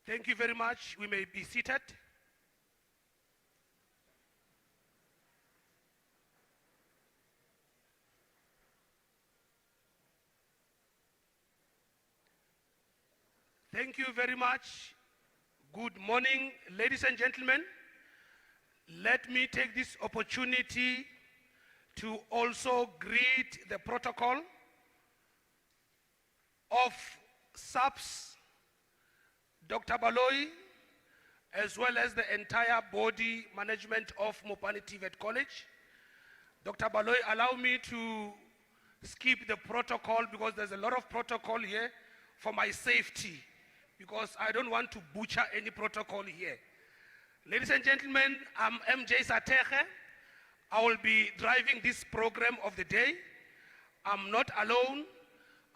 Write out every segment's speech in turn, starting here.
Thank you very much. We may be seated. Thank you very much. Good morning, ladies and gentlemen. Let me take this opportunity to also greet the protocol of SAPS, Dr. Baloyi, as well as the entire body management of Mopani TVET College. Dr. Baloyi, allow me to skip the protocol because there's a lot of protocol here for my safety, because I don't want to butcher any protocol here. Ladies and gentlemen, I'm MJ Sateche. I will be driving this program of the day. I'm not alone.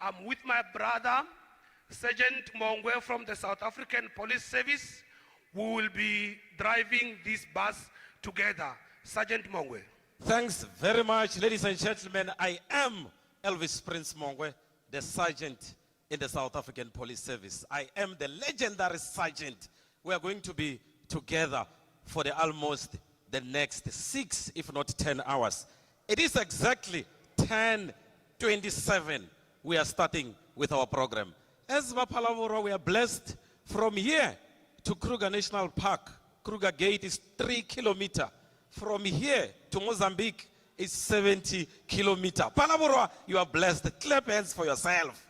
I'm with my brother, Sergeant Mongwe from the South African Police Service. We will be driving this bus together. Sergeant Mongwe. Thanks very much, ladies and gentlemen. I am Elvis Prince Mongwe, the Sergeant in the South African Police Service. I am the legendary Sergeant. We are going to be together for the almost the next 6, if not 10 hours. It is exactly 10:27. We are starting with our program. As Mapalavoro, we are blessed from here to Kruger National Park. Kruger Gate is 3 kilometers. From here to Mozambique is 70 kilometers. Palavoro, you are blessed. Clap hands for yourself.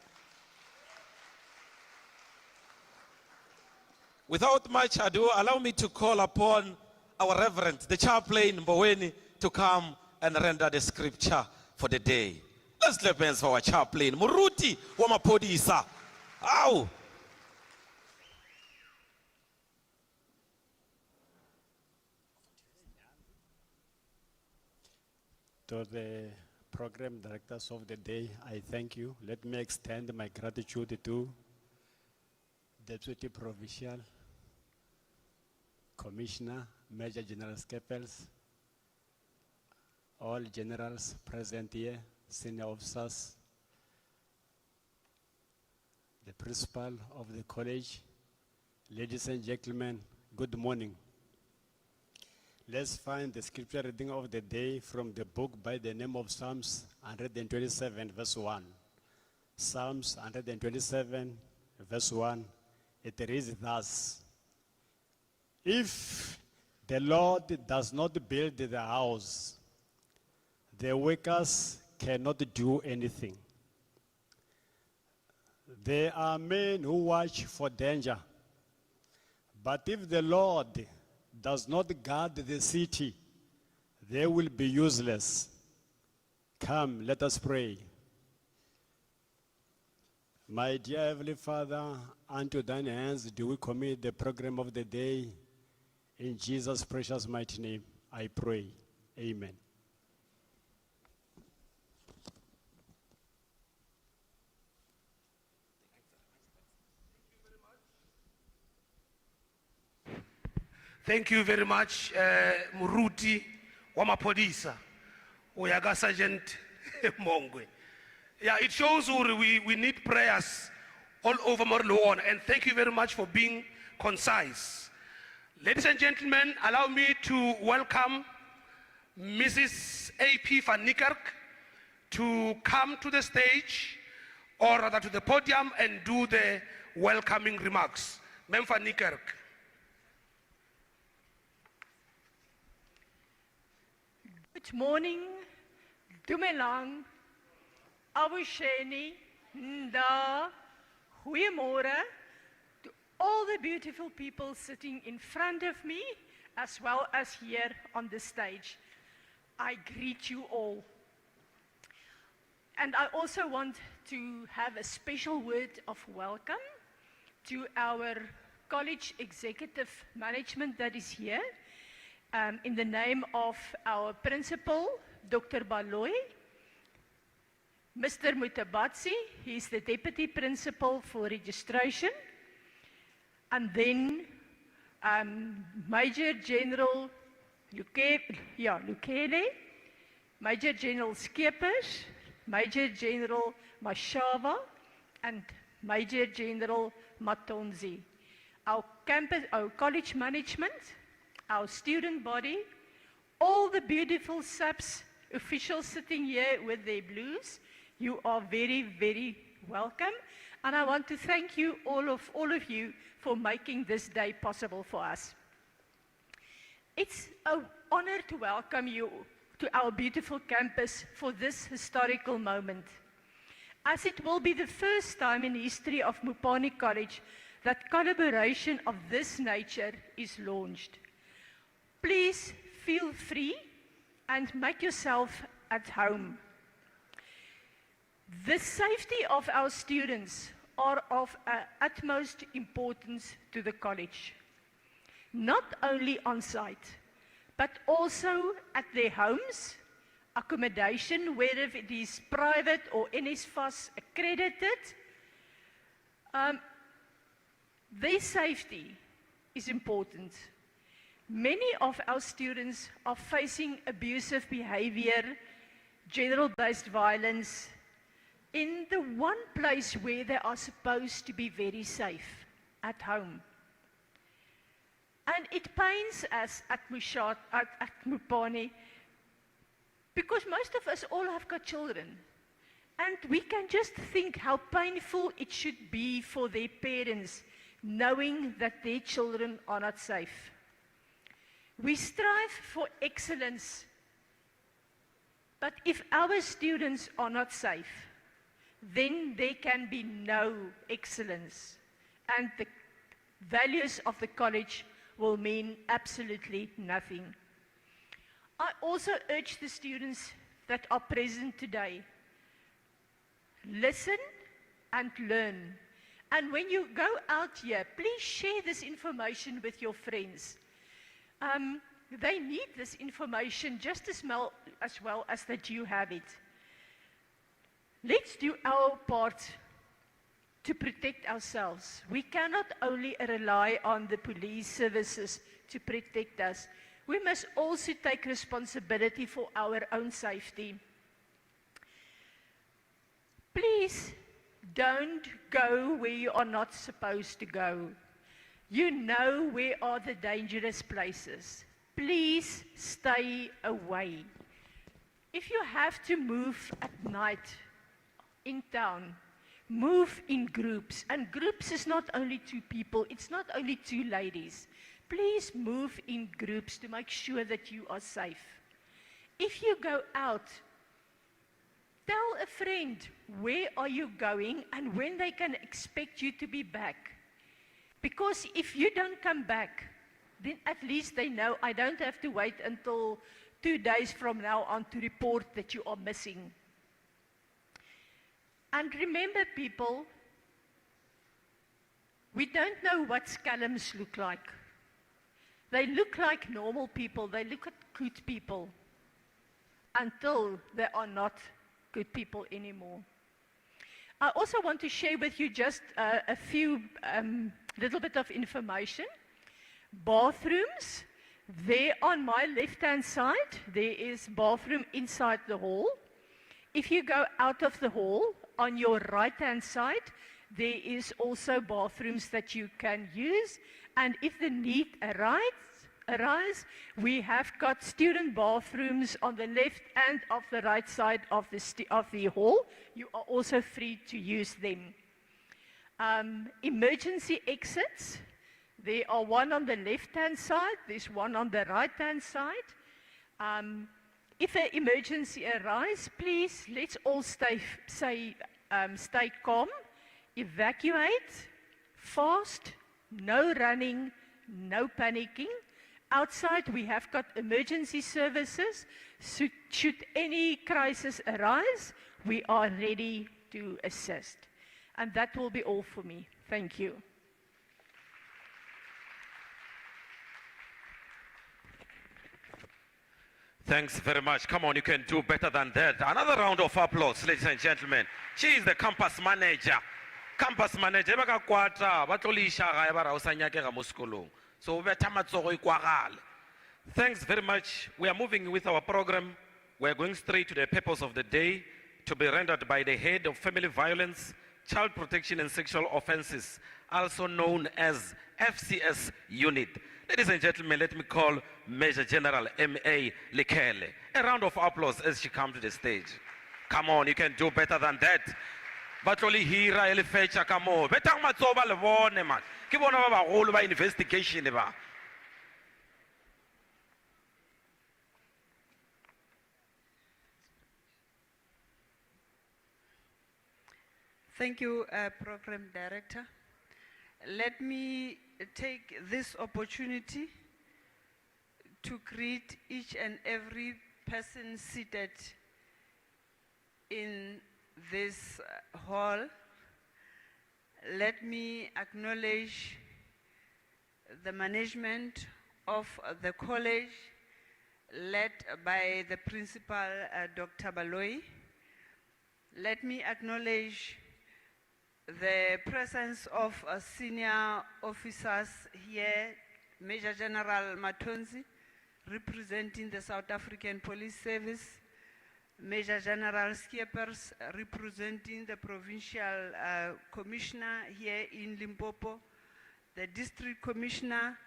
Without much ado, allow me to call upon our Reverend, the chaplain Mboweni, to come and render the scripture for the day. Let's clap hands for our chaplain, Muruti Wamapodisa. Ow! To the program directors of the day, I thank you. Let me extend my gratitude to Deputy Provincial Commissioner, Major General Skeppels, all generals present here, senior officers, the principal of the college, ladies and gentlemen, good morning. Let's find the scripture reading of the day from the book by the name of Psalms 127, verse 1. Psalms 127, verse 1. It reads thus: if the Lord does not build the house, the workers cannot do anything. There are men who watch for danger, but if the Lord does not guard the city, they will be useless. Come, let us pray. My dear Heavenly Father, unto thine hands do we commit the program of the day. In Jesus' precious mighty name, I pray. Amen. Thank you very much, Muruti Wamapodisa, Oyaga Sergeant Mongwe. Yeah, it shows we need prayers all over Morluon, and thank you very much for being concise. Ladies and gentlemen, allow me to welcome Mrs. A.P. van Niekerk to come to the stage, or rather to the podium, and do the welcoming remarks. Ma'am van Niekerk. Good morning, Dumelang, Abusheni, Nda, Goeiemorgen to all the beautiful people sitting in front of me, as well as here on the stage. I greet you all. And I also want to have a special word of welcome to our college executive management that is here. In the name of our principal, Dr. Baloyi, Mr. Mutabatsi, he's the deputy principal for registration, and then Major General Lukele, Major General Skeppers, Major General Mashava, and Major General Matonzi. our campus, our college management, our student body, all the beautiful SAPS officials sitting here with their blues. You are very, very welcome. And I want to thank you, all of you, for making this day possible for us. It's an honor to welcome you to our beautiful campus for this historical moment, as it will be the first time in the history of Mopani College that collaboration of this nature is launched. Please feel free and make yourself at home. The safety of our students are of utmost importance to the college, not only on site, but also at their homes, accommodation, whether it is private or NSFAS accredited. Their safety is important. Many of our students are facing abusive behavior, gender-based violence, in the one place where they are supposed to be very safe, at home. And it pains us at Mopani, because most of us all have got children. And we can just think how painful it should be for their parents, knowing that their children are not safe. We strive for excellence, but if our students are not safe, then there can be no excellence, and the values of the college will mean absolutely nothing. I also urge the students that are present today, listen and learn. And when you go out here, please share this information with your friends. They need this information just as well as that you have it. Let's do our part to protect ourselves. We cannot only rely on the police services to protect us. We must also take responsibility for our own safety. Please don't go where you are not supposed to go. You know where are the dangerous places. Please stay away. If you have to move at night in town, move in groups. And groups is not only 2 people, it's not only 2 ladies. Please move in groups to make sure that you are safe. If you go out, tell a friend where are you going and when they can expect you to be back. Because if you don't come back, then at least they know I don't have to wait until 2 days from now on to report that you are missing. And remember, people, we don't know what scallums look like. They look like normal people, they look like good people, until they are not good people anymore. I also want to share with you just a few little bit of information. Bathrooms, there on my left-hand side, there is bathroom inside the hall. If you go out of the hall, on your right-hand side, there is also bathrooms that you can use. And if the need arise, we have got student bathrooms on the left and of the right side of the hall. You are also free to use them. Emergency exits, there are one on the left-hand side, there's one on the right-hand side. If an emergency arises, please, let's all stay calm, evacuate, fast, no running, no panicking. Outside, we have got emergency services. So should any crisis arise, we are ready to assist. And that will be all for me. Thank you. Thanks very much. Come on, you can do better than that. Another round of applause, ladies and gentlemen. She is the campus manager. Campus manager, so thanks very much. We are moving with our program. We are going straight to the purpose of the day, to be rendered by the head of family violence, child protection and sexual offenses also known as FCS unit. Ladies and gentlemen, let me call Major General M.A. Lekele. A round of applause as she comes to the stage. Come on, you can do better than that. Batloli hira ele fecha kamo. Betang matsoba le bone man. Ke bona ba bagolo ba investigation ba. Thank you, Program Director. Let me take this opportunity to greet each and every person seated in this hall. Let me acknowledge the management of the college led by the principal, Dr. Baloyi. Let me acknowledge the presence of senior officers here, Major General Matonzi, representing the South African Police Service, Major General Skeepers, representing the Provincial Commissioner here in Limpopo, the District Commissioner,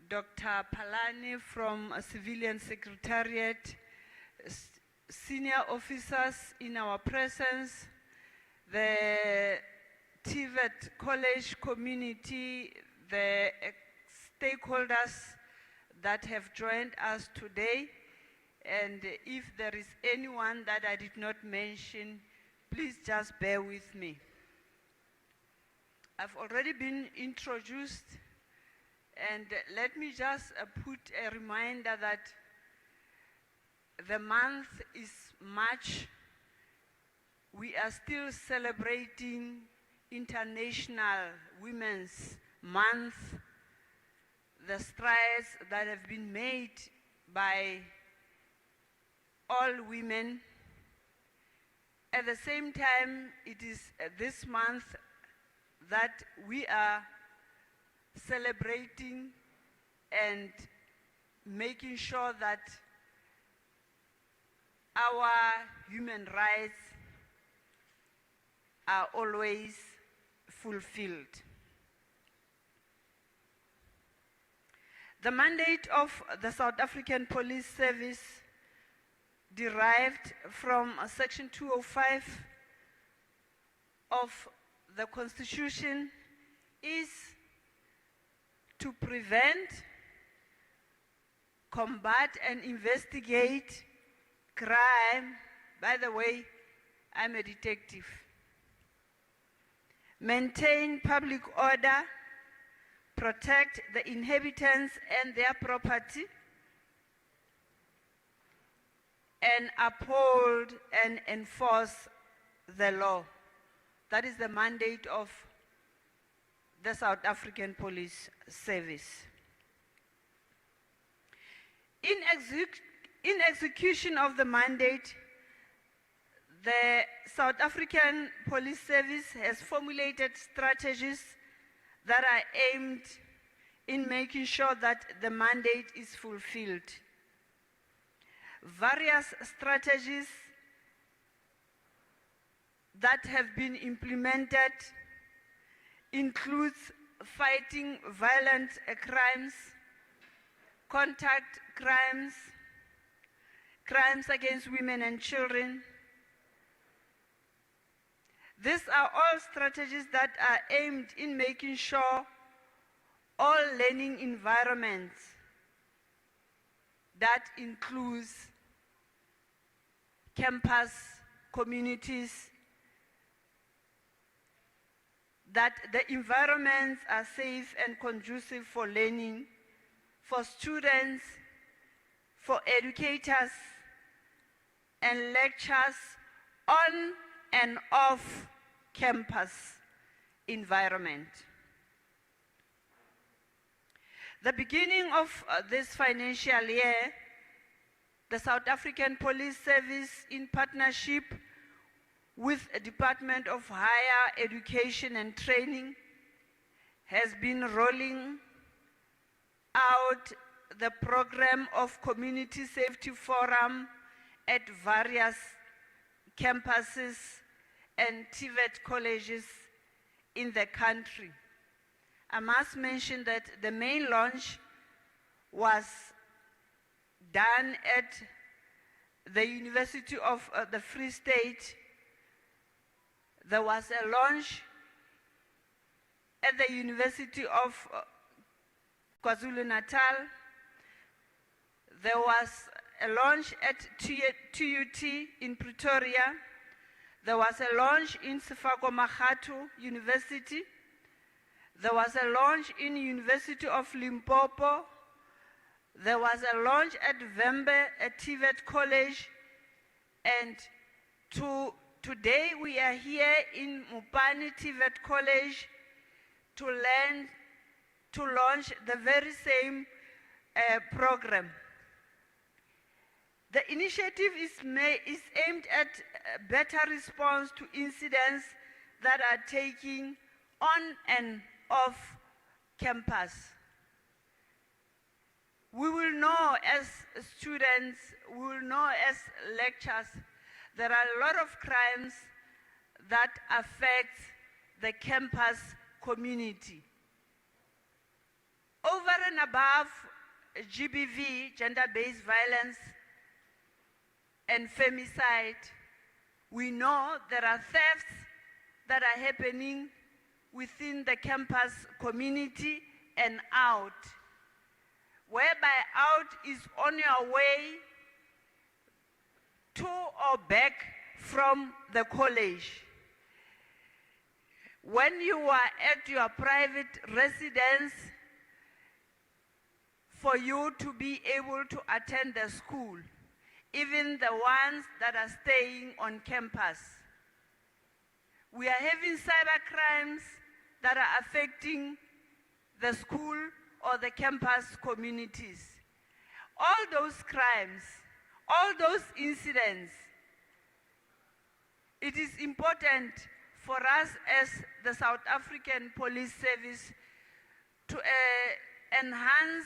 Dr. Palani from Civilian Secretariat, senior officers in our presence, the TVET College community, the stakeholders that have joined us today, and if there is anyone that I did not mention, please just bear with me. I've already been introduced, and let me just put a reminder that the month is March. We are still celebrating International Women's Month, the strides that have been made by all women. At the same time, it is this month that we are celebrating and making sure that our human rights are always fulfilled. The mandate of the South African Police Service derived from Section 205 of the Constitution is to prevent, combat, and investigate crime. By the way, I'm a detective. Maintain public order, protect the inhabitants and their property, and uphold and enforce the law. That is the mandate of the South African Police Service. In execution of the mandate, the South African Police Service has formulated strategies that are aimed in making sure that the mandate is fulfilled. Various strategies that have been implemented includes fighting violent crimes, contact crimes, crimes against women and children. These are all strategies that are aimed in making sure all learning environments, that includes campus communities, that the environments are safe and conducive for learning, for students, for educators, and lecturers on and off campus environment. The beginning of this financial year, the South African Police Service, in partnership with the Department of Higher Education and Training, has been rolling out the program of Community Safety Forum at various campuses and TVET colleges in the country. I must mention that the main launch was done at the University of the Free State. There was a launch at the University of KwaZulu-Natal. There was a launch at TUT in Pretoria. There was a launch in Sefako Makgatho University. There was a launch in University of Limpopo. There was a launch at Vembe at TVET College. And today we are here in Mopani TVET College to launch the very same program. The initiative is aimed at a better response to incidents that are taking on and off campus. We will know as students, we will know as lecturers, there are a lot of crimes that affect the campus community. Over and above GBV, gender-based violence, and femicide, we know there are thefts that are happening within the campus community and out, whereby out is on your way to or back from the college. When you are at your private residence, for you to be able to attend the school, even the ones that are staying on campus. We are having cyber crimes that are affecting the school or the campus communities. All those crimes, all those incidents, it is important for us as the South African Police Service to enhance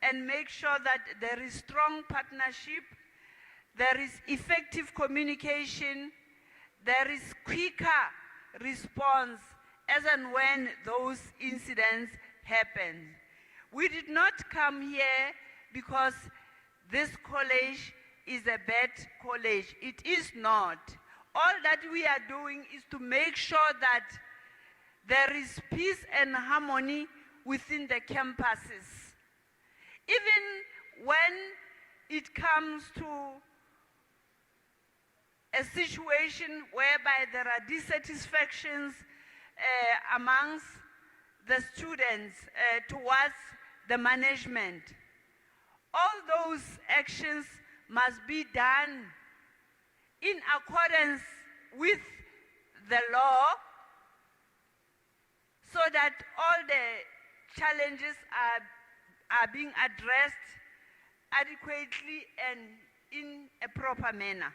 and make sure that there is strong partnership, there is effective communication, there is quicker response as and when those incidents happen. We did not come here because this college is a bad college. It is not. All that we are doing is to make sure that there is peace and harmony within the campuses. Even when it comes to a situation whereby there are dissatisfactions amongst the students towards the management, all those actions must be done in accordance with the law so that all the challenges are being addressed adequately and in a proper manner.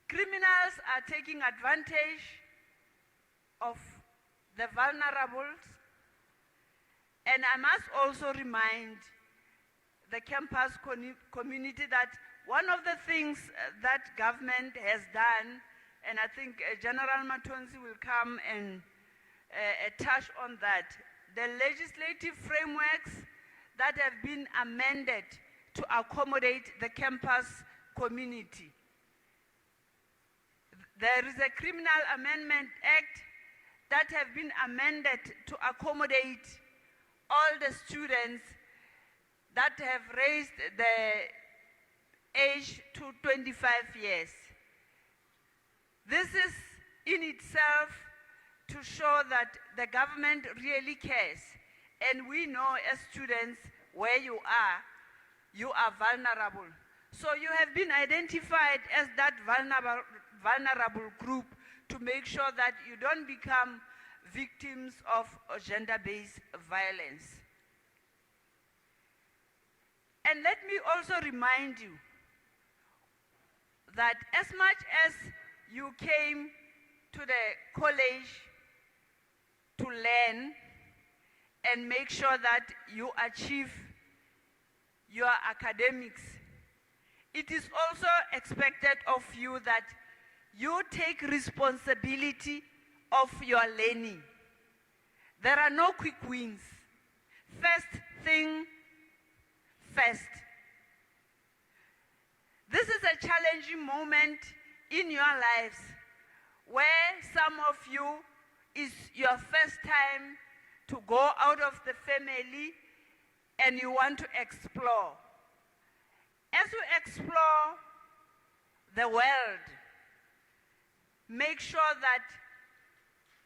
Criminals are taking advantage of the vulnerables, and I must also remind the campus community that one of the things that government has done, and I think General Matonzi will come and touch on that, the legislative frameworks that have been amended to accommodate the campus community. There is a Criminal Amendment Act that have been amended to accommodate all the students that have raised the age to 25 years. This is in itself to show that the government really cares, and we know as students where you are vulnerable. So you have been identified as that vulnerable group to make sure that you don't become victims of gender-based violence. And let me also remind you that as much as you came to the college to learn and make sure that you achieve your academics, it is also expected of you that you take responsibility of your learning. There are no quick wins. First thing first. This is a challenging moment in your lives where some of you is your first time to go out of the family and you want to explore. As you explore the world, make sure that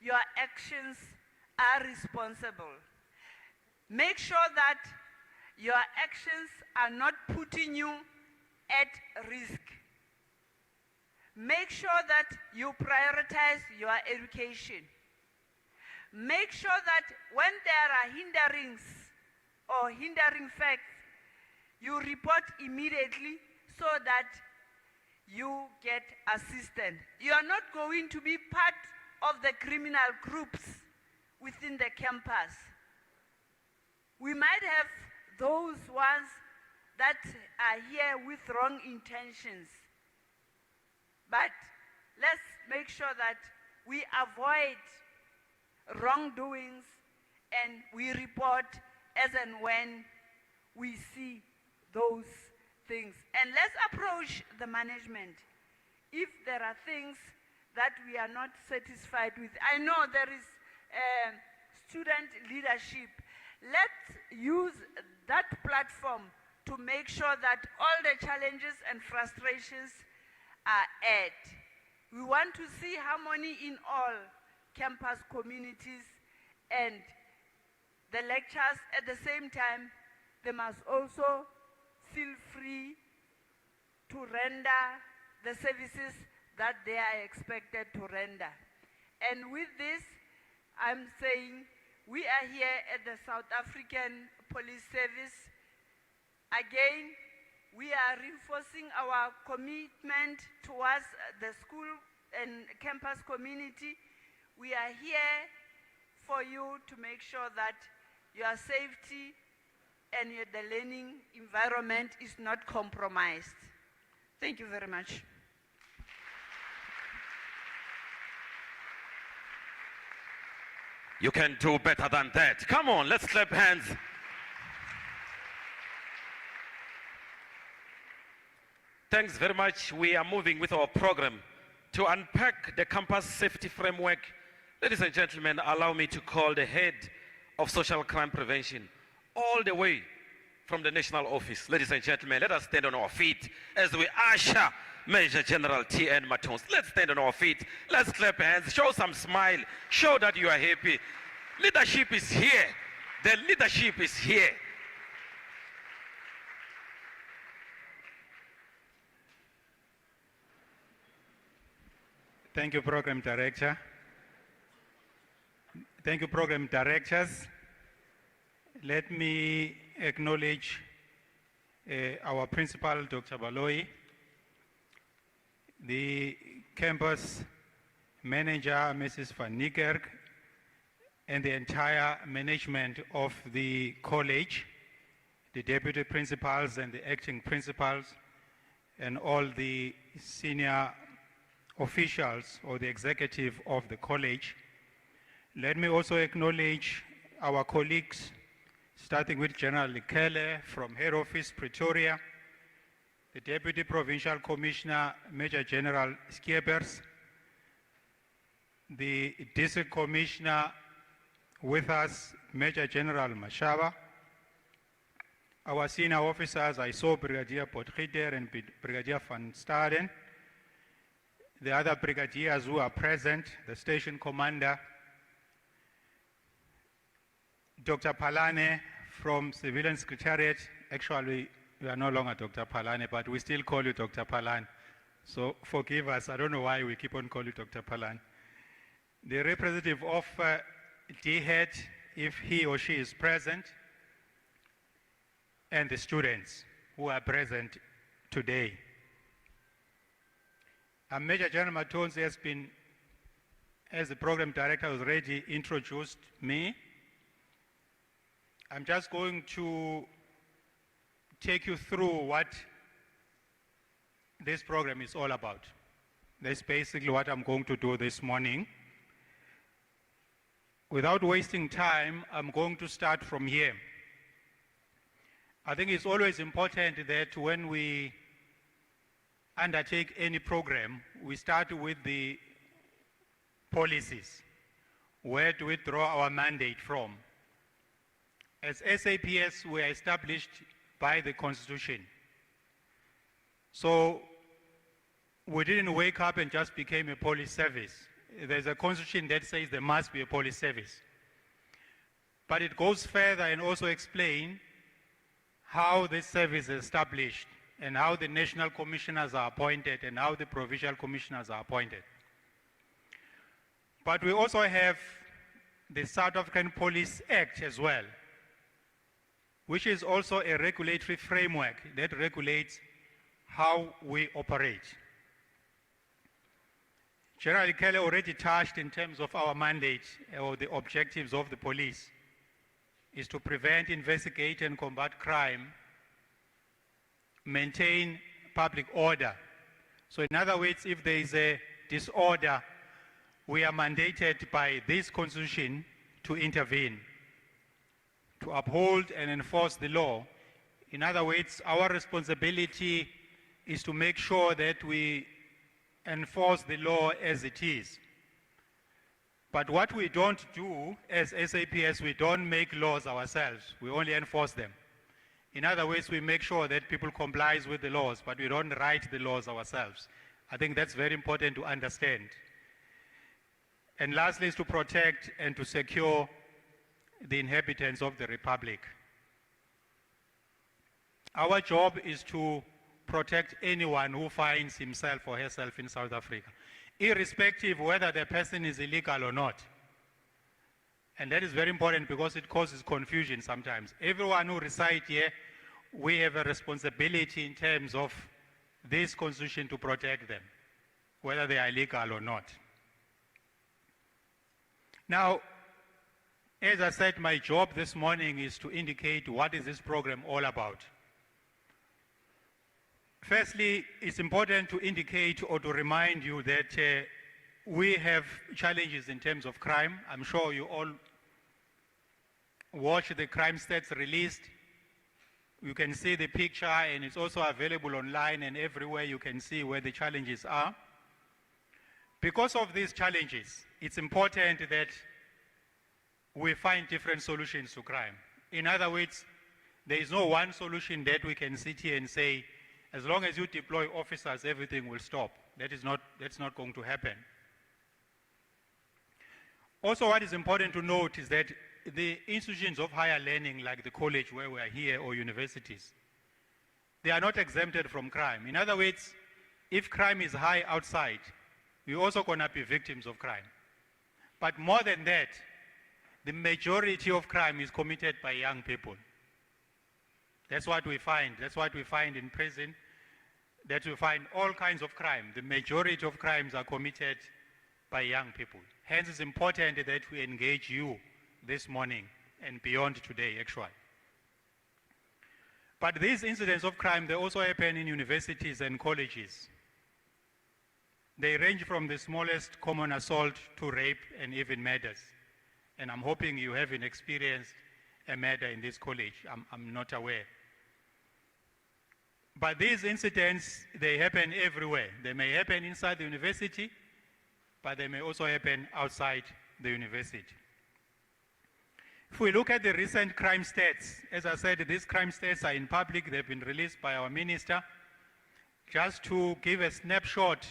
your actions are responsible. Make sure that your actions are not putting you at risk. Make sure that you prioritize your education. Make sure that when there are hinderings or hindering facts, you report immediately so that you get assistance. You are not going to be part of the criminal groups within the campus. We might have those ones that are here with wrong intentions. But let's make sure that we avoid wrongdoings and we report as and when we see those things. And let's approach the management. If there are things that we are not satisfied with, I know there is student leadership. Let's use that platform to make sure that all the challenges and frustrations are aired. We want to see harmony in all campus communities, and the lecturers at the same time, they must also feel free to render the services that they are expected to render. And with this, I'm saying we are here at the South African Police Service. Again, we are reinforcing our commitment towards the school and campus community. We are here for you to make sure that your safety and the learning environment is not compromised. Thank you very much. You can do better than that. Come on, let's clap hands. Thanks very much. We are moving with our program to unpack the campus safety framework. Ladies and gentlemen, allow me to call the head of social crime prevention all the way from the national office. Ladies and gentlemen, let us stand on our feet as we usher Major General T.N. Matons. Let's stand on our feet. Let's clap hands. Show some smile. Show that you are happy. Leadership is here. The leadership is here. Thank you, Program Director. Thank you, Program Directors. Let me acknowledge our Principal, Dr. Baloyi, the campus manager, Mrs. Van Niekerk, and the entire management of the college, the deputy principals and the acting principals, and all the senior officials or the executive of the college. Let me also acknowledge our colleagues, starting with General Lekele from Head Office, Pretoria, the Deputy Provincial Commissioner, Major General Skiepers, the District Commissioner with us, Major General Mashaba, our senior officers, I saw Brigadier Potgieter and Brigadier Van Staden, the other brigadiers who are present, the station commander, Dr. Palane from Civilian Secretariat. Actually, you are no longer Dr. Palane, but we still call you Dr. Palane. So forgive us, I don't know why we keep on calling you Dr. Palane. The representative of DHET, if he or she is present, and the students who are present today. Major General Matons has been, as the program director has already introduced me. I'm just going to take you through what this program is all about. That's basically what I'm going to do this morning. without wasting time, I'm going to start from here. I think it's always important that when we undertake any program, we start with the policies. Where do we draw our mandate from? As SAPS, we are established by the Constitution. So we didn't wake up and just became a police service. There's a Constitution that says there must be a police service. But it goes further and also explains how this service is established and how the national commissioners are appointed and how the provincial commissioners are appointed. But we also have the South African Police Act as well, which is also a regulatory framework that regulates how we operate. General Kelly already touched in terms of our mandate or the objectives of the police is to prevent, investigate, and combat crime, maintain public order. So in other words, if there is a disorder, we are mandated by this Constitution to intervene, to uphold and enforce the law. In other words, our responsibility is to make sure that we enforce the law as it is. But what we don't do as SAPS, we don't make laws ourselves. We only enforce them. In other words, we make sure that people comply with the laws, but we don't write the laws ourselves. I think that's very important to understand. And lastly is to protect and to secure the inhabitants of the Republic. Our job is to protect anyone who finds himself or herself in South Africa, irrespective whether the person is illegal or not. And that is very important because it causes confusion sometimes. Everyone who resides here, we have a responsibility in terms of this Constitution to protect them, whether they are illegal or not. Now, as I said, my job this morning is to indicate what is this program all about. Firstly, it's important to indicate or to remind you that we have challenges in terms of crime. I'm sure you all watch the crime stats released. You can see the picture, and it's also available online, and everywhere you can see where the challenges are. Because of these challenges, it's important that we find different solutions to crime. In other words, there is no one solution that we can sit here and say, as long as you deploy officers, everything will stop. That's not going to happen. Also, what is important to note is that the institutions of higher learning, like the college where we are here, or universities, they are not exempted from crime. In other words, if crime is high outside, we're also going to be victims of crime. But more than that, the majority of crime is committed by young people. That's what we find. That's what we find in prison, that we find all kinds of crime. The majority of crimes are committed by young people. Hence, it's important that we engage you this morning and beyond today, actually. But these incidents of crime, they also happen in universities and colleges. They range from the smallest common assault to rape and even murders. And I'm hoping you haven't experienced a murder in this college. I'm not aware. But these incidents, they happen everywhere. They may happen inside the university, but they may also happen outside the university. If we look at the recent crime stats, as I said, these crime stats are in public. They've been released by our minister. Just to give a snapshot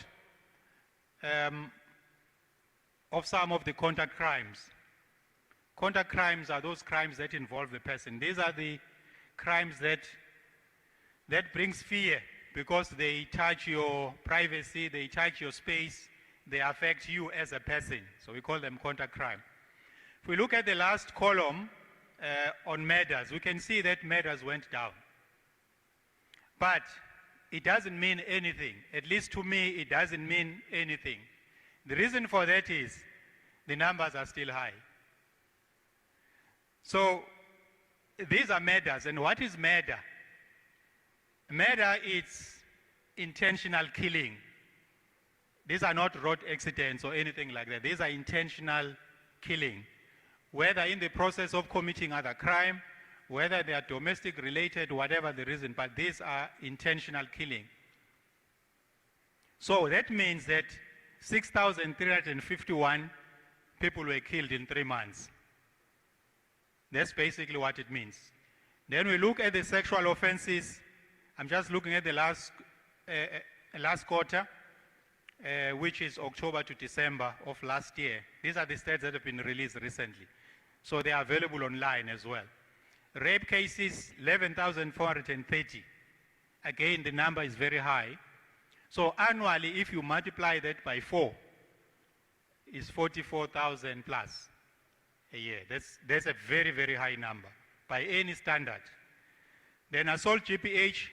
of some of the contact crimes. Contact crimes are those crimes that involve the person. These are the crimes that brings fear because they touch your privacy, they touch your space, they affect you as a person. So we call them contact crime. If we look at the last column on murders, we can see that murders went down. But it doesn't mean anything. At least to me, it doesn't mean anything. The reason for that is the numbers are still high. So these are murders. And what is murder? Murder is intentional killing. These are not road accidents or anything like that. These are intentional killing, whether in the process of committing other crime, whether they are domestic related, whatever the reason, but these are intentional killing. So that means that 6,351 people were killed in 3 months. That's basically what it means. Then we look at the sexual offenses. I'm just looking at the last quarter, which is October to December of last year. These are the stats that have been released recently. So they are available online as well. Rape cases, 11,430. Again, the number is very high. So annually, if you multiply that by 4, it's 44,000 plus a year. That's a very, very high number by any standard. Then assault GPH,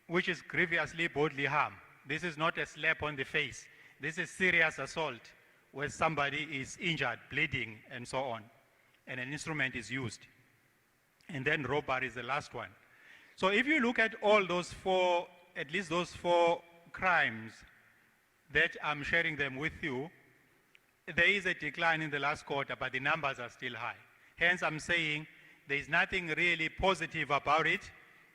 which is grievously bodily harm. This is not a slap on the face. This is serious assault where somebody is injured, bleeding, and so on, and an instrument is used. And then robbery is the last one. So if you look at all those four, at least those 4 crimes that I'm sharing them with you, there is a decline in the last quarter, but the numbers are still high. Hence, I'm saying there is nothing really positive about it.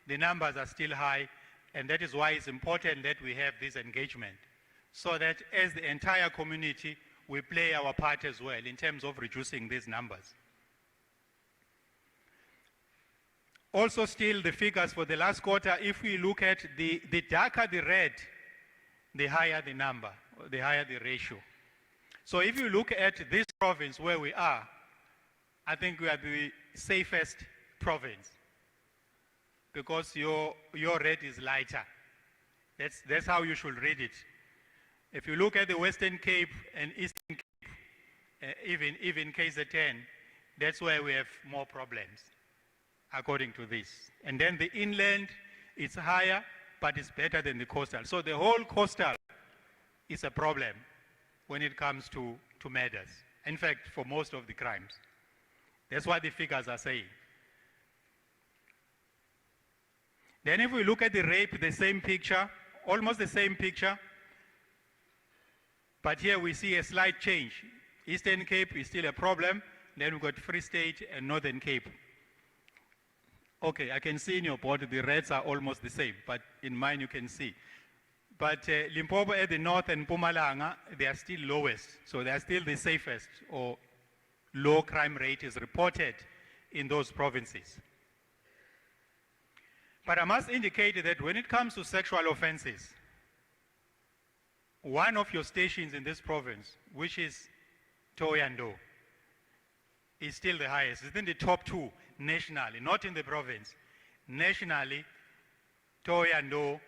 The numbers are still high, and that is why it's important that we have this engagement, so that as the entire community, we play our part as well in terms of reducing these numbers. Also still the figures for the last quarter, if we look at the darker the red, the higher the number, the higher the ratio. So if you look at this province where we are, I think we are the safest province because your red is lighter. That's how you should read it. If you look at the Western Cape and Eastern Cape, even KZN, that's where we have more problems, according to this. And then the inland, it's higher, but it's better than the coastal. So the whole coastal is a problem when it comes to murders. In fact, for most of the crimes. That's what the figures are saying. Then if we look at the rape, the same picture, almost the same picture, but here we see a slight change. Eastern Cape is still a problem, then we've got Free State and Northern Cape. Okay, I can see in your board the reds are almost the same, but in mine you can see. But Limpopo at the north and Mpumalanga, they are still lowest. So they are still the safest, or low crime rate is reported in those provinces. But I must indicate that when it comes to sexual offenses, one of your stations in this province, which is Thohoyandou, is still the highest. It's in the top 2 nationally, not in the province. Nationally, Thohoyandou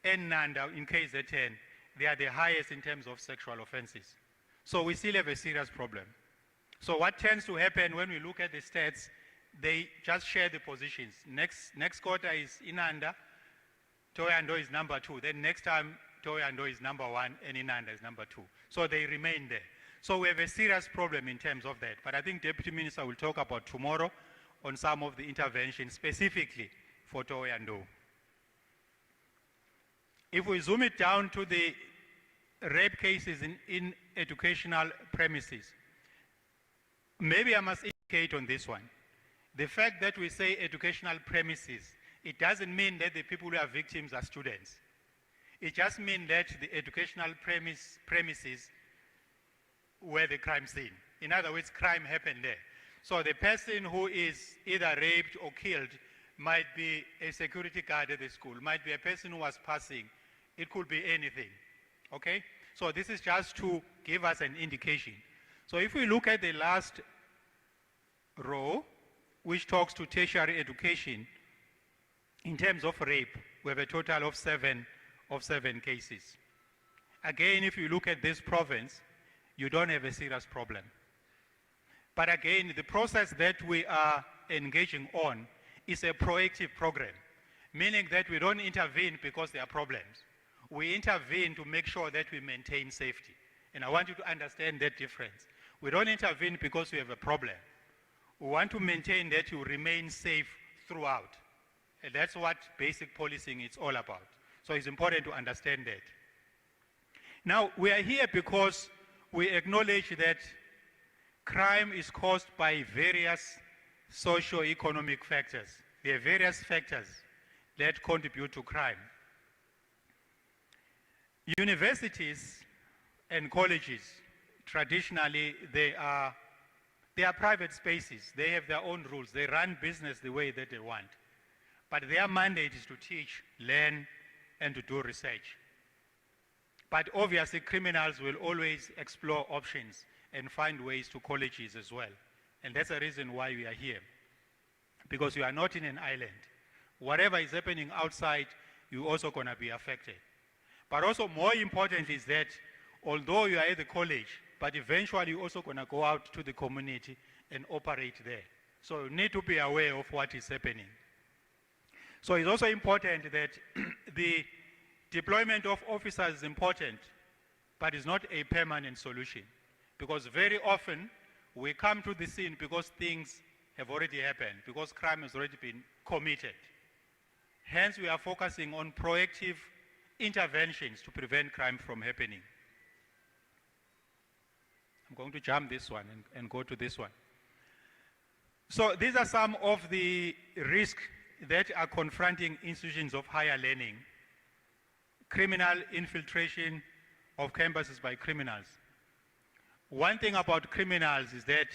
and Nanda in KZN, they are the highest in terms of sexual offenses. So we still have a serious problem. So what tends to happen when we look at the stats, they just share the positions. Next quarter is Inanda, Thohoyandou is number 2. Then next time, Thohoyandou is number 1 and Inanda is number 2. So they remain there. So we have a serious problem in terms of that. But I think Deputy Minister will talk about tomorrow on some of the interventions specifically for Thohoyandou. If we zoom it down to the rape cases in educational premises, maybe I must indicate on this one. The fact that we say educational premises, it doesn't mean that the people who are victims are students. It just means that the educational premises were the crime scene. In other words, crime happened there. So the person who is either raped or killed might be a security guard at the school, might be a person who was passing. It could be anything, okay? So this is just to give us an indication. So if we look at the last row, which talks to tertiary education, in terms of rape, we have a total of seven cases. Again, if you look at this province, you don't have a serious problem. But again, the process that we are engaging on is a proactive program, meaning that we don't intervene because there are problems. We intervene to make sure that we maintain safety. And I want you to understand that difference. We don't intervene because we have a problem. We want to maintain that you remain safe throughout. And that's what basic policing is all about. So it's important to understand that. Now, we are here because we acknowledge that crime is caused by various socio-economic factors. There are various factors that contribute to crime. Universities and colleges, traditionally, they are private spaces. They have their own rules. They run business the way that they want. But their mandate is to teach, learn, and to do research. But obviously, criminals will always explore options and find ways to colleges as well. And that's the reason why we are here. Because you are not in an island. Whatever is happening outside, you're also going to be affected. But also more important is that although you are at the college, but eventually you're also going to go out to the community and operate there. So you need to be aware of what is happening. So it's also important that the deployment of officers is important, but it's not a permanent solution. Because very often we come to the scene because things have already happened, because crime has already been committed. Hence, we are focusing on proactive interventions to prevent crime from happening. I'm going to jump this one and go to this one. So these are some of the risks that are confronting institutions of higher learning. Criminal infiltration of campuses by criminals. One thing about criminals is that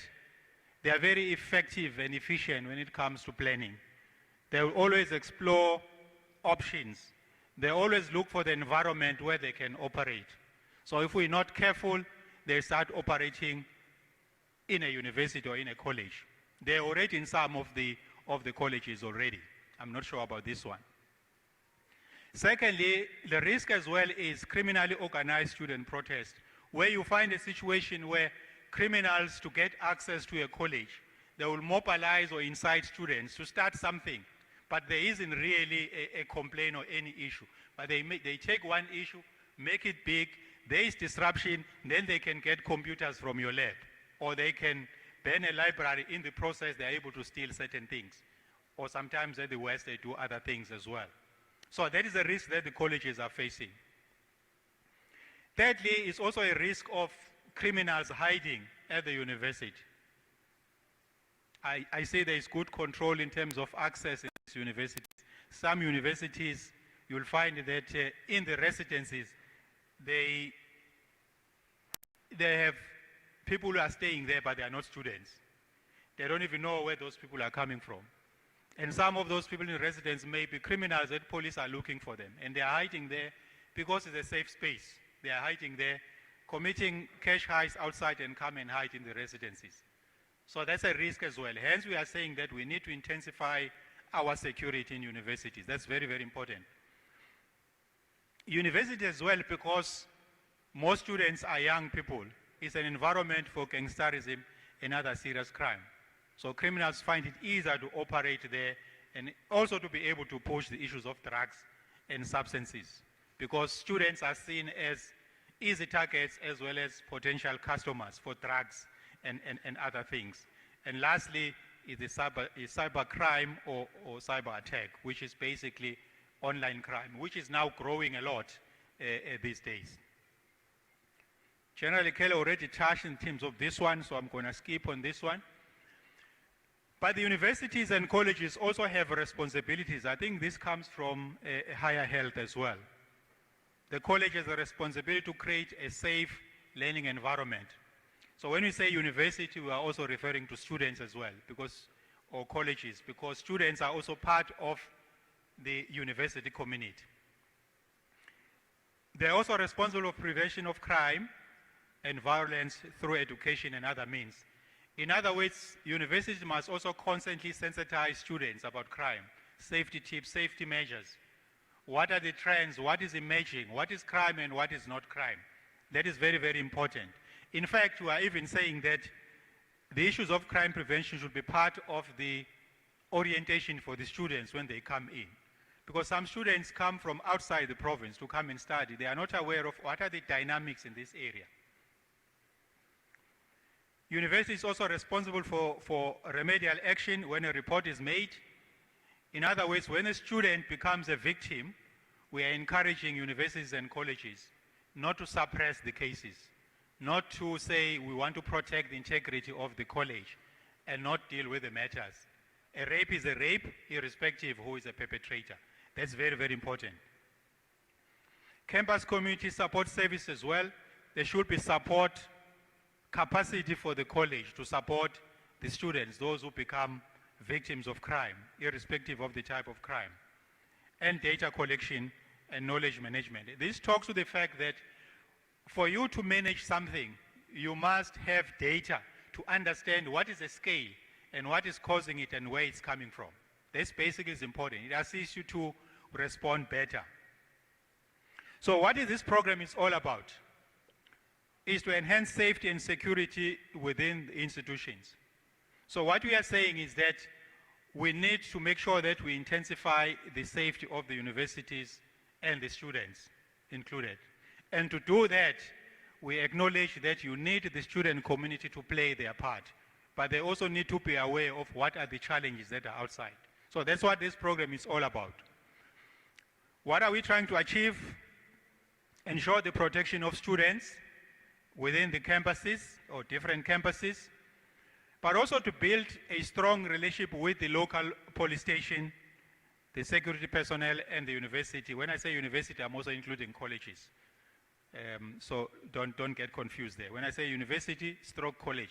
they are very effective and efficient when it comes to planning. They will always explore options. They always look for the environment where they can operate. So if we're not careful, they start operating in a university or in a college. They're already in some of the colleges already. I'm not sure about this one. Secondly, the risk as well is criminally organized student protest, where you find a situation where criminals, to get access to a college, they will mobilize or incite students to start something, but there isn't really a complaint or any issue. But they take one issue, make it big, there is disruption, then they can get computers from your lab, or they can burn a library. In the process, they're able to steal certain things. Or sometimes at the West, they do other things as well. So that is a risk that the colleges are facing. Thirdly, it's also a risk of criminals hiding at the university. I say there is good control in terms of access in these universities. Some universities, you'll find that in the residencies, they have people who are staying there, but they are not students. They don't even know where those people are coming from. And some of those people in residence may be criminals that police are looking for them. And they are hiding there because it's a safe space. They are hiding there, committing cash heists outside and come and hide in the residences. So that's a risk as well. Hence, we are saying that we need to intensify our security in universities. That's very, very important. University as well, because most students are young people, is an environment for gangsterism and other serious crime. So criminals find it easier to operate there and also to be able to push the issues of drugs and substances, because students are seen as easy targets as well as potential customers for drugs and other things. And lastly is the cyber crime or cyber attack, which is basically online crime, which is now growing a lot these days. General Kelly already touched in terms of this one, so I'm going to skip on this one. But the universities and colleges also have responsibilities. I think this comes from higher health as well. The college has a responsibility to create a safe learning environment. So when we say university, we are also referring to students as well, or colleges, because students are also part of the university community. They're also responsible for prevention of crime and violence through education and other means. In other words, universities must also constantly sensitize students about crime, safety tips, safety measures. What are the trends? What is emerging? What is crime and what is not crime? That is very, very important. In fact, we are even saying that the issues of crime prevention should be part of the orientation for the students when they come in. Because some students come from outside the province to come and study. They are not aware of what are the dynamics in this area. University is also responsible for remedial action when a report is made. In other words, when a student becomes a victim, we are encouraging universities and colleges not to suppress the cases, not to say we want to protect the integrity of the college and not deal with the matters. A rape is a rape, irrespective of who is a perpetrator. That's very, very important. Campus community support service as well. There should be support capacity for the college to support the students, those who become victims of crime, irrespective of the type of crime. And data collection and knowledge management. This talks to the fact that for you to manage something, you must have data to understand what is the scale and what is causing it and where it's coming from. This basically is important. It assists you to respond better. So what is this program is all about? Is to enhance safety and security within the institutions. So what we are saying is that we need to make sure that we intensify the safety of the universities and the students included. And to do that, we acknowledge that you need the student community to play their part, but they also need to be aware of what are the challenges that are outside. So that's what this program is all about. What are we trying to achieve? Ensure the protection of students within the campuses or different campuses, but also to build a strong relationship with the local police station, the security personnel, and the university. When I say university, I'm also including colleges. So don't get confused there. When I say university, stroke college,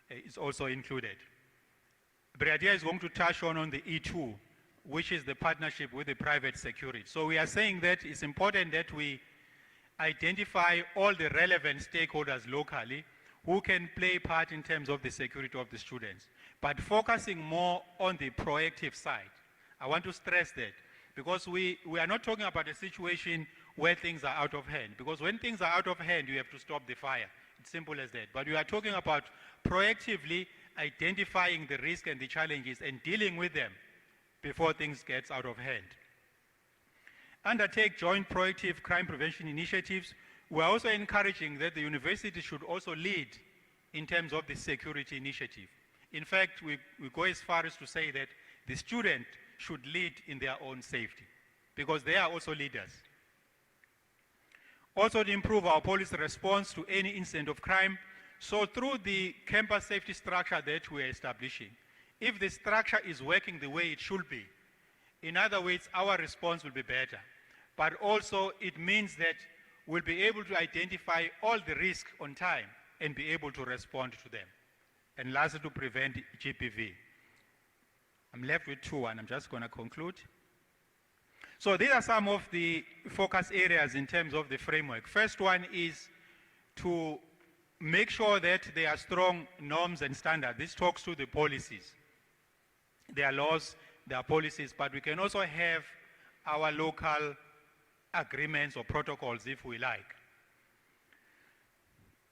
it's also included. Brigadier is going to touch on the E2, which is the partnership with the private security. So we are saying that it's important that we identify all the relevant stakeholders locally who can play part in terms of the security of the students, but focusing more on the proactive side. I want to stress that, because we are not talking about a situation where things are out of hand, because when things are out of hand, you have to stop the fire. It's simple as that. But we are talking about proactively identifying the risk and the challenges and dealing with them before things get out of hand. Undertake joint proactive crime prevention initiatives. We are also encouraging that the university should also lead in terms of the security initiative. In fact, we go as far as to say that the student should lead in their own safety, because they are also leaders. Also to improve our police response to any incident of crime. So through the campus safety structure that we are establishing, if the structure is working the way it should be, in other words, our response will be better. But also it means that we'll be able to identify all the risks on time and be able to respond to them. And lastly, to prevent GBV. I'm left with two, and I'm just going to conclude. So these are some of the focus areas in terms of the framework. First one is to make sure that there are strong norms and standards. This talks to the policies. There are laws, there are policies, but we can also have our local agreements or protocols if we like.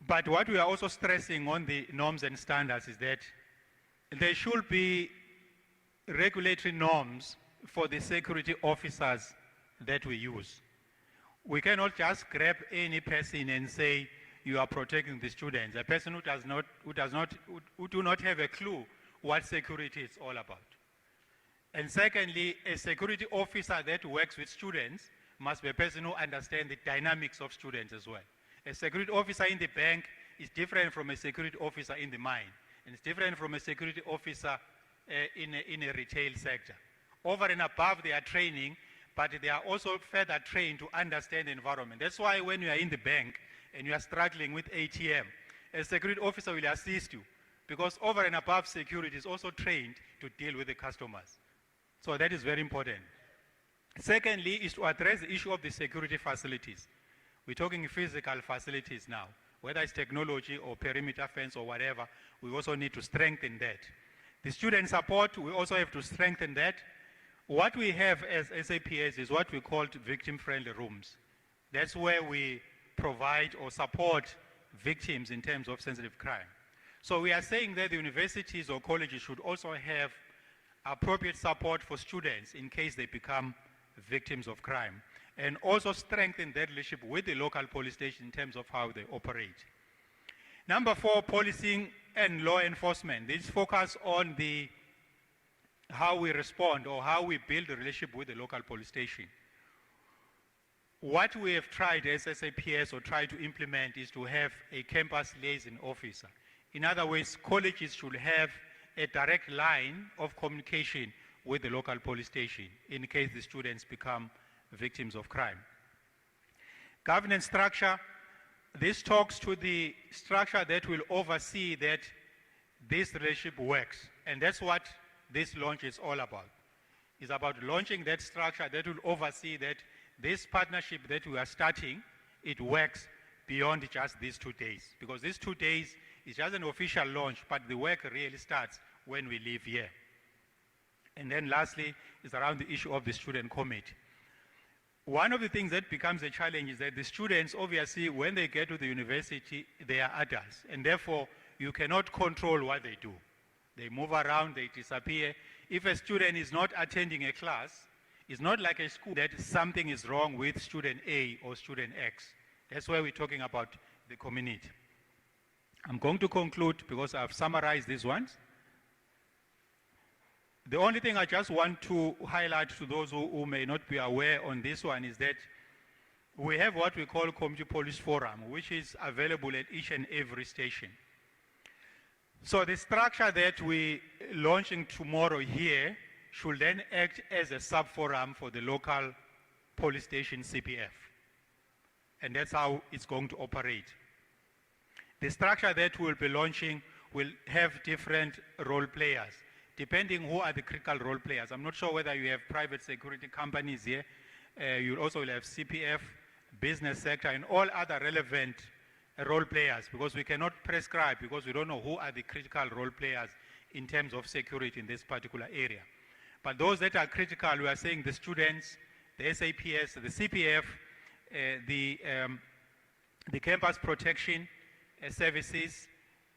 But what we are also stressing on the norms and standards is that there should be regulatory norms for the security officers that we use. We cannot just grab any person and say you are protecting the students. A person who do not have a clue what security is all about. And secondly, a security officer that works with students must be a person who understands the dynamics of students as well. A security officer in the bank is different from a security officer in the mine, and it's different from a security officer in a retail sector. Over and above their training, but they are also further trained to understand the environment. That's why when you are in the bank and you are struggling with ATM, a security officer will assist you, because over and above security is also trained to deal with the customers. So that is very important. Secondly, is to address the issue of the security facilities. We're talking physical facilities now, whether it's technology or perimeter fence or whatever, we also need to strengthen that. The student support, we also have to strengthen that. What we have as SAPS is what we call victim-friendly rooms. That's where we provide or support victims in terms of sensitive crime. So we are saying that the universities or colleges should also have appropriate support for students in case they become victims of crime, and also strengthen that relationship with the local police station in terms of how they operate. Number 4, policing and law enforcement. This focus on how we respond or how we build a relationship with the local police station. what we have tried as SAPS or tried to implement is to have a campus liaison officer. In other words, colleges should have a direct line of communication with the local police station in case the students become victims of crime. Governance structure, this talks to the structure that will oversee that this relationship works. And that's what this launch is all about. It's about launching that structure that will oversee that this partnership that we are starting, it works beyond just these 2 days. Because these 2 days is just an official launch, but the work really starts when we leave here. And then lastly, is around the issue of the student committee. One of the things that becomes a challenge is that the students, obviously, when they get to the university, they are adults. And therefore, you cannot control what they do. They move around, they disappear. If a student is not attending a class, it's not like a school that something is wrong with student A or student X. That's why we're talking about the community. I'm going to conclude because I've summarized these ones. The only thing I just want to highlight to those who may not be aware on this one is that we have what we call Community Police Forum, which is available at each and every station. So the structure that we're launching tomorrow here should then act as a sub-forum for the local police station CPF. And that's how it's going to operate. The structure that we'll be launching will have different role players, depending who are the critical role players. I'm not sure whether you have private security companies here. You also will have CPF, business sector, and all other relevant role players, because we cannot prescribe, because we don't know who are the critical role players in terms of security in this particular area. But those that are critical, we are saying the students, the SAPS, the CPF, the campus protection services,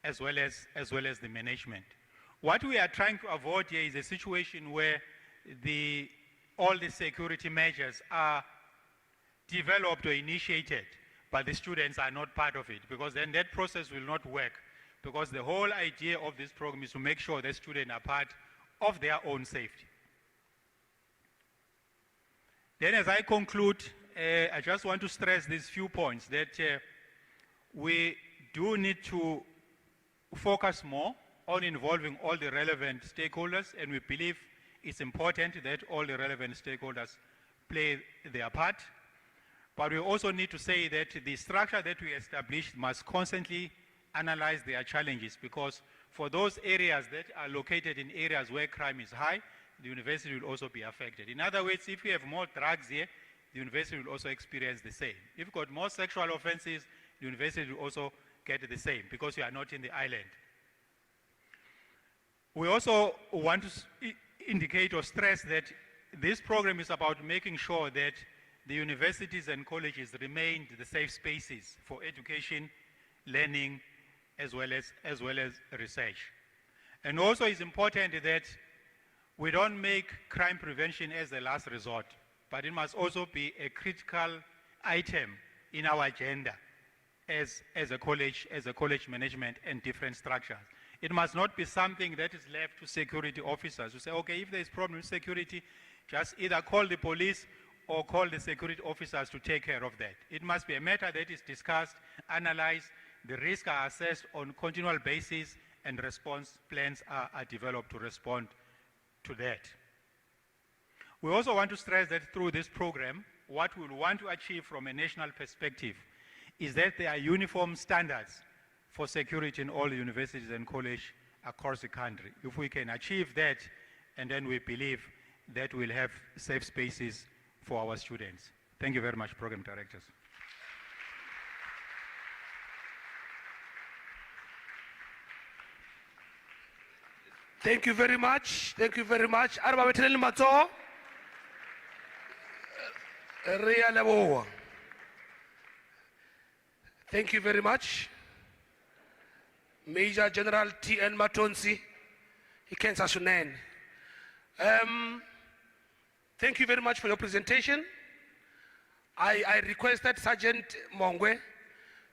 as well as the management. What we are trying to avoid here is a situation where all the security measures are developed or initiated, but the students are not part of it, because then that process will not work, because the whole idea of this program is to make sure that students are part of their own safety. Then as I conclude, I just want to stress these few points, that we do need to focus more on involving all the relevant stakeholders, and we believe it's important that all the relevant stakeholders play their part. But we also need to say that the structure that we established must constantly analyze their challenges, because for those areas that are located in areas where crime is high, the university will also be affected. In other words, if we have more drugs here, the university will also experience the same. If you've got more sexual offenses, the university will also get the same, because you are not in the island. We also want to indicate or stress that this program is about making sure that the universities and colleges remain the safe spaces for education, learning, as well as research. And also it's important that we don't make crime prevention as a last resort, but it must also be a critical item in our agenda as a college management and different structures. It must not be something that is left to security officers who say, okay, if there's problem with security, just either call the police or call the security officers to take care of that. It must be a matter that is discussed, analyzed, the risks are assessed on a continual basis, and response plans are developed to respond to that. We also want to stress that through this program, what we want to achieve from a national perspective is that there are uniform standards for security in all the universities and colleges across the country. If we can achieve that, and then we believe that we'll have safe spaces for our students. Thank you very much, program directors. Thank you very much. Thank you very much. Arba betelele matsoho. Re a leboha. Thank you very much. Major General T.N. Matonsi, Ikensa Sunen. Thank you very much for your presentation. I requested Sergeant Mongwe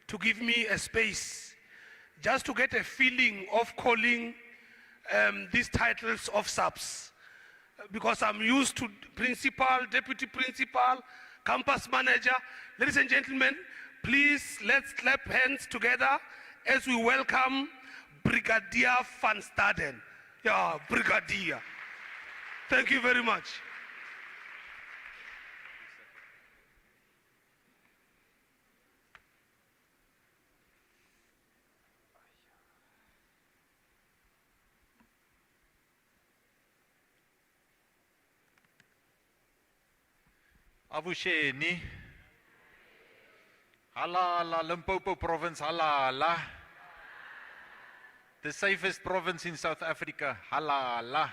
to give me a space just to get a feeling of calling these titles of SAPS, because I'm used to principal, deputy principal, campus manager. Ladies and gentlemen, please let's clap hands together as we welcome Brigadier van Staden. Yeah, Brigadier. Thank you very much. Avusheni. Halala, Limpopo province, halala. The safest province in South Africa, halala.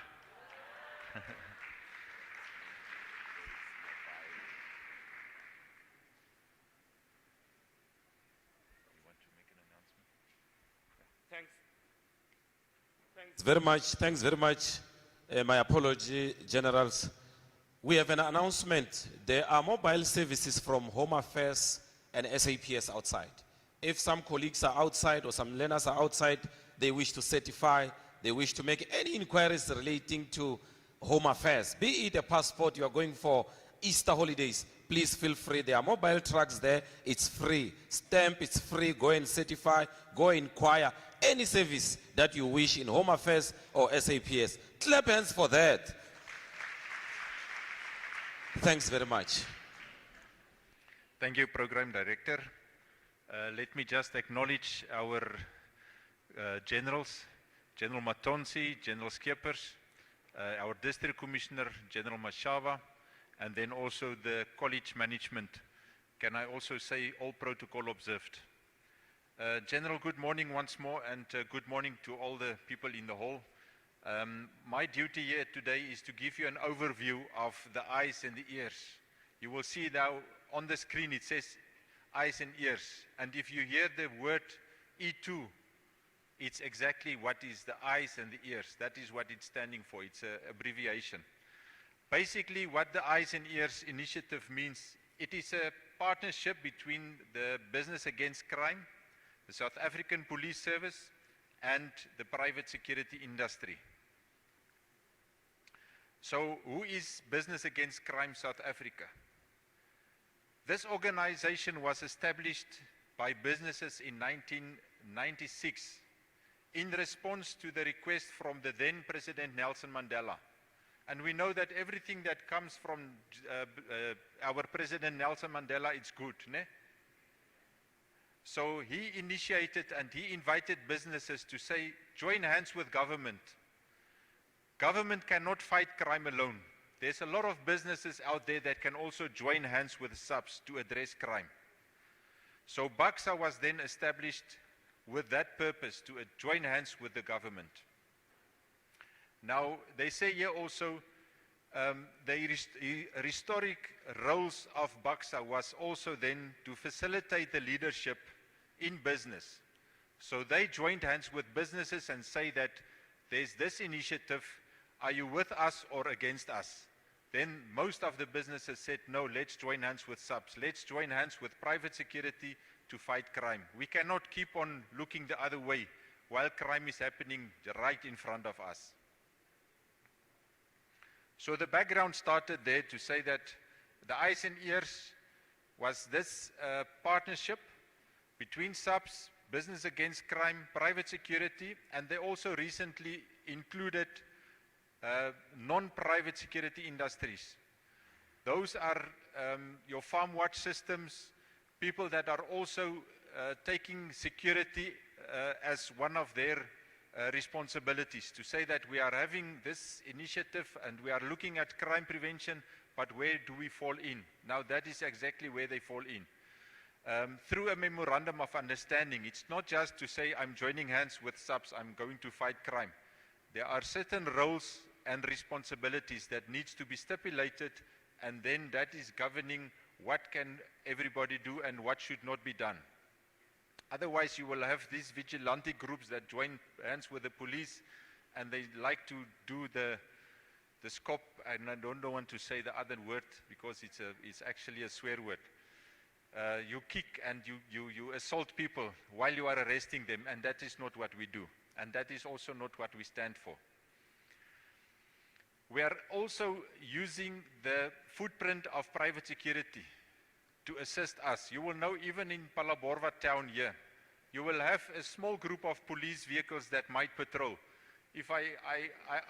Thanks very much. My apology, generals. We have an announcement. There are mobile services from Home Affairs and SAPS outside. If some colleagues are outside or some learners are outside, they wish to certify, they wish to make any inquiries relating to Home Affairs, be it a passport, you are going for Easter holidays, please feel free. There are mobile trucks there, it's free. Stamp, it's free, go and certify, go inquire. Any service that you wish in Home Affairs or SAPS. Clap hands for that. Thanks very much. Thank you, Program Director. Let me just acknowledge our generals, General Matonsi, General Skeppers, our District Commissioner, General Mashava, and then also the college management. Can I also say all protocol observed? General, good morning once more, and good morning to all the people in the hall. My duty here today is to give you an overview of the eyes and the ears. You will see now on the screen it says eyes and ears, and if you hear the word E2, it's exactly what is the eyes and the ears. That is what it's standing for. It's an abbreviation. Basically, what the Eyes and Ears initiative means, it is a partnership between the Business Against Crime, the South African Police Service, and the private security industry. So, who is Business Against Crime South Africa? This organization was established by businesses in 1996 in response to the request from the then President Nelson Mandela. And we know that everything that comes from our President Nelson Mandela, it's good, ne? So he initiated and he invited businesses to say, join hands with government. Government cannot fight crime alone. There's a lot of businesses out there that can also join hands with SAPS to address crime. So BAXA was then established with that purpose, to join hands with the government. Now, they say here also, the historic roles of BAXA was also then to facilitate the leadership in business. So they joined hands with businesses and say that there's this initiative, are you with us or against us? Then most of the businesses said, no, let's join hands with SAPS. Let's join hands with private security to fight crime. We cannot keep on looking the other way while crime is happening right in front of us. So the background started there to say that the Eyes and Ears was this partnership between SAPS, Business Against Crime, private security, and they also recently included non-private security industries. Those are your farm watch systems, people that are also taking security as one of their responsibilities, to say that we are having this initiative and we are looking at crime prevention, but where do we fall in? Now that is exactly where they fall in. Through a memorandum of understanding, it's not just to say I'm joining hands with SAPS, I'm going to fight crime. There are certain roles and responsibilities that needs to be stipulated, and then that is governing what can everybody do and what should not be done. Otherwise, you will have these vigilante groups that join hands with the police, and they like to do the scope, and I don't want to say the other word because it's actually a swear word. You kick and you assault people while you are arresting them, and that is not what we do. And that is also not what we stand for. We are also using the footprint of private security. to assist us. You will know even in Palaborwa town here, you will have a small group of police vehicles that might patrol. If I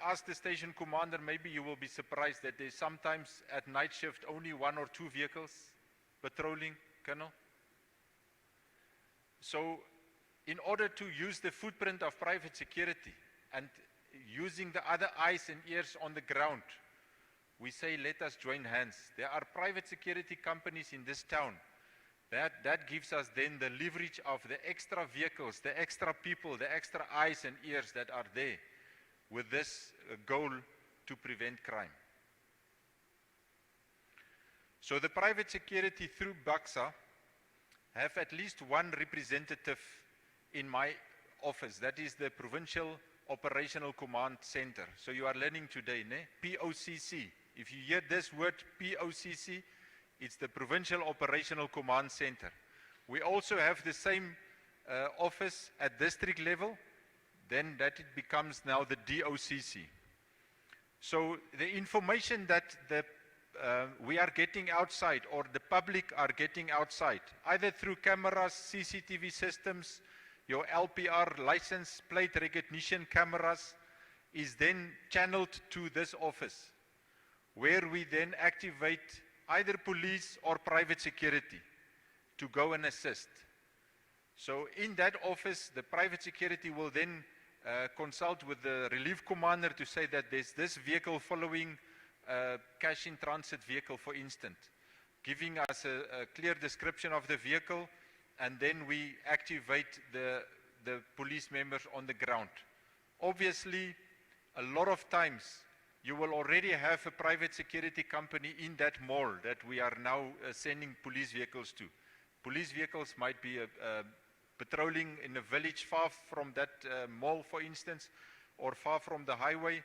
ask the station commander, maybe you will be surprised that there's sometimes at night shift only 1 or 2 vehicles patrolling, Colonel. So in order to use the footprint of private security and using the other eyes and ears on the ground, we say let us join hands. There are private security companies in this town. That gives us then the leverage of the extra vehicles, the extra people, the extra eyes and ears that are there with this goal to prevent crime. So the private security through BAXA have at least one representative in my office. That is the Provincial Operational Command Center. So you are learning today, ne? POCC. If you hear this word POCC, it's the Provincial Operational Command Center. We also have the same office at district level, then that it becomes now the DOCC. So the information that we are getting outside or the public are getting outside, either through cameras, CCTV systems, your LPR license plate recognition cameras, is then channeled to this office, where we then activate either police or private security to go and assist. So in that office, the private security will then consult with the relief commander to say that there's this vehicle following cash in transit vehicle, for instance, giving us a clear description of the vehicle, and then we activate the police members on the ground. Obviously, a lot of times, you will already have a private security company in that mall that we are now sending police vehicles to. Police vehicles might be patrolling in a village far from that mall, for instance, or far from the highway.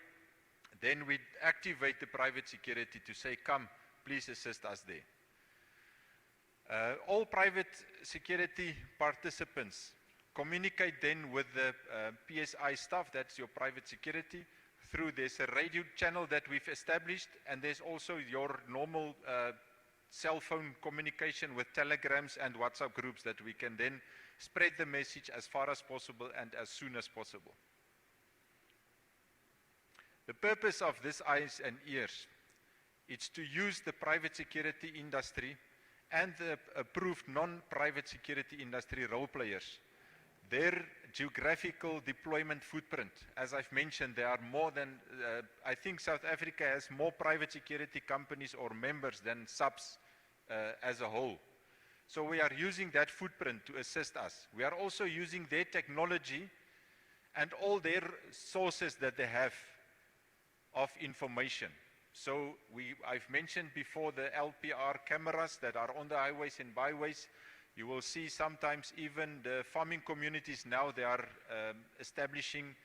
Then we activate the private security to say, come, please assist us there. All private security participants communicate then with the PSI staff, that's your private security, through there's a radio channel that we've established, and there's also your normal cell phone communication with telegrams and WhatsApp groups that we can then spread the message as far as possible and as soon as possible. The purpose of this eyes and ears is to use the private security industry and the approved non-private security industry role players, their geographical deployment footprint. As I've mentioned, there are more than, I think South Africa has more private security companies or members than SAPS as a whole. So we are using that footprint to assist us. We are also using their technology and all their sources that they have of information. So I've mentioned before the LPR cameras that are on the highways and byways. You will see sometimes even the farming communities now, they are establishing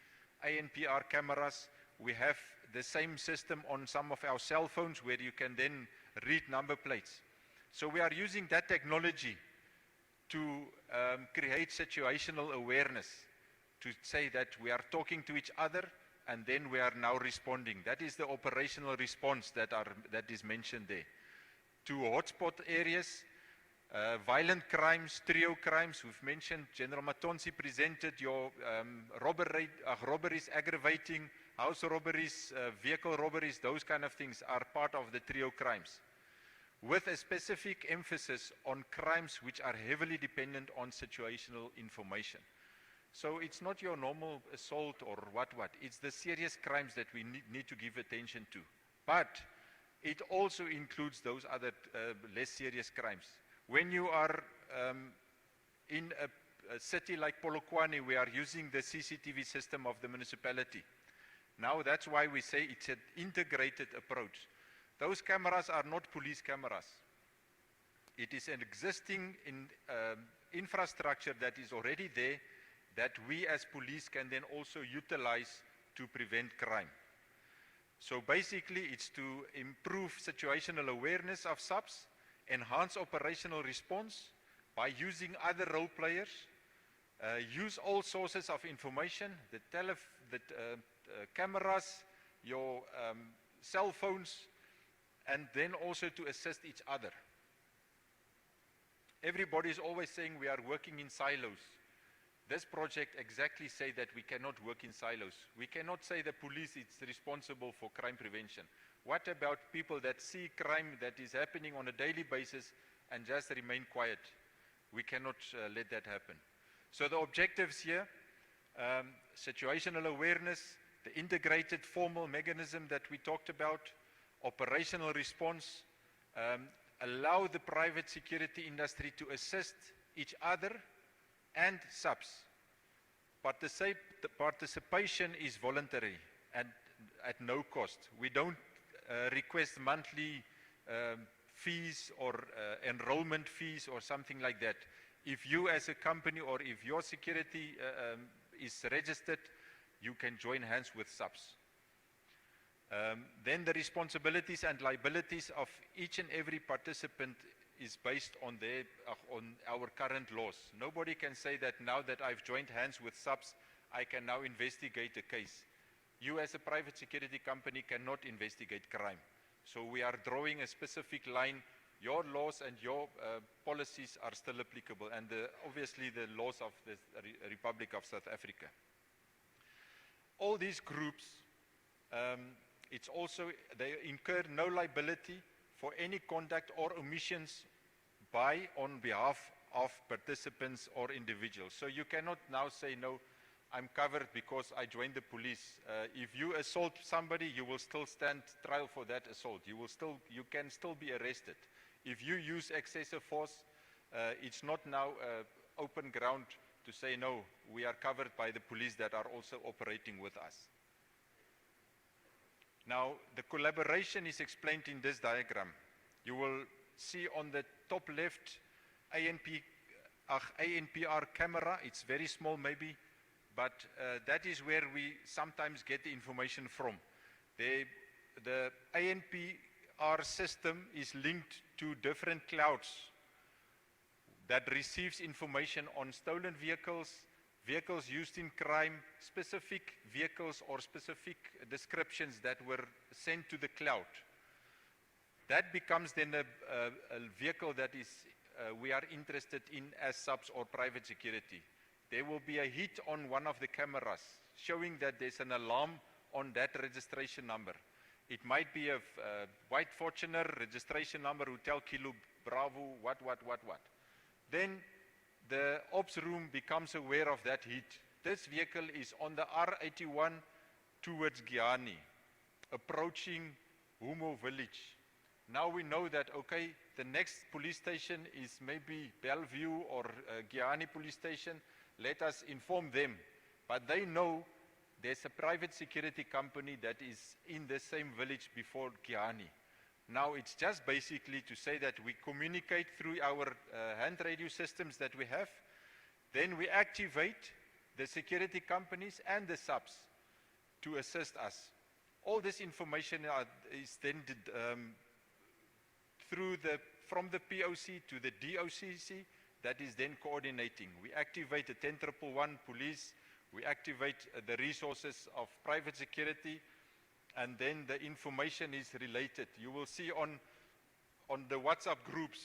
ANPR cameras. We have the same system on some of our cell phones where you can then read number plates. So we are using that technology to create situational awareness, to say that we are talking to each other and then we are now responding. That is the operational response that is mentioned there. To hotspot areas, violent crimes, trio crimes, we've mentioned, General Matonsi presented your robberies, aggravating, house robberies, vehicle robberies, those kind of things are part of the trio crimes, with a specific emphasis on crimes which are heavily dependent on situational information. So it's not your normal assault or what, it's the serious crimes that we need to give attention to. But it also includes those other less serious crimes. When you are in a city like Polokwane, we are using the CCTV system of the municipality. Now that's why we say it's an integrated approach. Those cameras are not police cameras. It is an existing infrastructure that is already there that we as police can then also utilize to prevent crime. So basically it's to improve situational awareness of SAPS, enhance operational response by using other role players, use all sources of information, the cameras, your cell phones, and then also to assist each other. Everybody is always saying we are working in silos. This project exactly say that we cannot work in silos. We cannot say the police is responsible for crime prevention. What about people that see crime that is happening on a daily basis and just remain quiet? We cannot let that happen. So the objectives here, situational awareness, the integrated formal mechanism that we talked about, operational response, allow the private security industry to assist each other, and SAPS. The participation is voluntary and at no cost. We don't request monthly fees or enrollment fees or something like that. If you as a company or if your security is registered, you can join hands with SAPS. Then the responsibilities and liabilities of each and every participant is based on our current laws. Nobody can say that now that I've joined hands with SAPS, I can now investigate a case. You as a private security company cannot investigate crime. So we are drawing a specific line. Your laws and your policies are still applicable, and obviously the laws of the Republic of South Africa. All these groups, they incur no liability for any conduct or omissions on behalf of participants or individuals. So you cannot now say, no, I'm covered because I joined the police. If you assault somebody, you will still stand trial for that assault. You can still be arrested. If you use excessive force, it's not now open ground to say, no, we are covered by the police that are also operating with us. Now, the collaboration is explained in this diagram. You will see on the top left, ANPR camera. It's very small maybe, but that is where we sometimes get the information from. The ANPR system is linked to different clouds that receives information on stolen vehicles, vehicles used in crime, specific vehicles or specific descriptions that were sent to the cloud. That becomes then a vehicle that is we are interested in as SAPS or private security. There will be a hit on one of the cameras showing that there's an alarm on that registration number. It might be a white Fortuner registration number, Hotel Kilo Bravo, what. Then the ops room becomes aware of that hit. This vehicle is on the R81 towards Giani, approaching Humo village. Now we know that, okay, the next police station is maybe Bellevue or Giani police station. Let us inform them. But they know there's a private security company that is in the same village before Giani. Now it's just basically to say that we communicate through our hand radio systems that we have. Then we activate the security companies and the SAPS to assist us. All this information is then from the POC to the DOCC that is then coordinating. We activate the 1011 police, we activate the resources of private security, and then the information is related. You will see on the WhatsApp groups,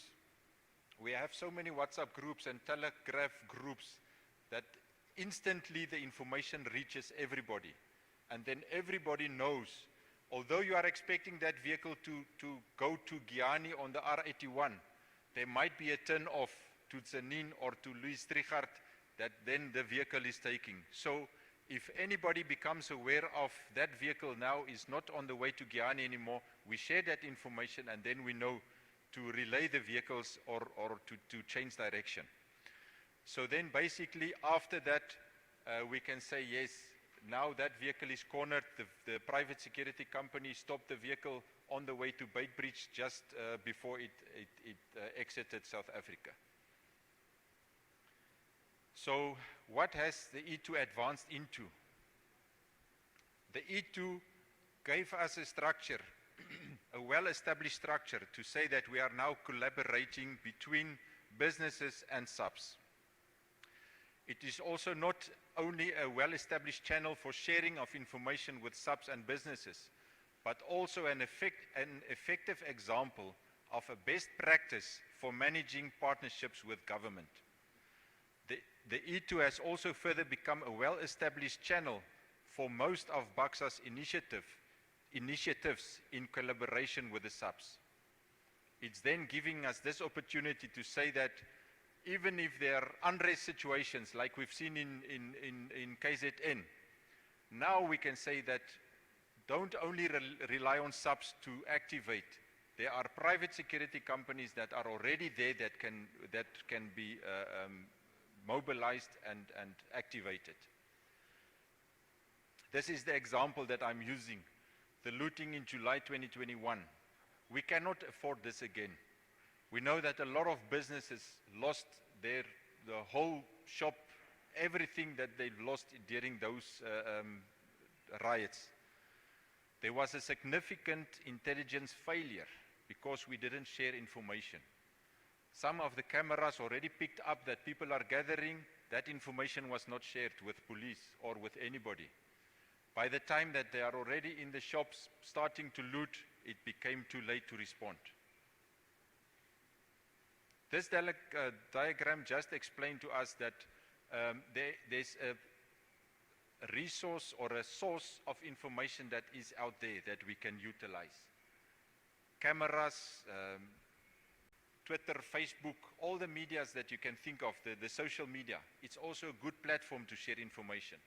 we have so many WhatsApp groups and Telegraph groups that instantly the information reaches everybody. And then everybody knows, although you are expecting that vehicle to go to Giani on the R81, there might be a turn off to Zanin or to Louis Trichardt that then the vehicle is taking. So if anybody becomes aware of that vehicle now is not on the way to Giani anymore, we share that information and then we know to relay the vehicles or to change direction. So then basically after that, we can say, yes, now that vehicle is cornered, the private security company stopped the vehicle on the way to Beitbridge just before it exited South Africa. So what has the E2 advanced into? The E2 gave us a structure, a well-established structure to say that we are now collaborating between businesses and SAPS. It is also not only a well-established channel for sharing of information with SAPS and businesses, but also an effective example of a best practice for managing partnerships with government. The E2 has also further become a well-established channel for most of BAXA's initiatives in collaboration with the SAPS. It's then giving us this opportunity to say that even if there are unrest situations like we've seen in KZN, now we can say that don't only rely on SAPS to activate. There are private security companies that are already there that can be mobilized and activated. This is the example that I'm using, the looting in July 2021. We cannot afford this again. We know that a lot of businesses lost the whole shop, everything that they've lost during those riots. There was a significant intelligence failure because we didn't share information. Some of the cameras already picked up that people are gathering. That information was not shared with police or with anybody. By the time that they are already in the shops starting to loot, it became too late to respond. This diagram just explained to us that there's a resource or a source of information that is out there that we can utilize. Cameras, Twitter, Facebook, all the medias that you can think of, the social media, it's also a good platform to share information.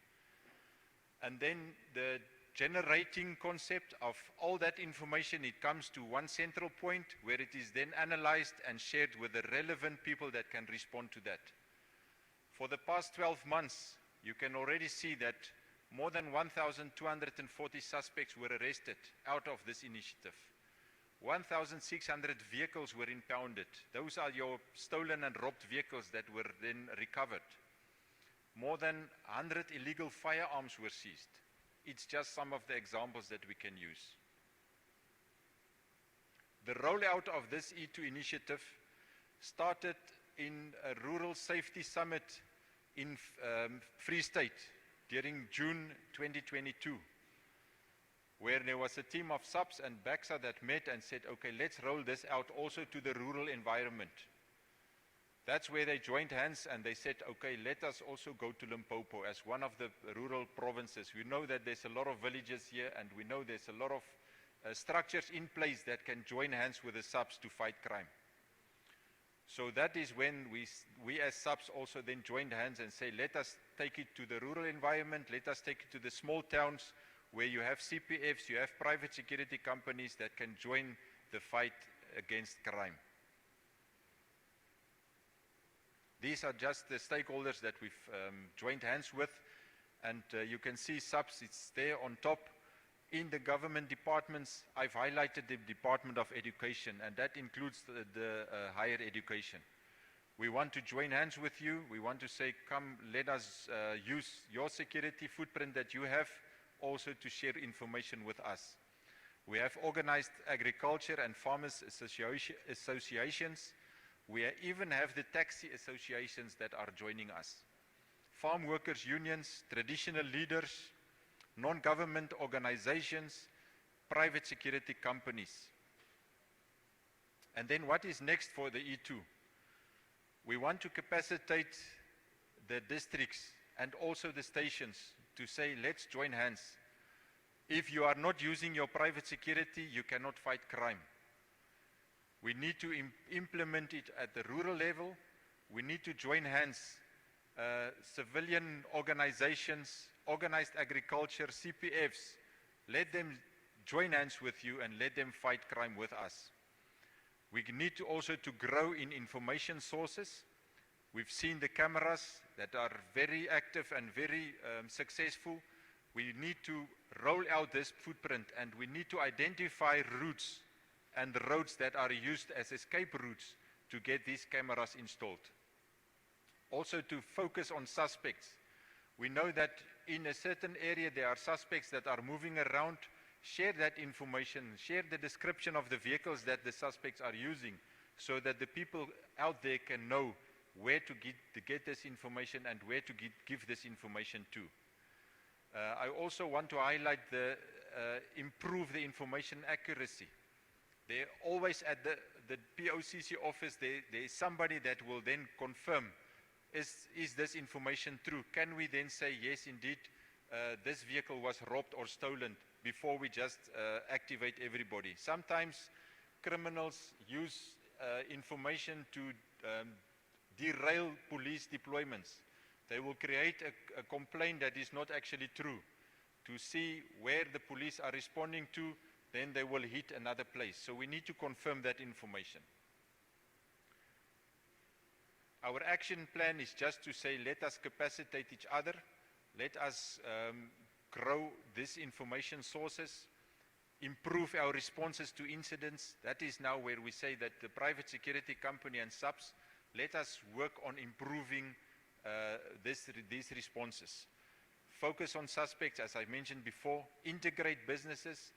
And then the generating concept of all that information, it comes to one central point where it is then analyzed and shared with the relevant people that can respond to that. For the past 12 months, you can already see that more than 1,240 suspects were arrested out of this initiative. 1,600 vehicles were impounded. Those are your stolen and robbed vehicles that were then recovered. More than 100 illegal firearms were seized. It's just some of the examples that we can use. The rollout of this E2 initiative started in a rural safety summit in Free State during June 2022, where there was a team of SAPS and BAXA that met and said, okay, let's roll this out also to the rural environment. That's where they joined hands and they said, okay, let us also go to Limpopo as one of the rural provinces. We know that there's a lot of villages here and we know there's a lot of structures in place that can join hands with the SAPS to fight crime. So that is when we as SAPS also then joined hands and say, let us take it to the rural environment, let us take it to the small towns where you have CPFs, you have private security companies that can join the fight against crime. These are just the stakeholders that we've joined hands with, and you can see SAPS, it's there on top. In the government departments, I've highlighted the Department of Education, and that includes the higher education. We want to join hands with you. We want to say, come, let us use your security footprint that you have also to share information with us. We have organized agriculture and farmers associations. We even have the taxi associations that are joining us. Farm workers unions, traditional leaders, non-government organizations, private security companies. And then what is next for the E2? We want to capacitate the districts and also the stations to say, let's join hands. If you are not using your private security, you cannot fight crime. We need to implement it at the rural level. We need to join hands, civilian organizations, organized agriculture, CPFs. Let them join hands with you and let them fight crime with us. We need to also to grow in information sources. We've seen the cameras that are very active and very successful. We need to roll out this footprint and we need to identify routes and roads that are used as escape routes to get these cameras installed. Also to focus on suspects. We know that in a certain area there are suspects that are moving around. Share that information, share the description of the vehicles that the suspects are using so that the people out there can know where to get this information and where to give this information to. I also want to highlight improve the information accuracy. They're always at the POCC office, there's somebody that will then confirm, is this information true? Can we then say, yes, indeed, this vehicle was robbed or stolen before we just activate everybody? Sometimes criminals use information to derail police deployments. They will create a complaint that is not actually true to see where the police are responding to, then they will hit another place. So we need to confirm that information. Our action plan is just to say, let us capacitate each other, let us grow these information sources, improve our responses to incidents. That is now where we say that the private security company and SAPS, let us work on improving these responses. Focus on suspects, as I mentioned before, integrate businesses.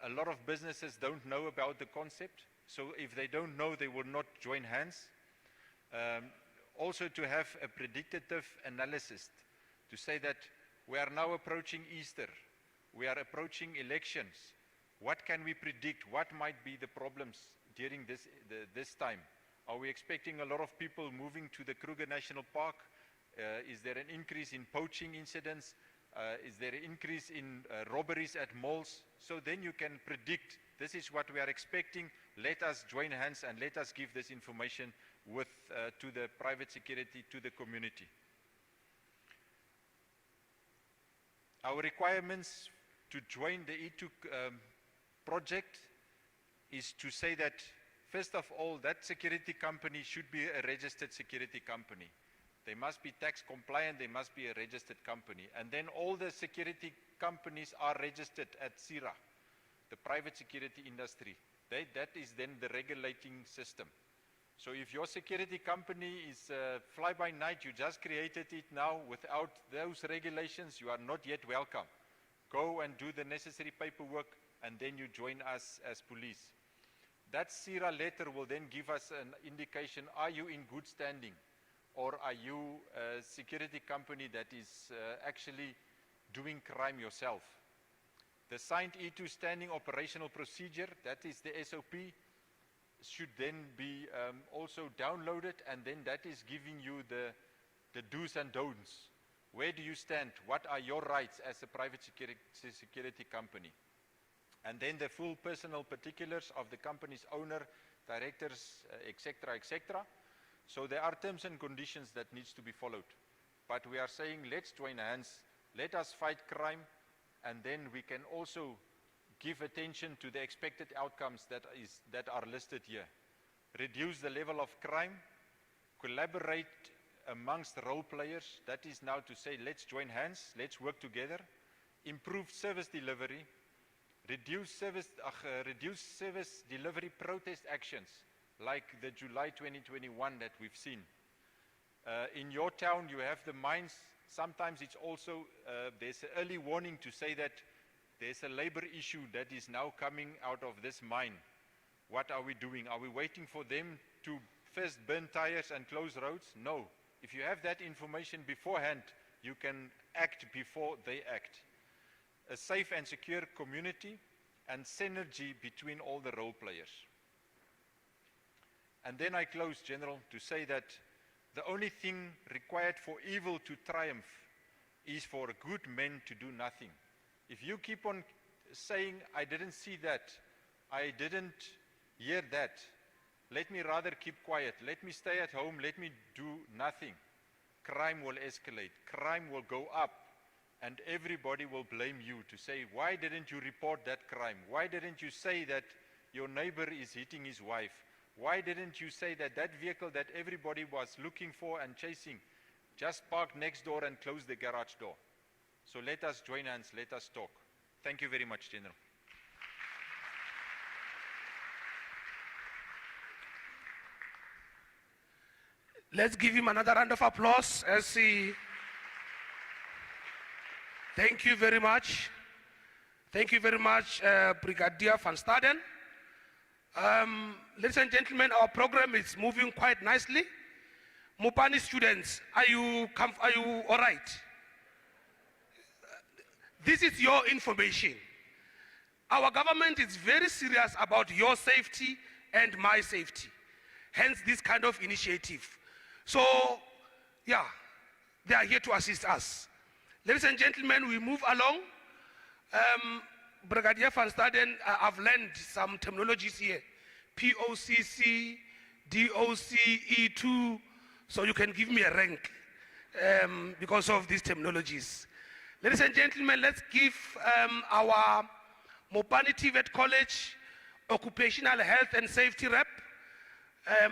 A lot of businesses don't know about the concept, so if they don't know, they will not join hands. Also to have a predictive analysis, to say that we are now approaching Easter, we are approaching elections. What can we predict? What might be the problems during this time? Are we expecting a lot of people moving to the Kruger National Park? Is there an increase in poaching incidents? Is there an increase in robberies at malls? So then you can predict, this is what we are expecting. Let us join hands and let us give this information to the private security, to the community. Our requirements to join the E2 project is to say that, first of all, that security company should be a registered security company. They must be tax compliant, they must be a registered company. And then all the security companies are registered at CIRA, the private security industry. That is then the regulating system. So if your security company is fly-by-night, you just created it now without those regulations, you are not yet welcome. Go and do the necessary paperwork and then you join us as police. That CIRA letter will then give us an indication, are you in good standing? Or are you a security company that is actually doing crime yourself? The signed E2 standing operational procedure, that is the SOP, should then be also downloaded, and then that is giving you the do's and don'ts. Where do you stand? What are your rights as a private security company? And then the full personal particulars of the company's owner, directors, etc., etc. So there are terms and conditions that needs to be followed. But we are saying, let's join hands, let us fight crime, and then we can also give attention to the expected outcomes that are listed here. Reduce the level of crime, collaborate amongst role players, that is now to say, let's join hands, let's work together, improve service delivery, reduce service delivery protest actions, like the July 2021 that we've seen. In your town, you have the mines. Sometimes it's also, there's an early warning to say that there's a labor issue that is now coming out of this mine. What are we doing? Are we waiting for them to first burn tires and close roads? No. If you have that information beforehand, you can act before they act. A safe and secure community and synergy between all the role players. And then I close, General, to say that the only thing required for evil to triumph is for good men to do nothing. If you keep on saying, I didn't see that, I didn't hear that, let me rather keep quiet, let me stay at home, let me do nothing, crime will escalate, crime will go up, and everybody will blame you to say, why didn't you report that crime? Why didn't you say that your neighbor is hitting his wife? Why didn't you say that that vehicle that everybody was looking for and chasing just parked next door and closed the garage door? So let us join hands, let us talk. Thank you very much, General. Let's give him another round of applause as he... Thank you very much. Thank you very much, Brigadier van Staden. Ladies and gentlemen, our program is moving quite nicely. Mopani students, are you all right? This is your information. Our government is very serious about your safety and my safety. Hence this kind of initiative. So, yeah, they are here to assist us. Ladies and gentlemen, we move along. Brigadier Van Staden, I've learned some terminologies here. POCC, DOC, E2, so you can give me a rank because of these terminologies. Ladies and gentlemen, let's give our Mopani TVET College Occupational Health and Safety Rep,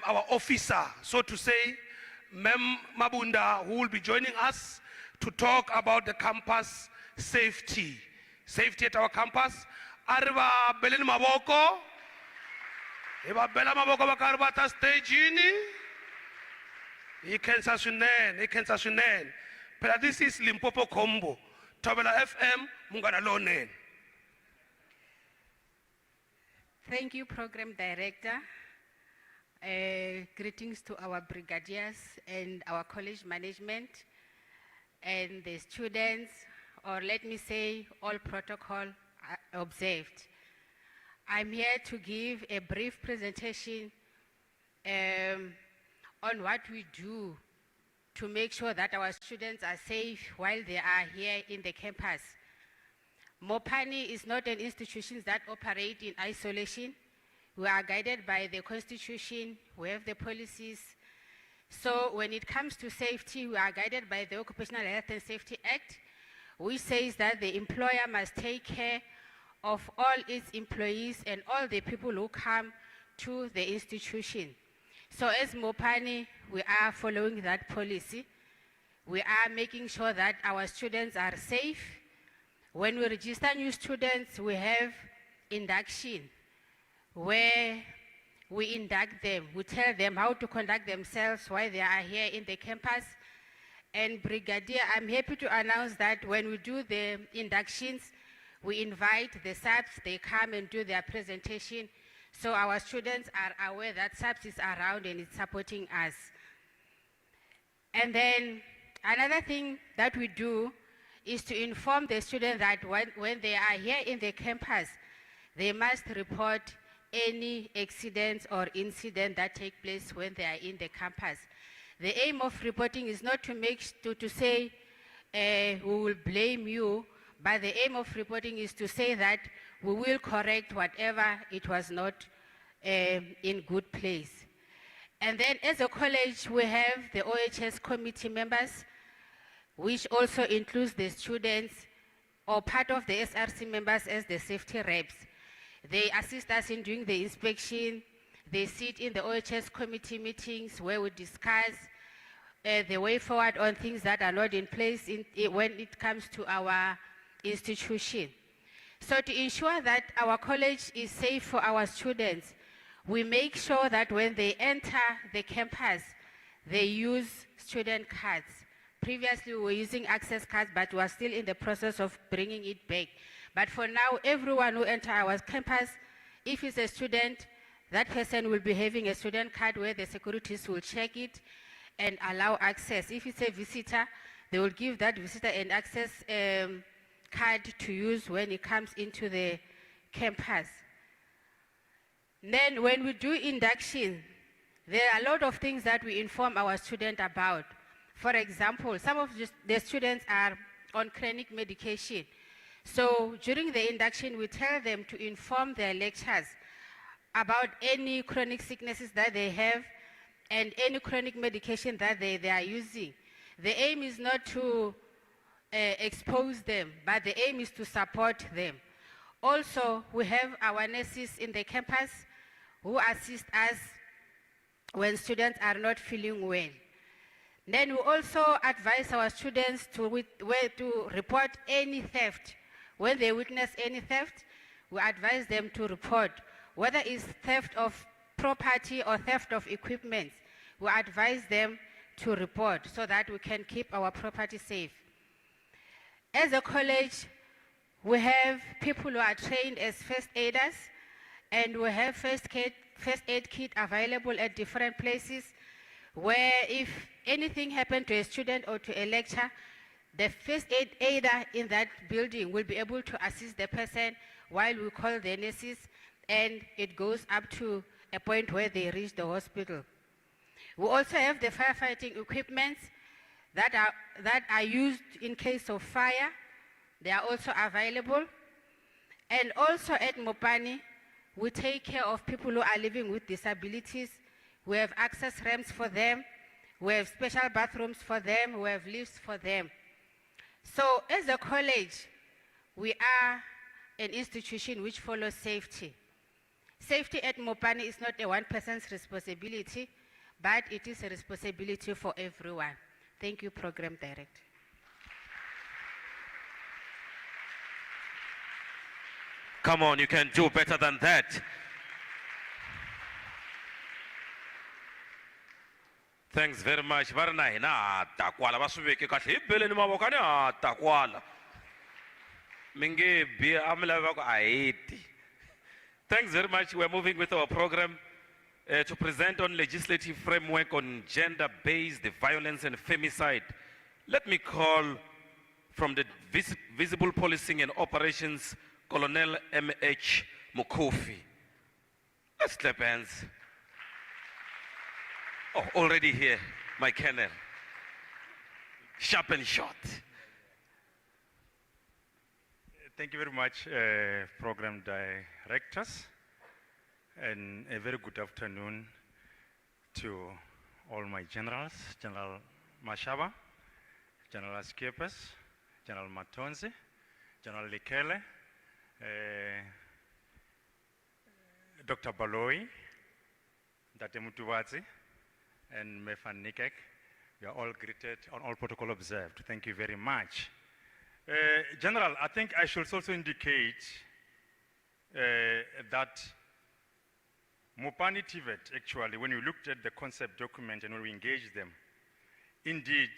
our officer, so to say, Mem Mabunda, who will be joining us to talk about the campus safety. Safety at our campus. Arriba Belin Maboko. Eba Bela Maboko Bakarbata stage in. Ikensa But this is Limpopo Combo. Tabela FM, Mungana Lonen. Thank you, Program Director. Greetings to our brigadiers and our college management and the students, or let me say, all protocol observed. I'm here to give a brief presentation on what we do to make sure that our students are safe while they are here in the campus. Mopani is not an institution that operates in isolation. We are guided by the Constitution, we have the policies. So when it comes to safety, we are guided by the Occupational Health and Safety Act, which says that the employer must take care of all its employees and all the people who come to the institution. So as Mopani, we are following that policy. We are making sure that our students are safe. When we register new students, we have induction, where we induct them. We tell them how to conduct themselves while they are here in the campus. And Brigadier, I'm happy to announce that when we do the inductions, we invite the SAPS, they come and do their presentation, so our students are aware that SAPS is around and it's supporting us. And then another thing that we do is to inform the students that when they are here in the campus, they must report any accidents or incident that take place when they are in the campus. The aim of reporting is not to say we will blame you, but the aim of reporting is to say that we will correct whatever it was not in good place. And then as a college, we have the OHS committee members, which also includes the students or part of the SRC members as the safety reps. They assist us in doing the inspection. They sit in the OHS committee meetings where we discuss the way forward on things that are not in place when it comes to our institution. So to ensure that our college is safe for our students, we make sure that when they enter the campus, they use student cards. Previously, we were using access cards, but we are still in the process of bringing it back. But for now, everyone who enters our campus, if it's a student, that person will be having a student card where the securities will check it and allow access. If it's a visitor, they will give that visitor an access card to use when it comes into the campus. Then when we do induction, there are a lot of things that we inform our students about. For example, some of the students are on chronic medication. So during the induction, we tell them to inform their lecturers about any chronic sicknesses that they have and any chronic medication that they are using. The aim is not to expose them, but the aim is to support them. Also, we have our nurses in the campus who assist us when students are not feeling well. Then we also advise our students to report any theft. When they witness any theft, we advise them to report. Whether it's theft of property or theft of equipment, we advise them to report so that we can keep our property safe. As a college, we have people who are trained as first aiders, and we have first aid kit available at different places where if anything happened to a student or to a lecturer, the first aid aider in that building will be able to assist the person while we call the nurses, and it goes up to a point where they reach the hospital. We also have the firefighting equipment that are used in case of fire. They are also available. And also at Mopani, we take care of people who are living with disabilities. We have access ramps for them. We have special bathrooms for them. We have lifts for them. So as a college, we are an institution which follows safety. Safety at Mopani is not a one person's responsibility, but it is a responsibility for everyone. Thank you, Program Director. Come on, you can do better than that. Thanks very much. Varna na takwala basubeke kahle ibele ni maboko ni takwala. Minge bi amla bako aiti. Thanks very much. We're moving with our program to present on legislative framework on gender-based violence and femicide. Let me call from the Visible Policing and Operations, Colonel M.H. Mukofi. Let's clap hands. Oh, already here, my colonel. Sharp and short. Thank you very much, program directors, and a very good afternoon to all my generals, General Mashaba, General Escapes, General Matonzi, General Lekele, Dr. Baloi, Dr. Mutuwazi, and Mefan Nikek. You are all greeted, on all protocol observed. Thank you very much. General, I think I should also indicate that Mopani TVET, actually, when we looked at the concept document and when we engaged them, indeed,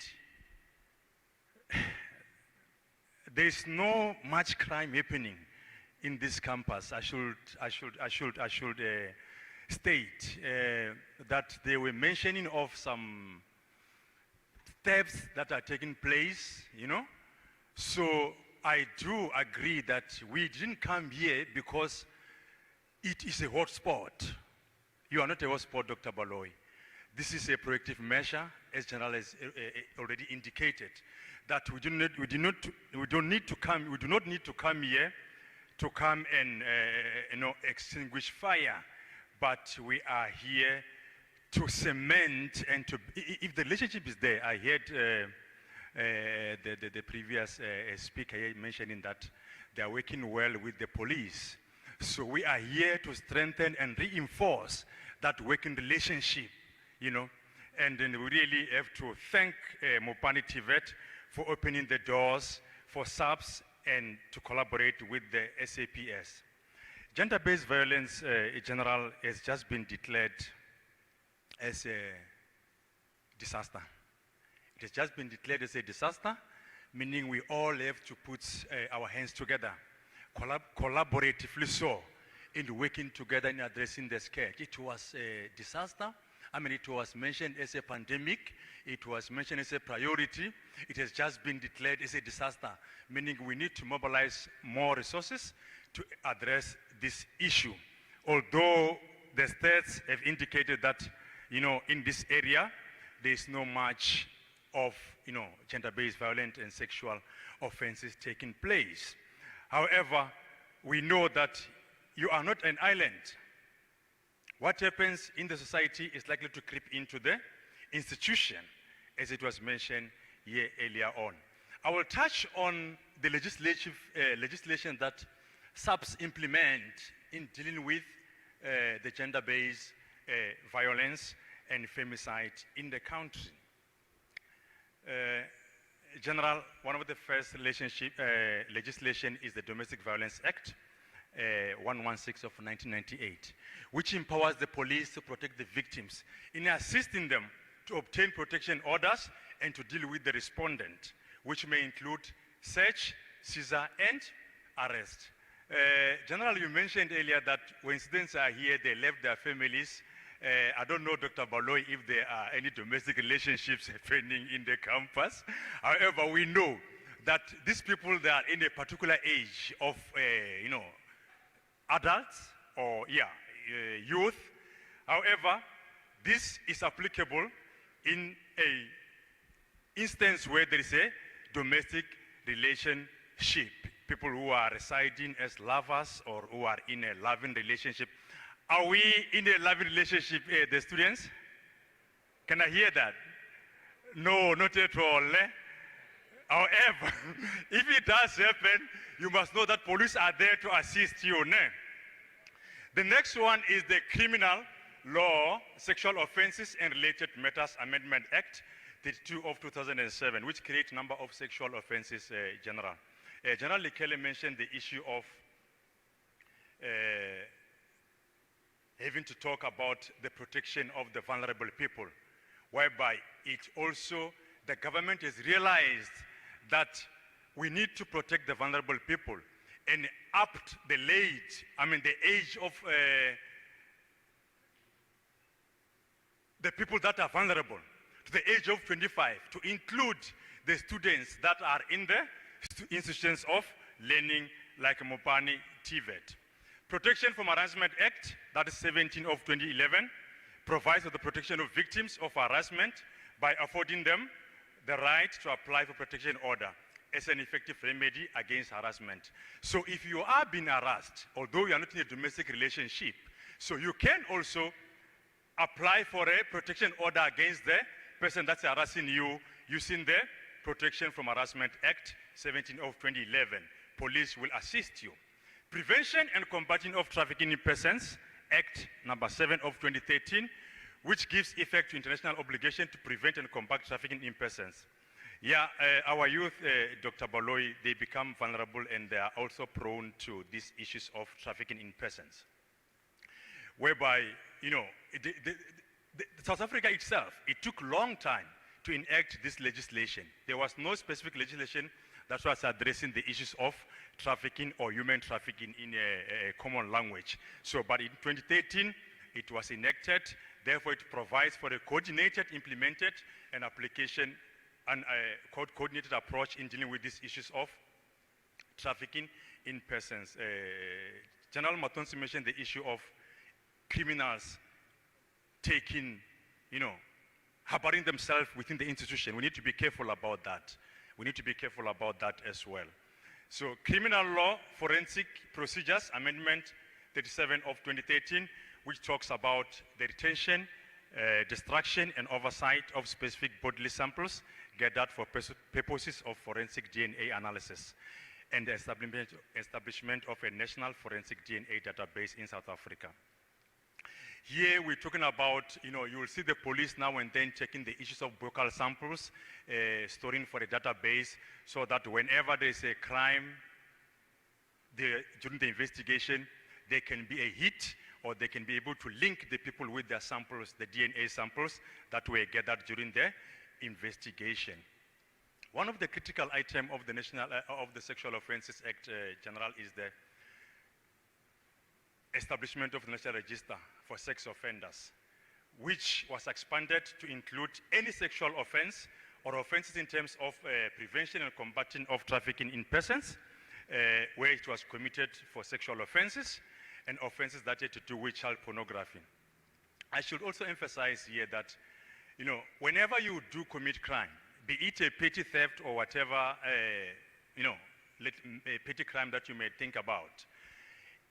there is no much crime happening in this campus. I should state that they were mentioning of some steps that are taking place, you know. So I do agree that we didn't come here because it is a hot spot. You are not a hot spot, Dr. Baloi. This is a proactive measure, as General has already indicated, that we do not need to come here to come and extinguish fire, but we are here to cement and to, if the relationship is there. I heard the previous speaker here mentioning that they are working well with the police. So we are here to strengthen and reinforce that working relationship, you know. And then we really have to thank Mopani TVET for opening the doors for SAPS and to collaborate with the SAPS. Gender-based violence in general has just been declared as a disaster. It has just been declared as a disaster, meaning we all have to put our hands together, collaboratively so, in working together in addressing the scourge. It was a disaster. I mean, it was mentioned as a pandemic. It was mentioned as a priority. It has just been declared as a disaster, meaning we need to mobilize more resources to address this issue. Although the states have indicated that, you know, in this area, there is no much of, you know, gender-based violence and sexual offenses taking place. However, we know that you are not an island. What happens in the society is likely to creep into the institution, as it was mentioned here earlier on. I will touch on the legislation that SAPS implement in dealing with the gender-based violence and femicide in the country. General, one of the first legislation is the Domestic Violence Act, 116 of 1998, which empowers the police to protect the victims in assisting them to obtain protection orders and to deal with the respondent, which may include search, seizure, and arrest. General, you mentioned earlier that when students are here, they left their families. I don't know, Dr. Baloi, if there are any domestic relationships happening in the campus. However, we know that these people, they are in a particular age of, you know, adults or youth. However, this is applicable in a instance where there is a domestic relationship. People who are residing as lovers or who are in a loving relationship. Are we in a loving relationship, the students? Can I hear that? No, not at all. However, if it does happen, you must know that police are there to assist you. The next one is the Criminal Law, Sexual Offenses and Related Matters Amendment Act 32 of 2007, which creates a number of sexual offenses general. General Lekele mentioned the issue of having to talk about the protection of the vulnerable people, whereby it also, the government has realized that we need to protect the vulnerable people and upped the age of the people that are vulnerable to the age of 25 to include the students that are in the institutions of learning like Mopani TVET. Protection from Harassment Act, that is 17 of 2011, provides for the protection of victims of harassment by affording them the right to apply for protection order as an effective remedy against harassment. So if you are being harassed, although you are not in a domestic relationship, so you can also apply for a protection order against the person that's harassing you using the Protection from Harassment Act 17 of 2011. Police will assist you. Prevention and Combating of Trafficking in Persons Act number 7 of 2013, which gives effect to international obligation to prevent and combat trafficking in persons. Our youth, Dr. Baloyi, they become vulnerable and they are also prone to these issues of trafficking in persons. Whereby, South Africa itself, it took a long time to enact this legislation. There was no specific legislation that was addressing the issues of trafficking or human trafficking in a common language. But in 2013, it was enacted. Therefore, it provides for a coordinated, implemented, and application and a coordinated approach in dealing with these issues of trafficking in persons. General Matonsi mentioned the issue of criminals taking, harboring themselves within the institution. We need to be careful about that. We need to be careful about that as well. So Criminal Law Forensic Procedures Amendment 37 of 2013, which talks about the retention, destruction, and oversight of specific bodily samples gathered for purposes of forensic DNA analysis, and the establishment of a national forensic DNA database in South Africa. Here we're talking about, you will see the police now and then checking the issues of buccal samples, storing for a database, so that whenever there's a crime during the investigation, there can be a hit, or they can be able to link the people with their samples, the DNA samples that were gathered during the investigation. One of the critical items of the Sexual Offences Act General is the establishment of the National Register for Sex Offenders, which was expanded to include any sexual offense or offenses in terms of prevention and combating of trafficking in persons, where it was committed for sexual offenses and offenses that had to do with child pornography. I should also emphasize here that, whenever you do commit crime, be it a petty theft or whatever, a petty crime that you may think about,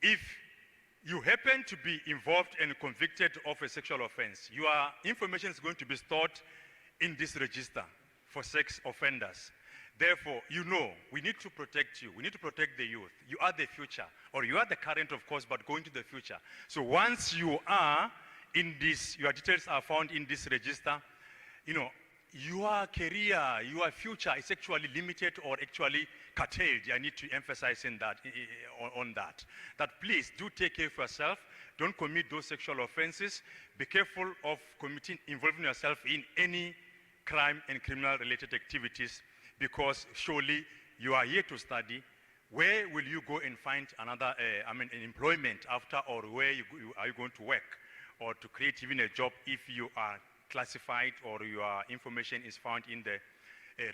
if you happen to be involved and convicted of a sexual offense, your information is going to be stored in this register for sex offenders. Therefore, we need to protect you. We need to protect the youth. You are the future, or you are the current, of course, but going to the future. So once you are in this, your details are found in this register, your career, your future is actually limited or actually curtailed. I need to emphasize on that. That please do take care of yourself. Don't commit those sexual offenses. Be careful of involving yourself in any crime and criminal related activities, because surely you are here to study. Where will you go and find another, an employment after, or where are you going to work, or to create even a job if you are classified or your information is found in the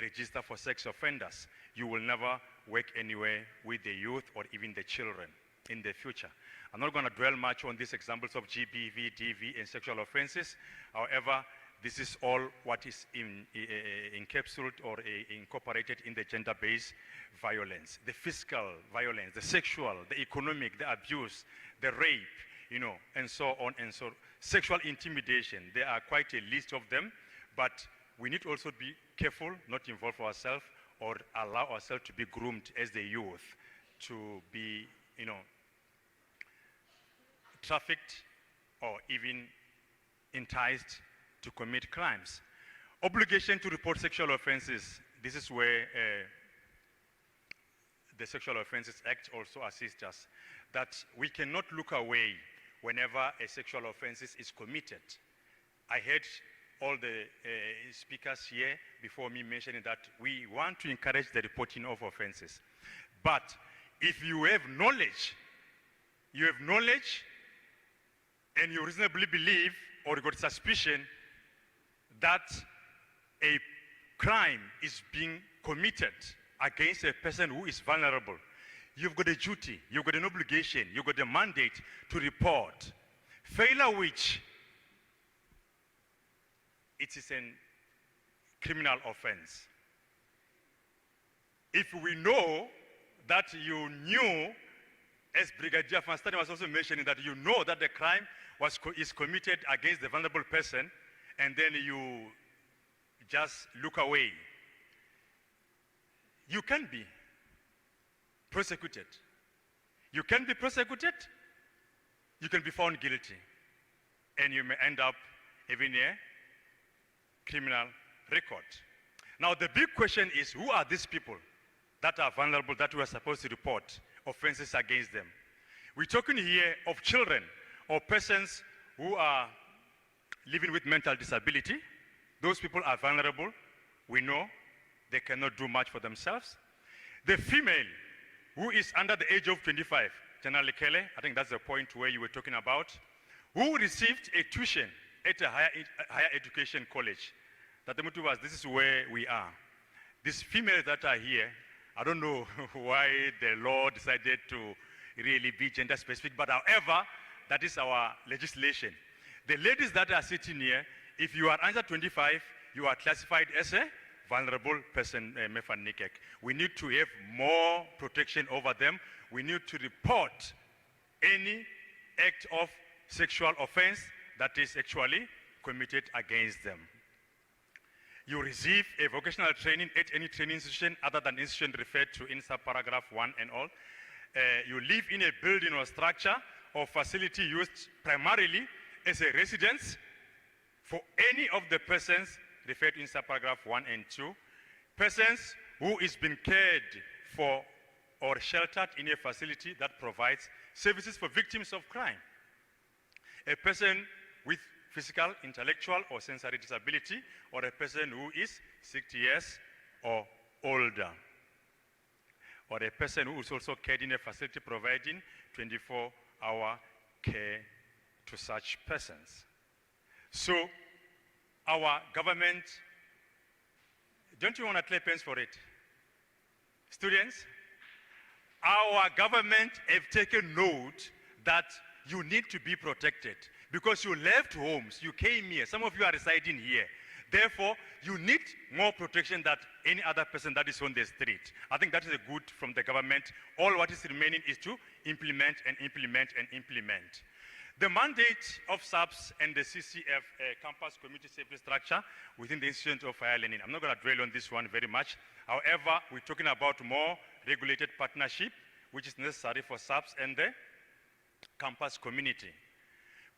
register for sex offenders? You will never work anywhere with the youth or even the children. in the future. I'm not going to dwell much on these examples of GBV, DV, and sexual offenses. However, this is all what is encapsulated or incorporated in the gender-based violence, the physical violence, the sexual, the economic, the abuse, the rape, you know, and so on and so on. Sexual intimidation, there are quite a list of them, but we need to also be careful not to involve ourselves or allow ourselves to be groomed as the youth to be, you know, trafficked or even enticed to commit crimes. Obligation to report sexual offenses. This is where the Sexual Offences Act also assists us, that we cannot look away whenever a sexual offense is committed. I heard all the speakers here before me mentioning that we want to encourage the reporting of offenses. But if you have knowledge and you reasonably believe or you got suspicion that a crime is being committed against a person who is vulnerable, you've got a duty, you've got an obligation, you've got a mandate to report. Failure which, it is a criminal offense. If we know that you knew, as Brigadier Van Staden was also mentioning, that you know that the crime is committed against the vulnerable person, and then you just look away, you can be prosecuted. You can be prosecuted, you can be found guilty, and you may end up having a criminal record. Now the big question is, who are these people that are vulnerable that we are supposed to report offenses against them? We're talking here of children or persons who are living with mental disability. Those people are vulnerable. We know they cannot do much for themselves. The female who is under the age of 25, General Lekele, I think that's the point where you were talking about, who received a tuition at a higher education college. This is where we are. These females that are here, I don't know why the law decided to really be gender specific, but however, that is our legislation. The ladies that are sitting here, if you are under 25, you are classified as a vulnerable person, Mefanikek. We need to have more protection over them. We need to report any act of sexual offense that is actually committed against them. You receive a vocational training at any training institution other than institution referred to in subparagraph 1 and all. You live in a building or structure or facility used primarily as a residence for any of the persons referred to in subparagraph 1 and 2. Persons who is being cared for or sheltered in a facility that provides services for victims of crime. A person with physical, intellectual, or sensory disability, or a person who is 60 years or older, or a person who is also cared in a facility providing 24-hour care to such persons. So our government, don't you want to clap hands for it? Students, our government have taken note that you need to be protected because you left homes, you came here, some of you are residing here. Therefore, you need more protection than any other person that is on the street. I think that is a good from the government. All what is remaining is to implement and implement and implement. The mandate of SAPS and the CCF campus community safety structure within the Institute of Higher Learning. I'm not going to dwell on this one very much. However, we're talking about more regulated partnership, which is necessary for SAPS and the campus community.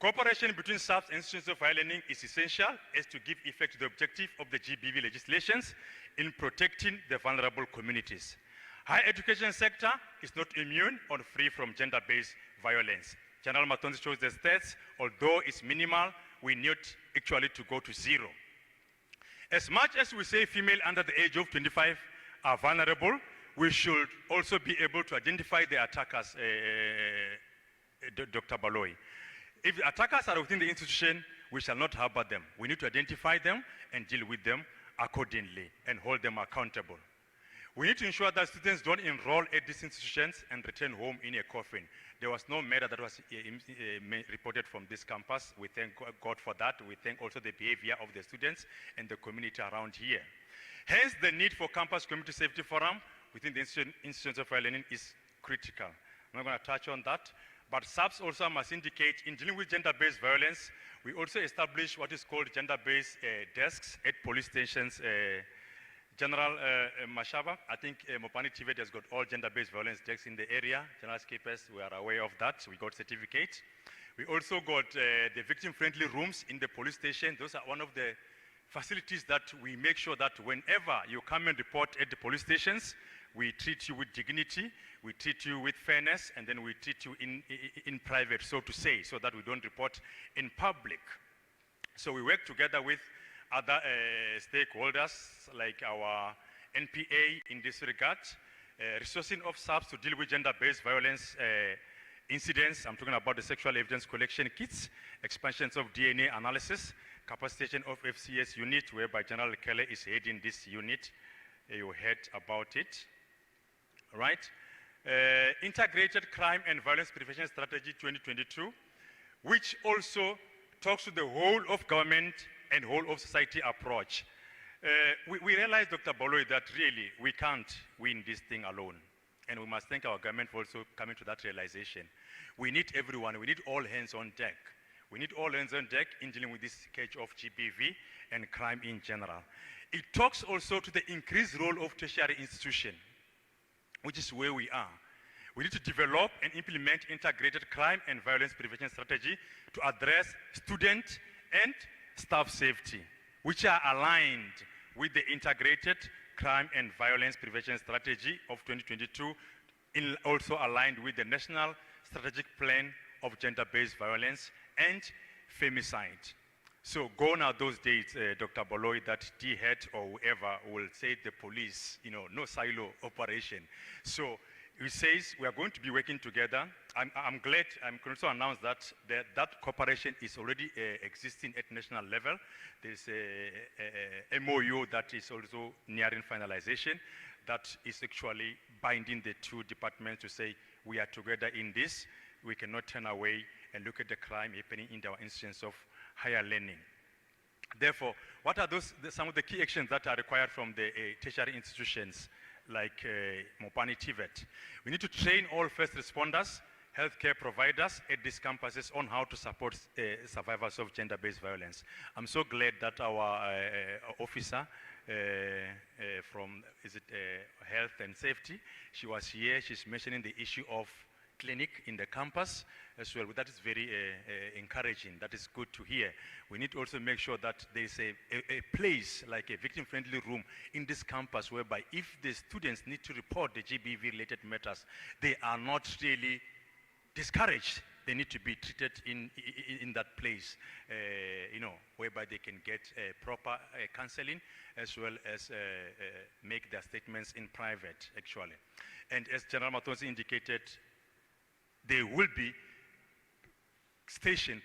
Cooperation between SAPS and Institutes of Higher Learning is essential as to give effect to the objective of the GBV legislations in protecting the vulnerable communities. Higher education sector is not immune or free from gender-based violence. General Matonzi shows the stats, although it's minimal, we need actually to go to zero. As much as we say female under the age of 25 are vulnerable, we should also be able to identify the attackers, Dr. Baloy. If the attackers are within the institution, we shall not harbor them. We need to identify them and deal with them accordingly and hold them accountable. We need to ensure that students don't enroll at these institutions and return home in a coffin. There was no matter that was reported from this campus. We thank God for that. We thank also the behavior of the students and the community around here. Hence, the need for campus community safety forum within the institutions of higher learning is critical. I'm not going to touch on that, but SAPS also must indicate in dealing with gender-based violence, we also establish what is called gender-based desks at police stations. General Mashaba, I think Mopani TVET has got all gender-based violence desks in the area. General Skipers, we are aware of that. We got certificates. We also got the victim-friendly rooms in the police station. Those are one of the facilities that we make sure that whenever you come and report at the police stations, we treat you with dignity, we treat you with fairness, and then we treat you in private, so to say, so that we don't report in public. So we work together with other stakeholders like our NPA in this regard, resourcing of SAPS to deal with gender-based violence incidents. I'm talking about the sexual evidence collection kits, expansions of DNA analysis, capacitation of FCS unit, whereby General Kelly is heading this unit. You heard about it, right? Integrated Crime and Violence Prevention Strategy 2022, which also talks to the whole of government and whole of society approach. We realize, Dr. Baloy, that really we can't win this thing alone. And we must thank our government for also coming to that realization. We need everyone, we need all hands on deck. We need all hands on deck in dealing with this case of GBV and crime in general. It talks also to the increased role of tertiary institution, which is where we are. We need to develop and implement integrated crime and violence prevention strategy to address student and staff safety, which are aligned with the integrated crime and violence prevention strategy of 2022, also aligned with the National Strategic Plan of Gender-Based Violence and Femicide. So gone are those days, Dr. Baloy, that DHET or whoever will say the police, no silo operation. So it says we are going to be working together. I'm glad, I can also announce that that cooperation is already existing at national level. There's a MOU that is also nearing finalization that is actually binding the two departments to say we are together in this. We cannot turn away and look at the crime happening in our instance of higher learning. Therefore, what are some of the key actions that are required from the tertiary institutions like Mopani TVET? We need to train all first responders, healthcare providers at these campuses on how to support survivors of gender-based violence. I'm so glad that our officer from health and safety, she was here, she's mentioning the issue of clinic in the campus as well. That is very encouraging. That is good to hear. We need to also make sure that there is a place like a victim-friendly room in this campus whereby if the students need to report the GBV-related matters, they are not really discouraged. They need to be treated in that place, whereby they can get proper counseling as well as make their statements in private, actually. And as General Matonsi indicated, there will be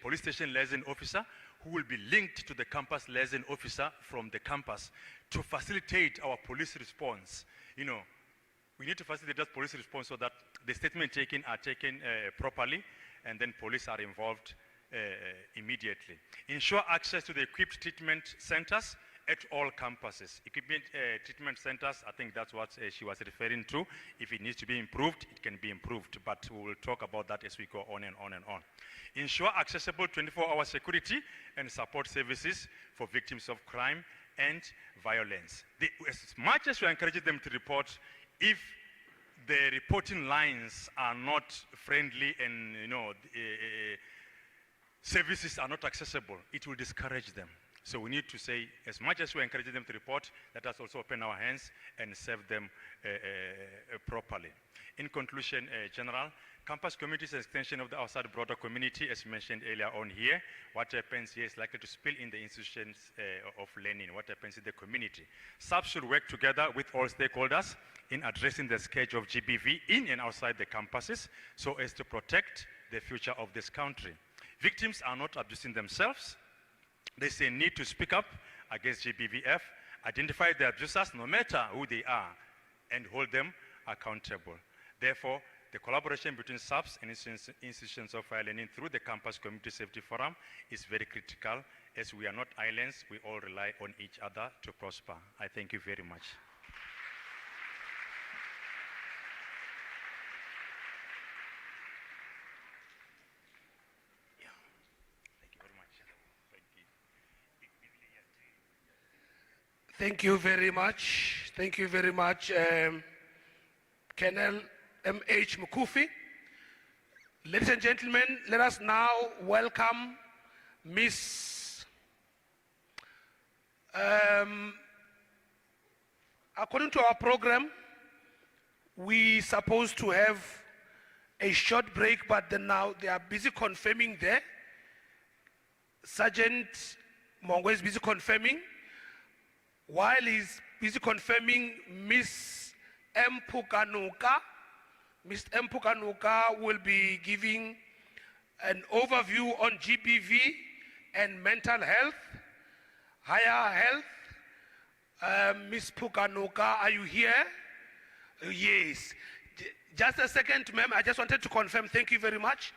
police station liaison officer who will be linked to the campus liaison officer from the campus to facilitate our police response. We need to facilitate that police response so that the statements are taken properly, and then police are involved immediately. Ensure access to the equipped treatment centers at all campuses. Equipment treatment centers, I think that's what she was referring to. If it needs to be improved, it can be improved, but we will talk about that as we go on and on and on. Ensure accessible 24-hour security and support services for victims of crime and violence. As much as we encourage them to report, if the reporting lines are not friendly and services are not accessible, it will discourage them. So we need to say, as much as we encourage them to report, let us also open our hands and serve them properly. In conclusion, General, campus community is an extension of the outside broader community, as mentioned earlier on here. What happens here is likely to spill in the institutions of learning. What happens in the community? SAPS should work together with all stakeholders in addressing the scourge of GBV in and outside the campuses so as to protect the future of this country. Victims are not abusing themselves. There's a need to speak up against GBVF, identify the abusers no matter who they are. and hold them accountable. Therefore, the collaboration between SAPS and institutions of higher learning through the Campus Community Safety Forum is very critical. As we are not islands, we all rely on each other to prosper. I thank you very much. Thank you very much. Thank you very much, Colonel M.H. Mukufi. Ladies and gentlemen, let us now welcome Miss. According to our program, we supposed to have a short break, but then now they are busy confirming there. Sergeant Mongo is busy confirming. While he's busy confirming, Miss M. Pukanuka will be giving an overview on GBV and mental health, higher health. Miss Pukanuka, are you here? Yes. Just a second, ma'am. I just wanted to confirm. Thank you very much.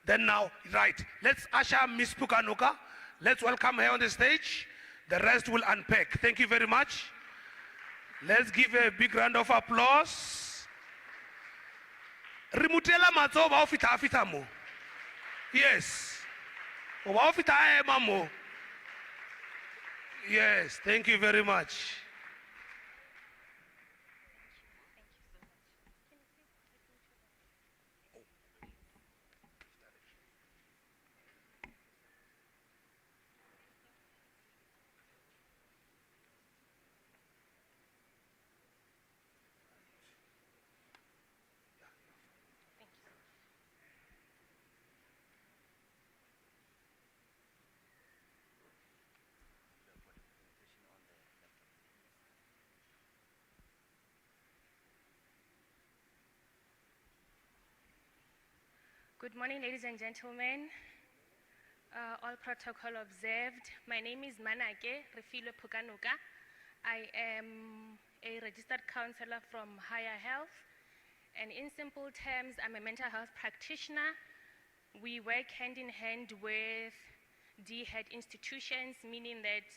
Then now, right. Let's usher Miss Pukanuka. Let's welcome her on the stage. The rest will unpack. Thank you very much. Let's give a big round of applause. Rimutela matso ba ofita mo. Yes. Ba ofita ema mo. Yes, thank you very much. Good morning, ladies and gentlemen. All protocol observed. My name is Manake Refilo Pukanuka. I am a registered counselor from Higher Health. And in simple terms, I'm a mental health practitioner. We work hand in hand with DHET institutions, meaning that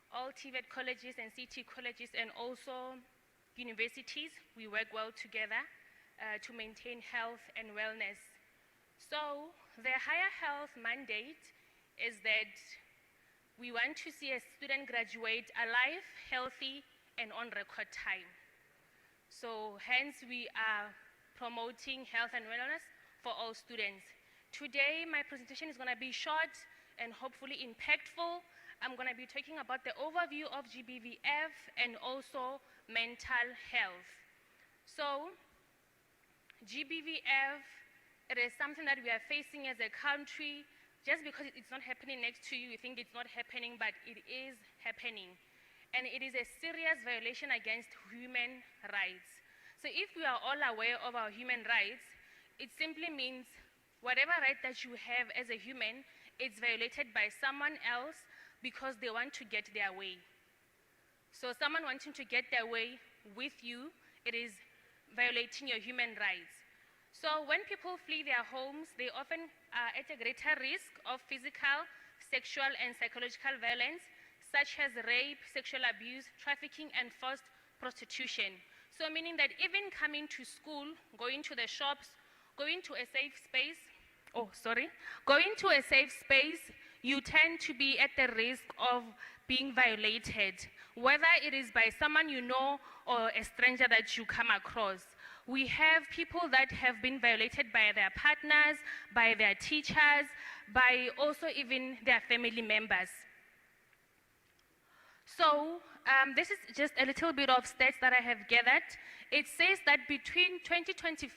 all TVET colleges and CT colleges and also universities, we work well together to maintain health and wellness. So the higher health mandate is that we want to see a student graduate alive, healthy, and on record time. So hence we are promoting health and wellness for all students. Today my presentation is going to be short and hopefully impactful. I'm going to be talking about the overview of GBVF and also mental health. So GBVF, it is something that we are facing as a country. Just because it's not happening next to you, you think it's not happening, but it is happening. And it is a serious violation against human rights. So if we are all aware of our human rights, it simply means whatever right that you have as a human, it's violated by someone else because they want to get their way. So someone wanting to get their way with you, it is violating your human rights. So when people flee their homes, they often are at a greater risk of physical, sexual, and psychological violence, such as rape, sexual abuse, trafficking, and forced prostitution. So meaning that even coming to school, going to the shops, going to a safe space, you tend to be at the risk of being violated, whether it is by someone you know or a stranger that you come across. We have people that have been violated by their partners, by their teachers, by also even their family members. So this is just a little bit of stats that I have gathered. It says that between 2025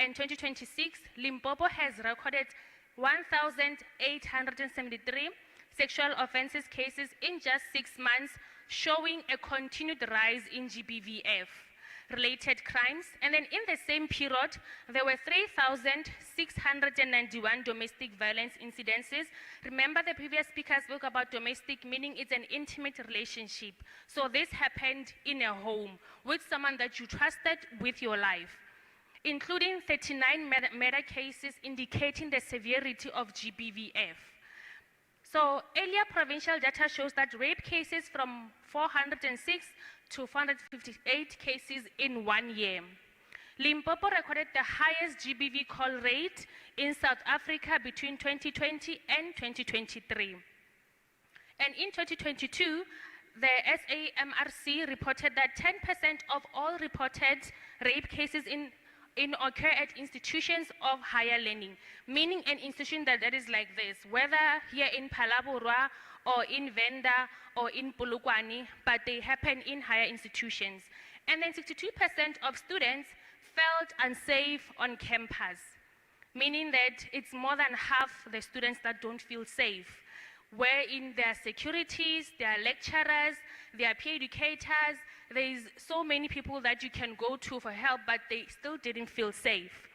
and 2026, Limpopo has recorded 1,873 sexual offenses cases in just 6 months, showing a continued rise in GBVF. related crimes. And then in the same period, there were 3,691 domestic violence incidences. Remember, the previous speaker spoke about domestic, meaning it's an intimate relationship. So this happened in a home with someone that you trusted with your life, including 39 murder cases indicating the severity of GBVF. So earlier provincial data shows that rape cases from 406 to 458 cases in 1 year. Limpopo recorded the highest GBV call rate in South Africa between 2020 and 2023. And in 2022, the SAMRC reported that 10% of all reported rape cases occur at institutions of higher learning, meaning an institution that is like this, whether here in Phalaborwa or in Venda or in Polokwane, but they happen in higher institutions. And then 62% of students felt unsafe on campus, meaning that it's more than half the students that don't feel safe, wherein their securities, their lecturers, their peer educators, there's so many people that you can go to for help, but they still didn't feel safe.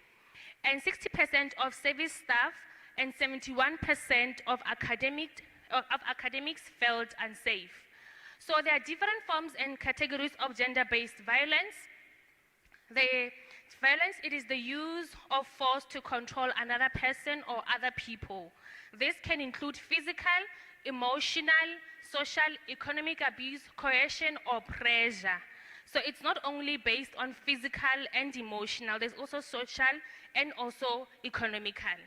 And 60% of service staff and 71% of academics felt unsafe. So there are different forms and categories of gender-based violence. The violence, it is the use of force to control another person or other people. This can include physical, emotional, social, economic abuse, coercion, or pressure. So it's not only based on physical and emotional, there's also social and also economical.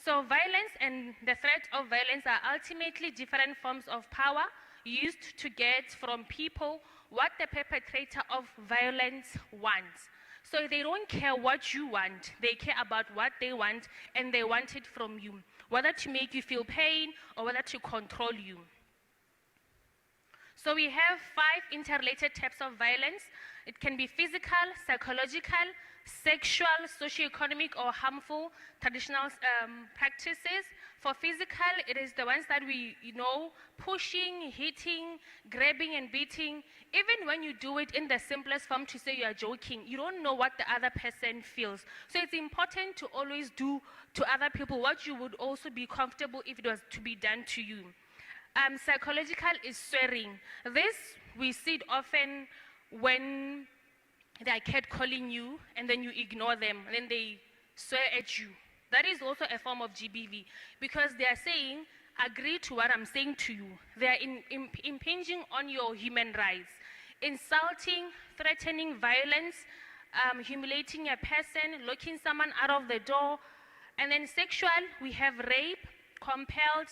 So violence and the threat of violence are ultimately different forms of power used to get from people what the perpetrator of violence wants. So they don't care what you want, they care about what they want, and they want it from you, whether to make you feel pain or whether to control you. So we have 5 interrelated types of violence. It can be physical, psychological, sexual, socioeconomic, or harmful traditional practices. For physical, it is the ones that we know, pushing, hitting, grabbing, and beating. Even when you do it in the simplest form to say you are joking, you don't know what the other person feels. So it's important to always do to other people what you would also be comfortable if it was to be done to you. Psychological is swearing. This, we see it often when they are catcalling you and then you ignore them, and then they swear at you. That is also a form of GBV, because they are saying, agree to what I'm saying to you. They are impinging on your human rights, insulting, threatening violence, humiliating a person, locking someone out of the door. And then sexual, we have rape, compelled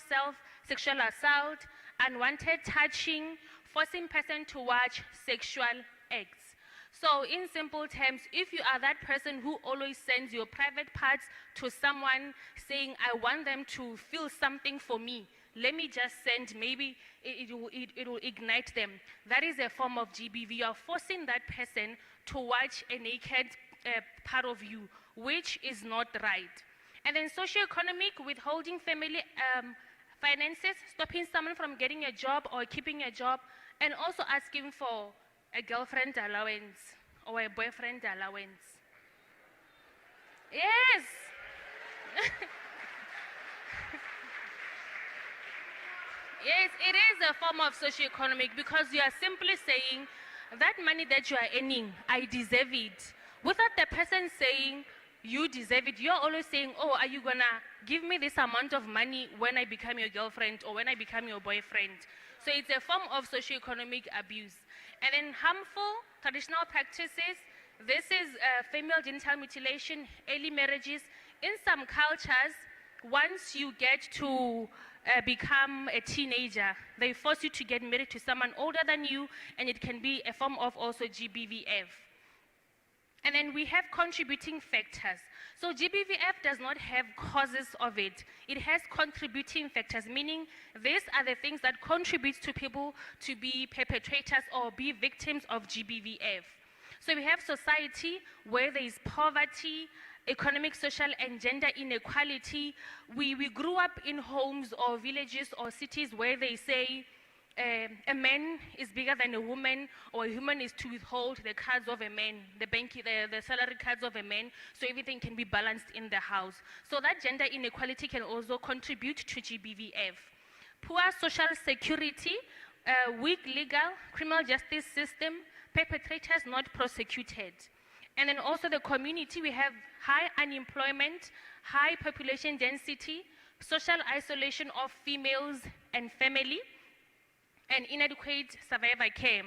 sexual assault, unwanted touching, forcing person to watch sexual acts. So in simple terms, if you are that person who always sends your private parts to someone saying, I want them to feel something for me, let me just send, maybe it will ignite them. That is a form of GBV. You are forcing that person to watch a naked part of you, which is not right. And then socioeconomic, withholding family finances, stopping someone from getting a job or keeping a job, and also asking for a girlfriend allowance or a boyfriend allowance. Yes. Yes, it is a form of socioeconomic, because you are simply saying that money that you are earning, I deserve it. Without the person saying, you deserve it, you're always saying, oh, are you gonna give me this amount of money when I become your girlfriend or when I become your boyfriend? So it's a form of socioeconomic abuse. And then harmful traditional practices, this is female genital mutilation, early marriages. In some cultures, once you get to become a teenager, they force you to get married to someone older than you, and it can be a form of also GBVF. And then we have contributing factors. So GBVF does not have causes of it. It has contributing factors, meaning these are the things that contribute to people to be perpetrators or be victims of GBVF. So we have society where there is poverty, economic, social, and gender inequality. We grew up in homes or villages or cities where they say, a man is bigger than a woman, or a woman is to withhold the cards of a man, the salary cards of a man, so everything can be balanced in the house. So that gender inequality can also contribute to GBVF. Poor social security, weak legal, criminal justice system, perpetrators not prosecuted. And then also the community, we have high unemployment, high population density, social isolation of females and family, and inadequate survivor care.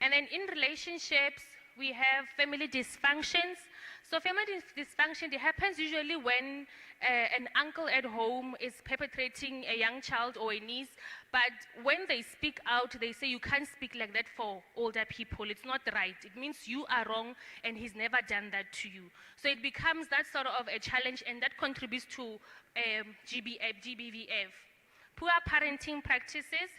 And then in relationships, we have family dysfunctions. So family dysfunction, it happens usually when an uncle at home is perpetrating a young child or a niece, but when they speak out, they say you can't speak like that for older people. It's not right. It means you are wrong and he's never done that to you. So it becomes that sort of a challenge, and that contributes to GBVF. Poor parenting practices,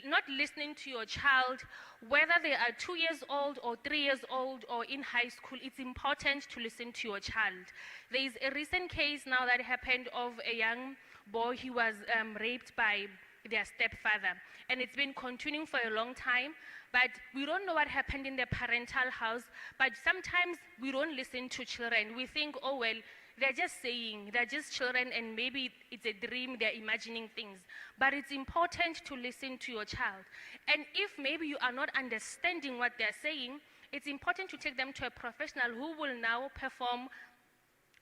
not listening to your child, whether they are 2 years old or 3 years old or in high school, it's important to listen to your child. There is a recent case now that happened of a young boy. He was raped by their stepfather, and it's been continuing for a long time, but we don't know what happened in the parental house. But sometimes we don't listen to children. We think, oh well, they're just saying, they're just children, and maybe it's a dream, they're imagining things. But it's important to listen to your child. And if maybe you are not understanding what they're saying, it's important to take them to a professional who will now perform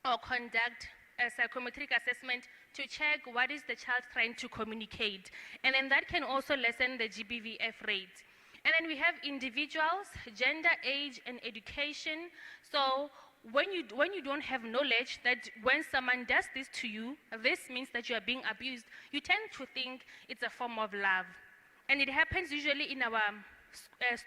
or conduct a psychometric assessment to check what is the child trying to communicate. And then that can also lessen the GBVF rate. And then we have individuals, gender, age, and education. So when you don't have knowledge that when someone does this to you, this means that you are being abused, you tend to think it's a form of love. And it happens usually in our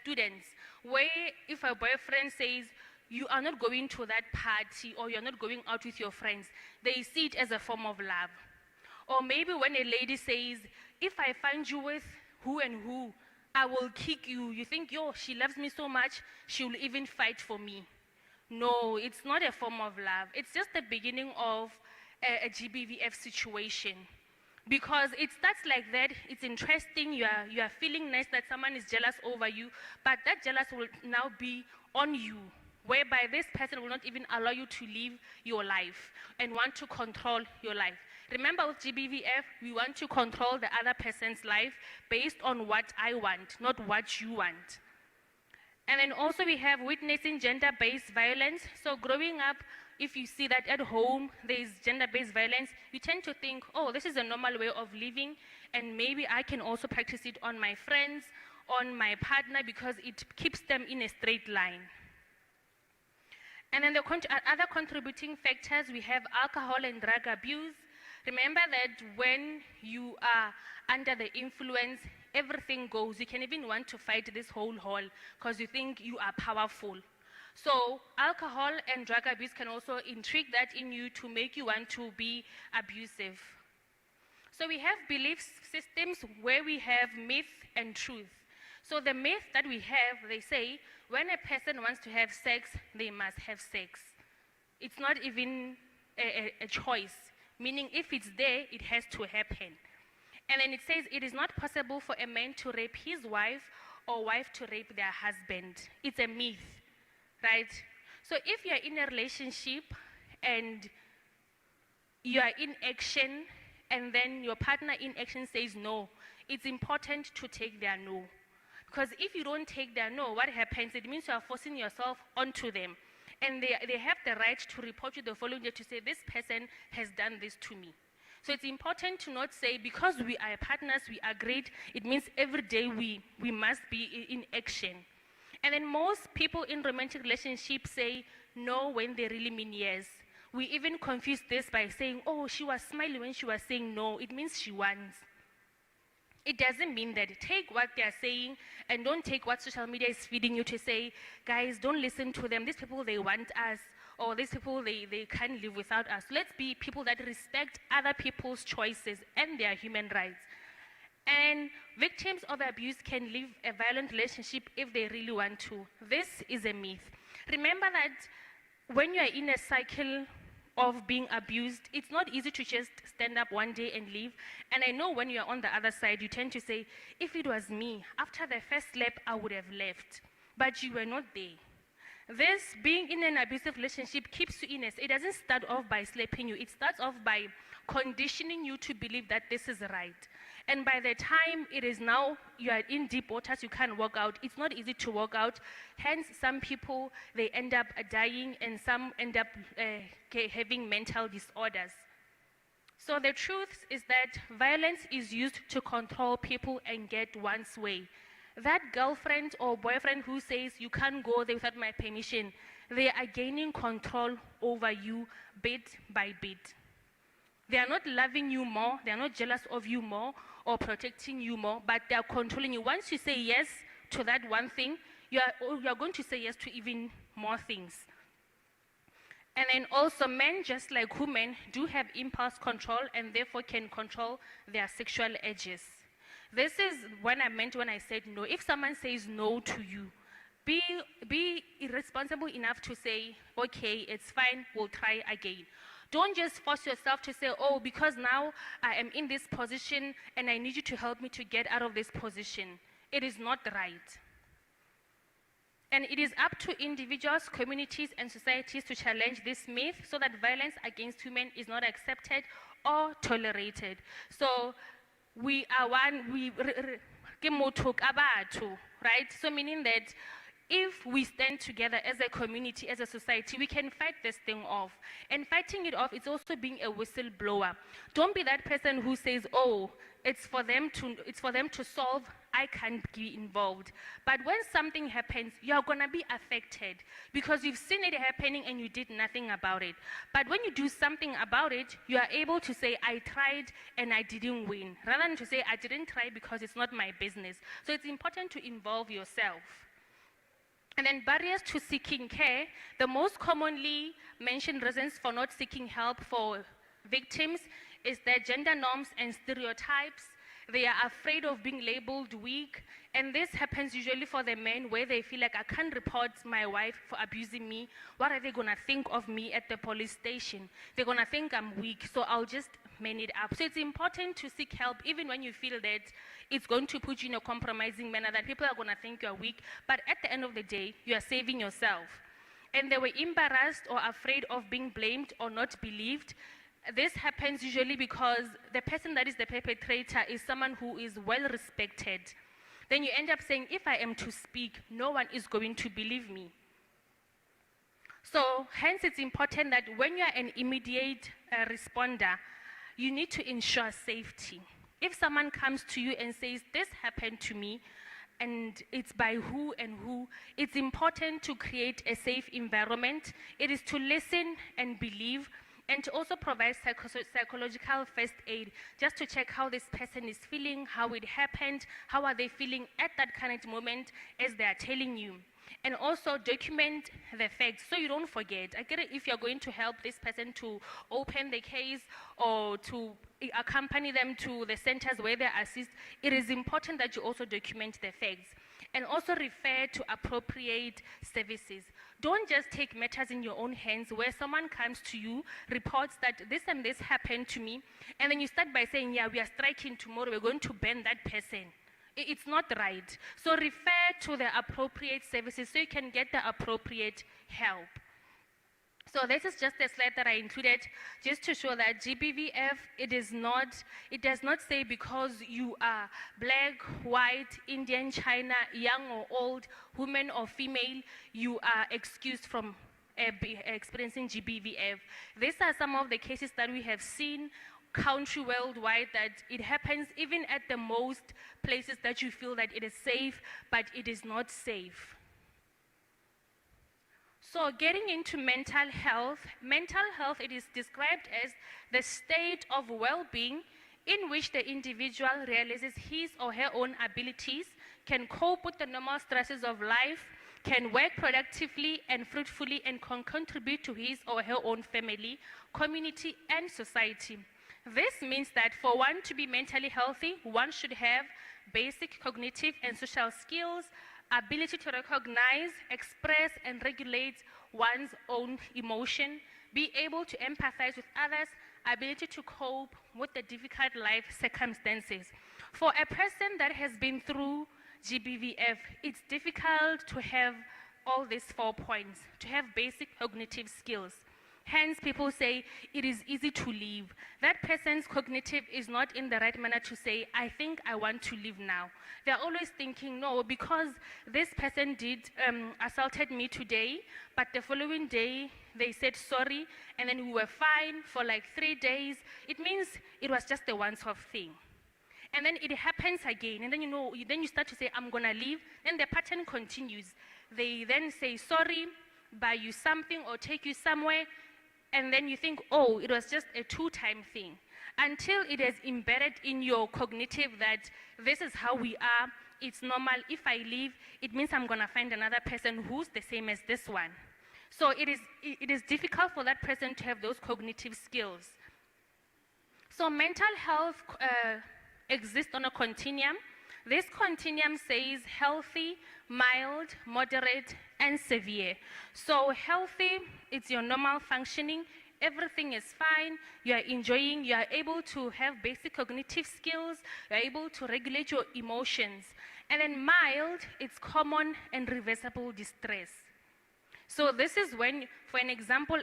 students, where if a boyfriend says, you are not going to that party, or you're not going out with your friends, they see it as a form of love. Or maybe when a lady says, if I find you with who and who, I will kick you. You think, yo, she loves me so much, she will even fight for me. No, it's not a form of love. It's just the beginning of a GBVF situation. Because it starts like that, it's interesting, you are feeling nice that someone is jealous over you, but that jealous will now be on you, whereby this person will not even allow you to live your life and want to control your life. Remember, with GBVF, we want to control the other person's life based on what I want, not what you want. And then also we have witnessing gender-based violence. So growing up, if you see that at home there is gender-based violence, you tend to think, oh, this is a normal way of living, and maybe I can also practice it on my friends, on my partner, because it keeps them in a straight line. And then the other contributing factors, we have alcohol and drug abuse. Remember that when you are under the influence, everything goes. You can even want to fight this whole hall because you think you are powerful. So alcohol and drug abuse can also intrigue that in you to make you want to be abusive. So we have belief systems where we have myth and truth. So the myth that we have, they say, when a person wants to have sex, they must have sex. It's not even a choice, meaning if it's there, it has to happen. And then it says it is not possible for a man to rape his wife or wife to rape their husband. It's a myth, right? So if you're in a relationship and you are in action and then your partner in action says no, it's important to take their no. Because if you don't take their no, what happens? It means you are forcing yourself onto them. And they have the right to report you the following day to say, this person has done this to me. So it's important to not say, because we are partners, we agreed, it means every day we must be in action. And then most people in romantic relationships say no when they really mean yes. We even confuse this by saying, oh, she was smiling when she was saying no. It means she wants. It doesn't mean that. Take what they're saying and don't take what social media is feeding you to say, guys, don't listen to them. These people, they want us. Or these people, they can't live without us. Let's be people that respect other people's choices and their human rights. And victims of abuse can live a violent relationship if they really want to. This is a myth. Remember that when you are in a cycle of being abused, it's not easy to just stand up one day and leave. And I know when you're on the other side, you tend to say, if it was me, after the first slap, I would have left. But you were not there. This being in an abusive relationship keeps you in it. It doesn't start off by slapping you. It starts off by conditioning you to believe that this is right. And by the time it is now, you are in deep waters, you can't walk out. It's not easy to walk out. Hence, some people, they end up dying, and some end up having mental disorders. So the truth is that violence is used to control people and get one's way. That girlfriend or boyfriend who says you can't go there without my permission, they are gaining control over you bit by bit. They are not loving you more, they are not jealous of you more or protecting you more, but they are controlling you. Once you say yes to that one thing, you are going to say yes to even more things. And then also men, just like women, do have impulse control and therefore can control their sexual urges. This is what I meant when I said no. If someone says no to you, be irresponsible enough to say, okay, it's fine, we'll try again. Don't just force yourself to say, oh, because now I am in this position and I need you to help me to get out of this position. It is not right. And it is up to individuals, communities, and societies to challenge this myth so that violence against women is not accepted or tolerated. So we are one, right? So meaning that if we stand together as a community, as a society, we can fight this thing off. And fighting it off is also being a whistleblower. Don't be that person who says, oh, it's for them to solve, I can't be involved. But when something happens, you're gonna be affected because you've seen it happening and you did nothing about it. But when you do something about it, you are able to say, I tried and I didn't win, rather than to say, I didn't try because it's not my business. So it's important to involve yourself. And then barriers to seeking care, the most commonly mentioned reasons for not seeking help for victims is their gender norms and stereotypes. They are afraid of being labeled weak, and this happens usually for the men where they feel like, I can't report my wife for abusing me. What are they gonna think of me at the police station? They're gonna think I'm weak, so I'll just man it up. So it's important to seek help even when you feel that it's going to put you in a compromising manner, that people are gonna think you're weak, but at the end of the day, you are saving yourself. And they were embarrassed or afraid of being blamed or not believed. This happens usually because the person that is the perpetrator is someone who is well respected. Then you end up saying, if I am to speak, no one is going to believe me. So hence it's important that when you are an immediate responder, you need to ensure safety. If someone comes to you and says, this happened to me, and it's by who and who, it's important to create a safe environment. It is to listen and believe, and to also provide psychological first aid, just to check how this person is feeling, how it happened, how are they feeling at that current moment as they are telling you. And also document the facts so you don't forget. I get it, if you're going to help this person to open the case or to accompany them to the centers where they assist, it is important that you also document the facts. And also refer to appropriate services. Don't just take matters in your own hands where someone comes to you, reports that this and this happened to me, and then you start by saying, yeah, we are striking tomorrow, we're going to ban that person. It's not right. So refer to the appropriate services so you can get the appropriate help. So this is just a slide that I included just to show that GBVF, it does not say because you are black, white, Indian, China, young or old, woman or female, you are excused from experiencing GBVF. These are some of the cases that we have seen country worldwide, that it happens even at the most places that you feel that it is safe, but it is not safe. So getting into mental health, it is described as the state of well-being in which the individual realizes his or her own abilities, can cope with the normal stresses of life, can work productively and fruitfully, and can contribute to his or her own family, community, and society. This means that for one to be mentally healthy, one should have basic cognitive and social skills, ability to recognize, express, and regulate one's own emotion, be able to empathize with others, ability to cope with the difficult life circumstances. For a person that has been through GBVF, it's difficult to have all these 4 points, to have basic cognitive skills. Hence, people say it is easy to leave. That person's cognitive is not in the right manner to say, I think I want to leave now. They're always thinking, no, because this person did assaulted me today, but the following day they said sorry, and then we were fine for like 3 days. It means it was just a once-off thing. And then it happens again, and then then you start to say, I'm gonna leave, then the pattern continues. They then say sorry, buy you something or take you somewhere, and then you think, oh, it was just a 2-time thing. Until it is embedded in your cognitive that this is how we are, it's normal. If I leave, it means I'm gonna find another person who's the same as this one. So it is difficult for that person to have those cognitive skills. So mental health exists on a continuum. This continuum says healthy, mild, moderate, and severe. So healthy, it's your normal functioning. Everything is fine. You are enjoying. You are able to have basic cognitive skills. You are able to regulate your emotions. And then mild, it's common and reversible distress. So this is when, for an example,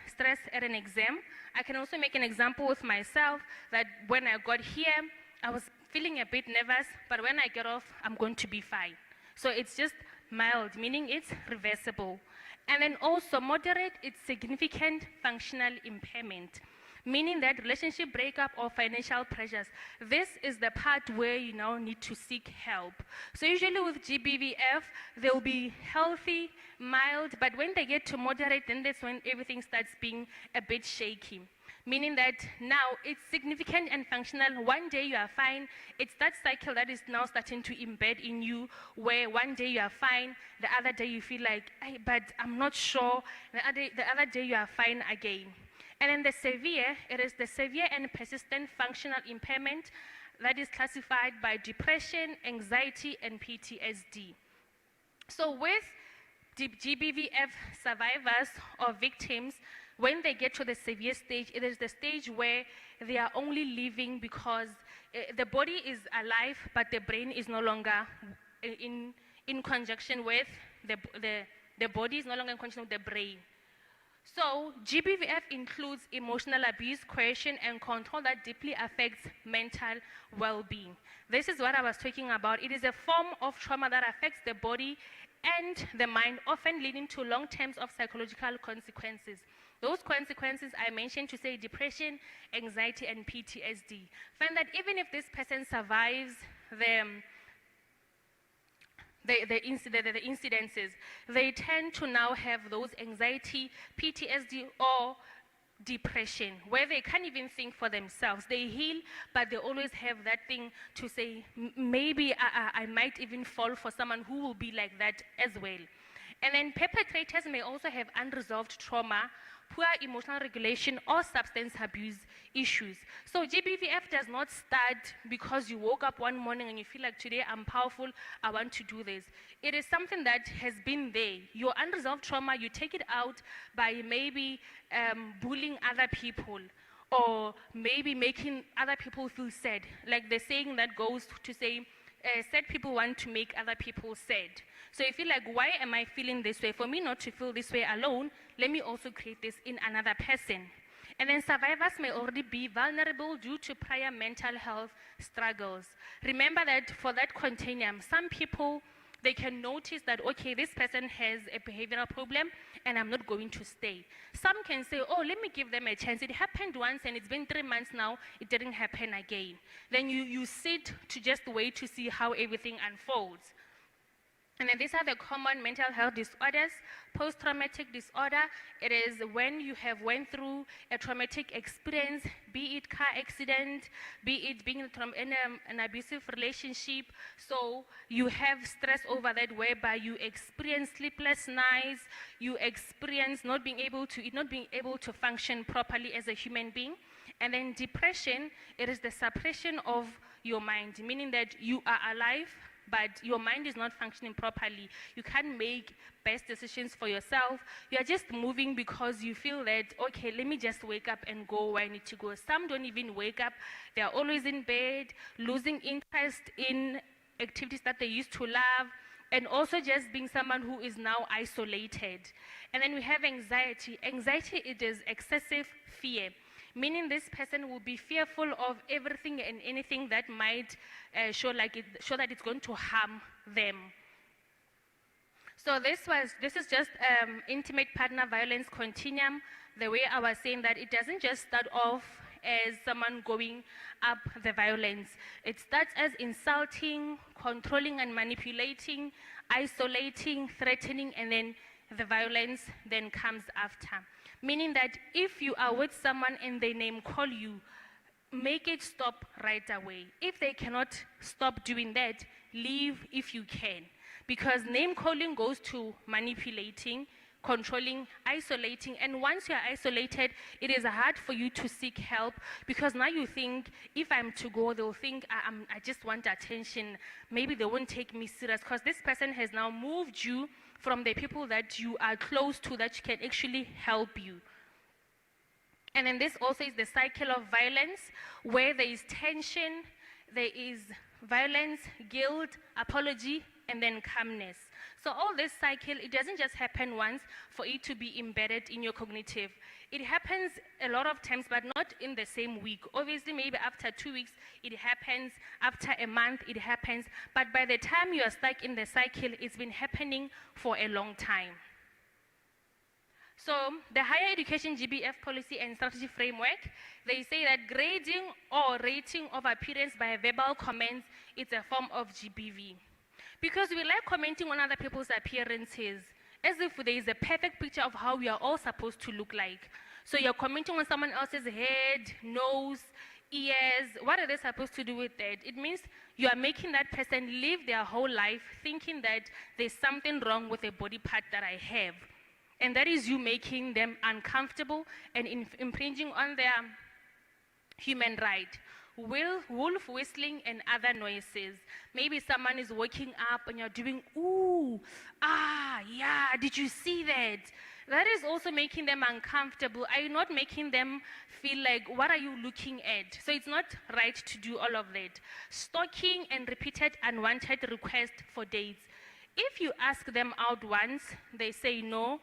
stress at an exam. I can also make an example with myself that when I got here, I was feeling a bit nervous, but when I get off, I'm going to be fine. So it's just mild, meaning it's reversible. And then also moderate, it's significant functional impairment, meaning that relationship breakup or financial pressures. This is the part where you now need to seek help. So usually with GBVF, they'll be healthy, mild, but when they get to moderate, then that's when everything starts being a bit shaky. Meaning that now it's significant and functional. One day you are fine. It's that cycle that is now starting to embed in you, where one day you are fine, the other day you feel like, hey, but I'm not sure. The other day you are fine again. And then the severe, it is the severe and persistent functional impairment that is classified by depression, anxiety, and PTSD. So with GBVF survivors or victims, when they get to the severe stage, it is the stage where they are only living because the body is alive, but the brain is no longer in conjunction with the body is no longer in conjunction with the brain. So GBVF includes emotional abuse, coercion, and control that deeply affects mental well-being. This is what I was talking about. It is a form of trauma that affects the body and the mind, often leading to long terms of psychological consequences. Those consequences I mentioned to say depression, anxiety, and PTSD. Find that even if this person survives the incidences, they tend to now have those anxiety, PTSD, or depression, where they can't even think for themselves. They heal, but they always have that thing to say, maybe I might even fall for someone who will be like that as well. And then perpetrators may also have unresolved trauma, poor emotional regulation, or substance abuse issues. So GBVF does not start because you woke up one morning and you feel like, today I'm powerful, I want to do this. It is something that has been there. Your unresolved trauma, you take it out by maybe bullying other people, or maybe making other people feel sad. Like the saying that goes to say, sad people want to make other people sad. So you feel like, why am I feeling this way? For me not to feel this way alone, let me also create this in another person. And then survivors may already be vulnerable due to prior mental health struggles. Remember that for that continuum, some people, they can notice that, okay, this person has a behavioral problem and I'm not going to stay. Some can say, oh, let me give them a chance. It happened once and it's been 3 months now, it didn't happen again. Then you sit to just wait to see how everything unfolds. And then these are the common mental health disorders. Post-traumatic disorder, it is when you have went through a traumatic experience, be it car accident, be it being in an abusive relationship. So you have stress over that, whereby you experience sleepless nights, you experience not being able to function properly as a human being. And then depression, it is the suppression of your mind, meaning that you are alive, but your mind is not functioning properly. You can't make best decisions for yourself. You are just moving because you feel that, okay, let me just wake up and go where I need to go. Some don't even wake up. They are always in bed, losing interest in activities that they used to love, and also just being someone who is now isolated. And then we have anxiety. Anxiety, it is excessive fear, meaning this person will be fearful of everything and anything that might show that it's going to harm them. So this is just intimate partner violence continuum, the way I was saying that it doesn't just start off as someone going up the violence. It starts as insulting, controlling and manipulating, isolating, threatening, and then the violence then comes after. Meaning that if you are with someone and they name call you, make it stop right away. If they cannot stop doing that, leave if you can. Because name calling goes to manipulating, controlling, isolating, and once you're isolated, it is hard for you to seek help because now you think, if I'm to go, they'll think I just want attention. Maybe they won't take me serious because this person has now moved you from the people that you are close to that can actually help you. And then this also is the cycle of violence where there is tension, there is violence, guilt, apology, and then calmness. So all this cycle, it doesn't just happen once for it to be embedded in your cognitive. It happens a lot of times, but not in the same week. Obviously, maybe after 2 weeks, it happens. After a month, it happens. But by the time you are stuck in the cycle, it's been happening for a long time. So the Higher Education GBVF Policy and Strategy Framework, they say that grading or rating of appearance by verbal comments is a form of GBV. Because we like commenting on other people's appearances, as if there is a perfect picture of how we are all supposed to look like. So you're commenting on someone else's head, nose, ears. What are they supposed to do with that? It means you are making that person live their whole life thinking that there's something wrong with a body part that I have. And that is you making them uncomfortable and infringing on their human right. Wolf whistling and other noises. Maybe someone is waking up and you're doing, ooh, ah, yeah, did you see that? That is also making them uncomfortable. Are you not making them feel like, what are you looking at? So it's not right to do all of that. Stalking and repeated unwanted requests for dates. If you ask them out once, they say no,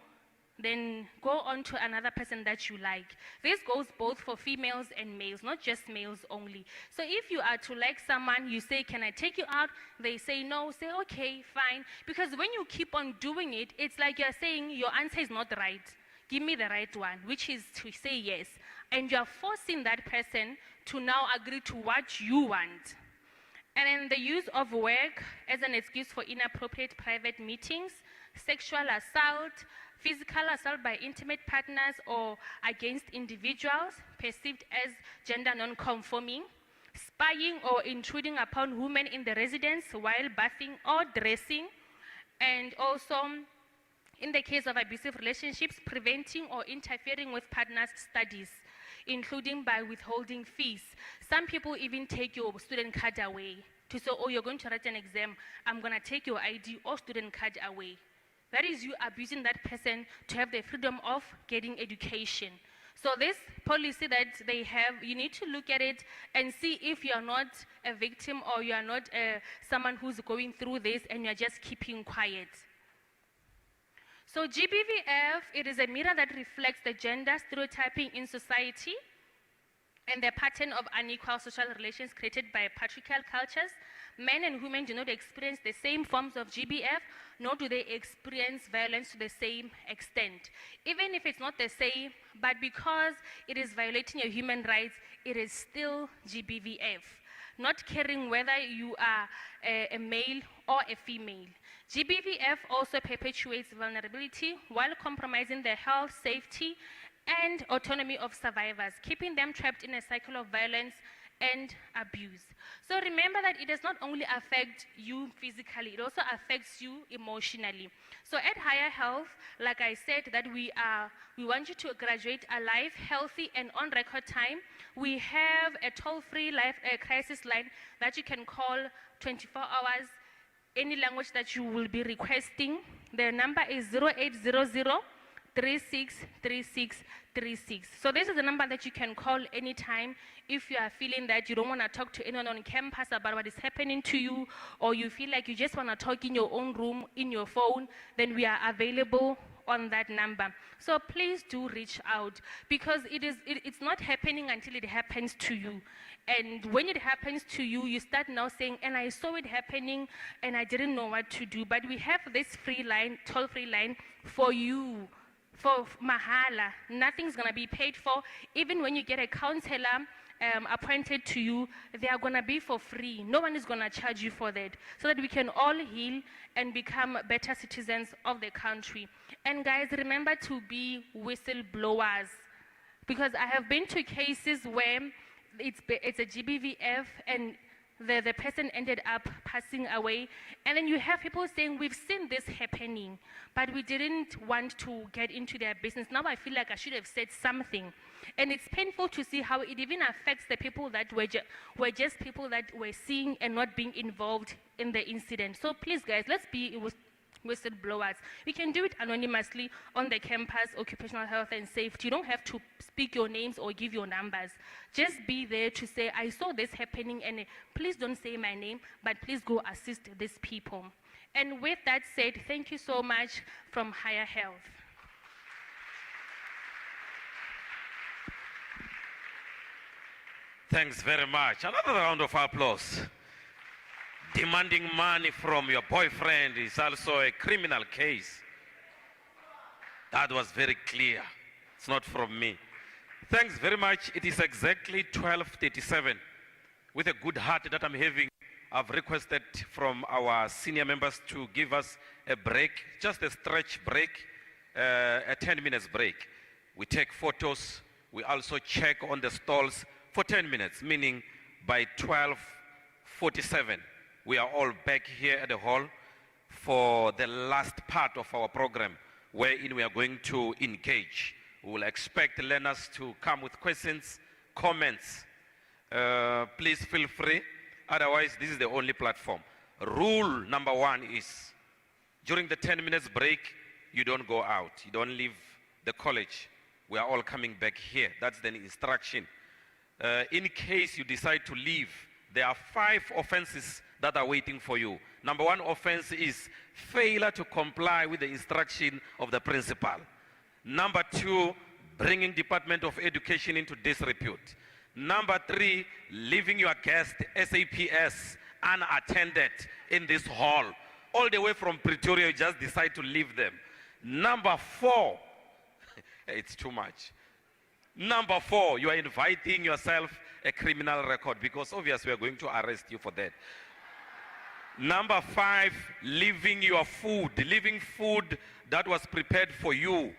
then go on to another person that you like. This goes both for females and males, not just males only. So if you are to like someone, you say, can I take you out? They say no, say, okay, fine. Because when you keep on doing it, it's like you're saying your answer is not right. Give me the right one, which is to say yes. And you're forcing that person to now agree to what you want. And then the use of work as an excuse for inappropriate private meetings, sexual assault, physical assault by intimate partners or against individuals perceived as gender non-conforming, spying or intruding upon women in the residence while bathing or dressing, and also, in the case of abusive relationships, preventing or interfering with partners' studies, including by withholding fees. Some people even take your student card away to say, oh, you're going to write an exam, I'm going to take your ID or student card away. That is you abusing that person to have the freedom of getting education. So this policy that they have, you need to look at it and see if you are not a victim or you are not someone who's going through this and you're just keeping quiet. So GBVF, it is a mirror that reflects the gender stereotyping in society and the pattern of unequal social relations created by patriarchal cultures. Men and women do not experience the same forms of GBF, nor do they experience violence to the same extent. Even if it's not the same, but because it is violating your human rights, it is still GBVF, not caring whether you are a male or a female. GBVF also perpetuates vulnerability while compromising the health, safety, and autonomy of survivors, keeping them trapped in a cycle of violence and abuse. So remember that it does not only affect you physically, it also affects you emotionally. So at Higher Health, like I said, that we want you to graduate alive, healthy, and on record time. We have a toll-free crisis line that you can call 24 hours any language that you will be requesting. The number is 0800 363636. So this is the number that you can call anytime if you are feeling that you don't want to talk to anyone on campus about what is happening to you, or you feel like you just want to talk in your own room, in your phone, then we are available on that number. So please do reach out, because it's not happening until it happens to you. And when it happens to you, you start now saying, and I saw it happening and I didn't know what to do. But we have this free line, toll-free line for you, for mahala. Nothing's gonna be paid for. Even when you get a counselor appointed to you, they are gonna be for free. No one is gonna charge you for that, so that we can all heal and become better citizens of the country. And guys, remember to be whistleblowers, because I have been to cases where it's a GBVF and the person ended up passing away, and then you have people saying, we've seen this happening, but we didn't want to get into their business. Now I feel like I should have said something. And it's painful to see how it even affects the people that were just people that were seeing and not being involved in the incident. So please guys, let's be whistleblowers. We can do it anonymously on the campus, occupational health and safety. You don't have to speak your names or give your numbers. Just be there to say, I saw this happening, and please don't say my name, but please go assist these people. And with that said, thank you so much from Higher Health. Thanks very much. Another round of applause. Demanding money from your boyfriend is also a criminal case. That was very clear. It's not from me. Thanks very much. It is exactly 12:37. With a good heart that I'm having, I've requested from our senior members to give us a break, just a stretch break, a 10 minutes break. We take photos. We also check on the stalls for 10 minutes, meaning by 12:47. We are all back here at the hall for the last part of our program, wherein we are going to engage. We will expect learners to come with questions, comments. Please feel free. Otherwise, this is the only platform. Rule number one is, during the 10 minutes break, you don't go out. You don't leave the college. We are all coming back here. That's the instruction. In case you decide to leave, there are 5 offenses that are waiting for you. Number 1 offense is failure to comply with the instruction of the principal. Number 2, bringing Department of Education into disrepute. Number 3, leaving your guest SAPS unattended in this hall. All the way from Pretoria, you just decide to leave them. Number 4, it's too much. Number 4, you are inviting yourself a criminal record, because obviously we are going to arrest you for that. Number 5, leaving your food, leaving food that was prepared for you.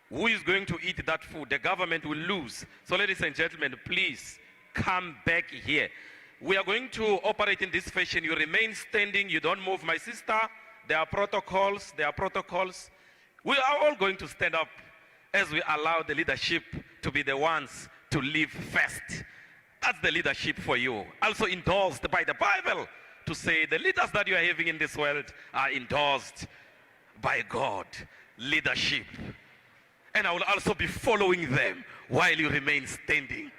Who is going to eat that food? The government will lose. So ladies and gentlemen, please come back here. We are going to operate in this fashion. You remain standing, you don't move. My sister, there are protocols, We are all going to stand up as we allow the leadership to be the ones to leave first. That's the leadership for you. Also endorsed by the Bible, to say the leaders that you are having in this world are endorsed by God. Leadership. And I will also be following them while you remain standing.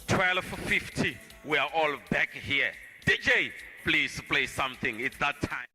$12.50. We are all back here. DJ, please play something. It's that time.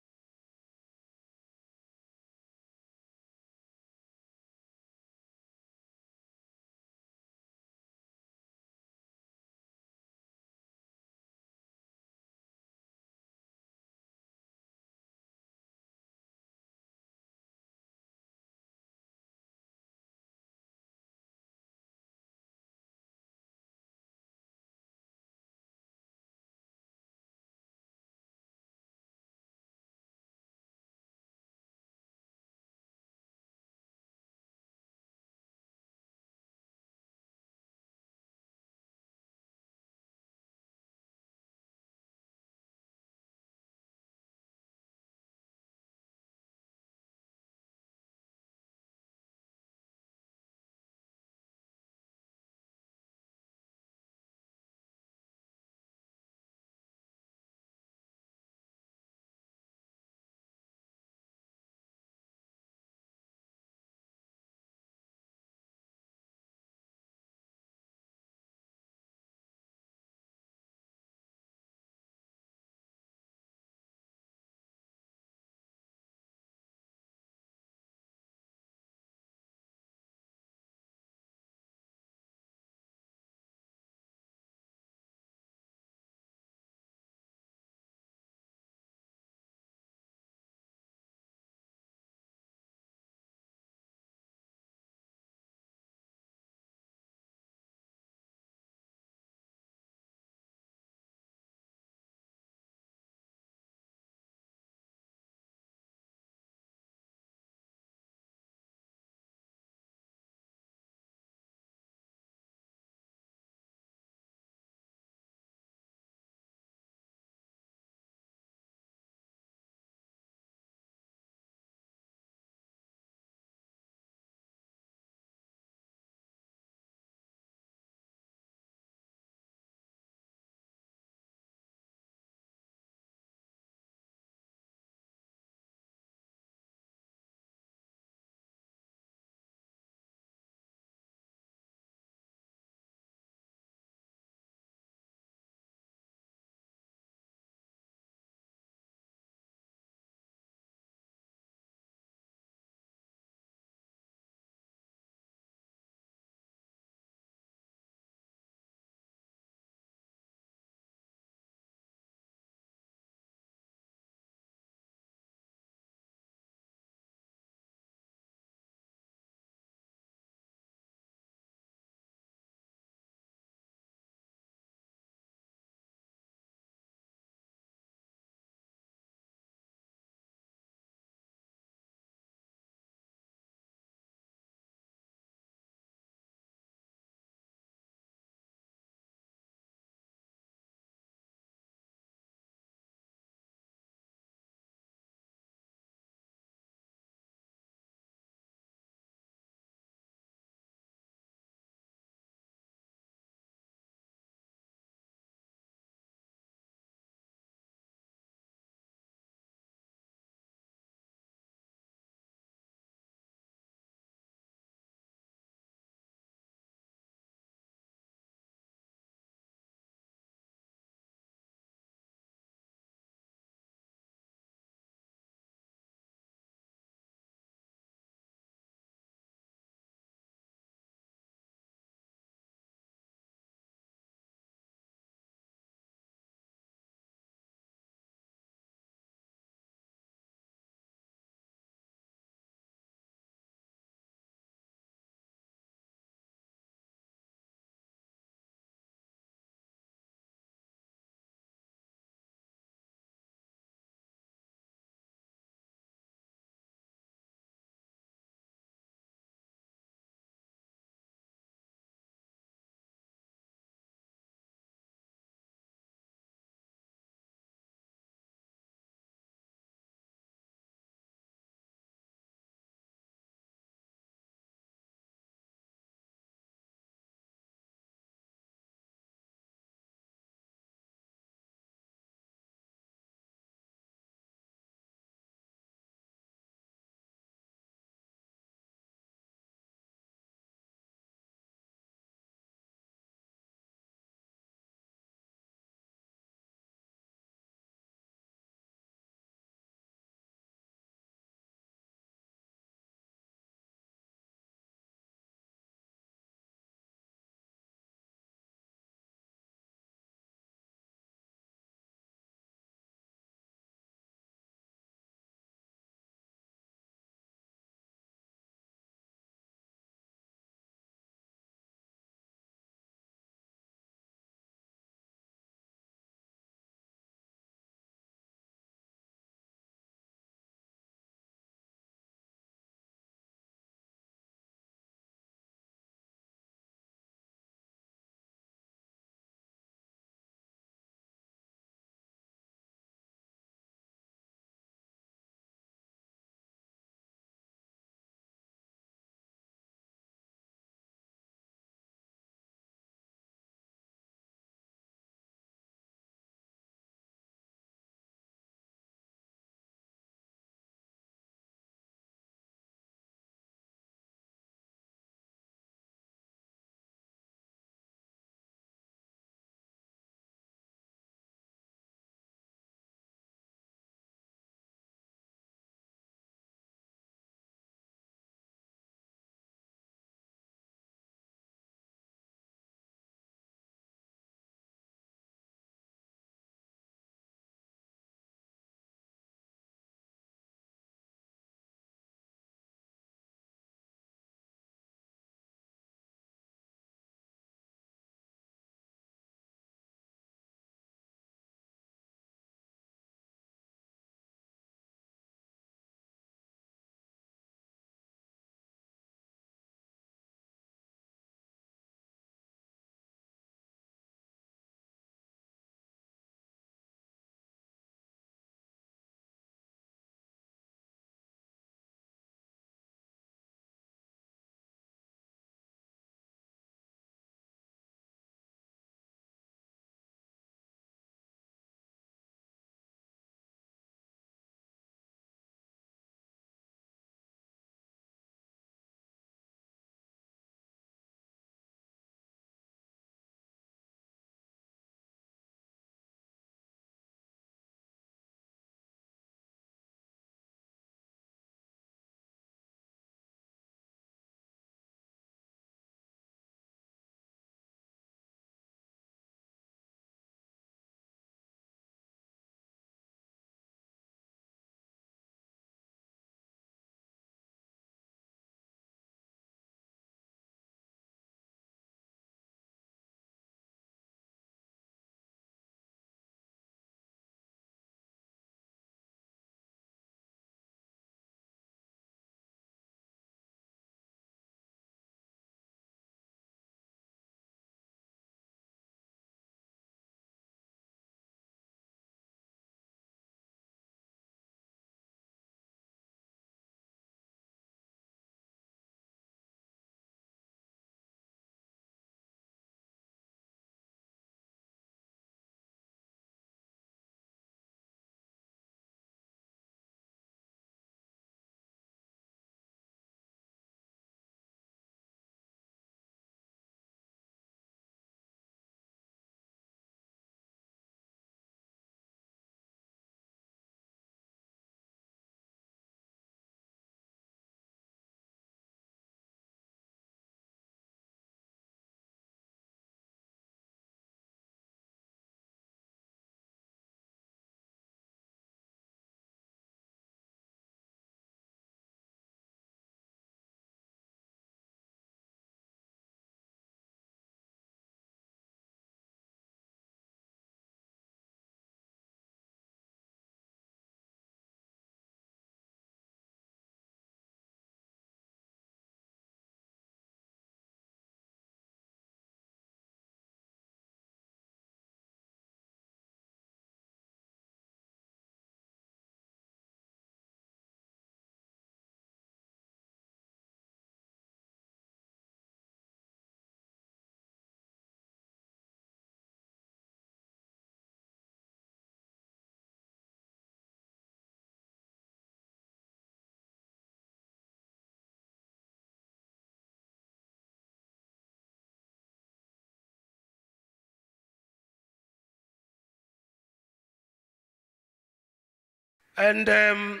And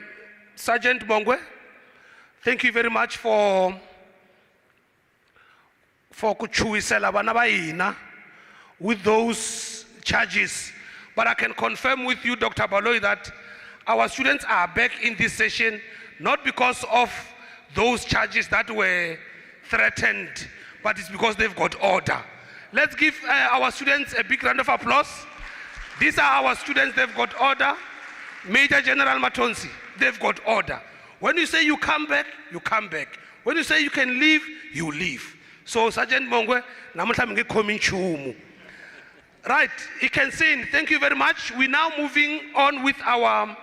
Sergeant Mongwe, thank you very much for kuchuisela bana ba ina with those charges. But I can confirm with you, Dr. Baloyi, that our students are back in this session, not because of those charges that were threatened, but it's because they've got order. Let's give our students a big round of applause. These are our students, they've got order. Major General Matonsi, they've got order. When you say you come back, you come back. When you say you can leave, you leave. So Sergeant Mongwe, namuhla coming chumu. Right, you can sing. Thank you very much. We're now moving on with our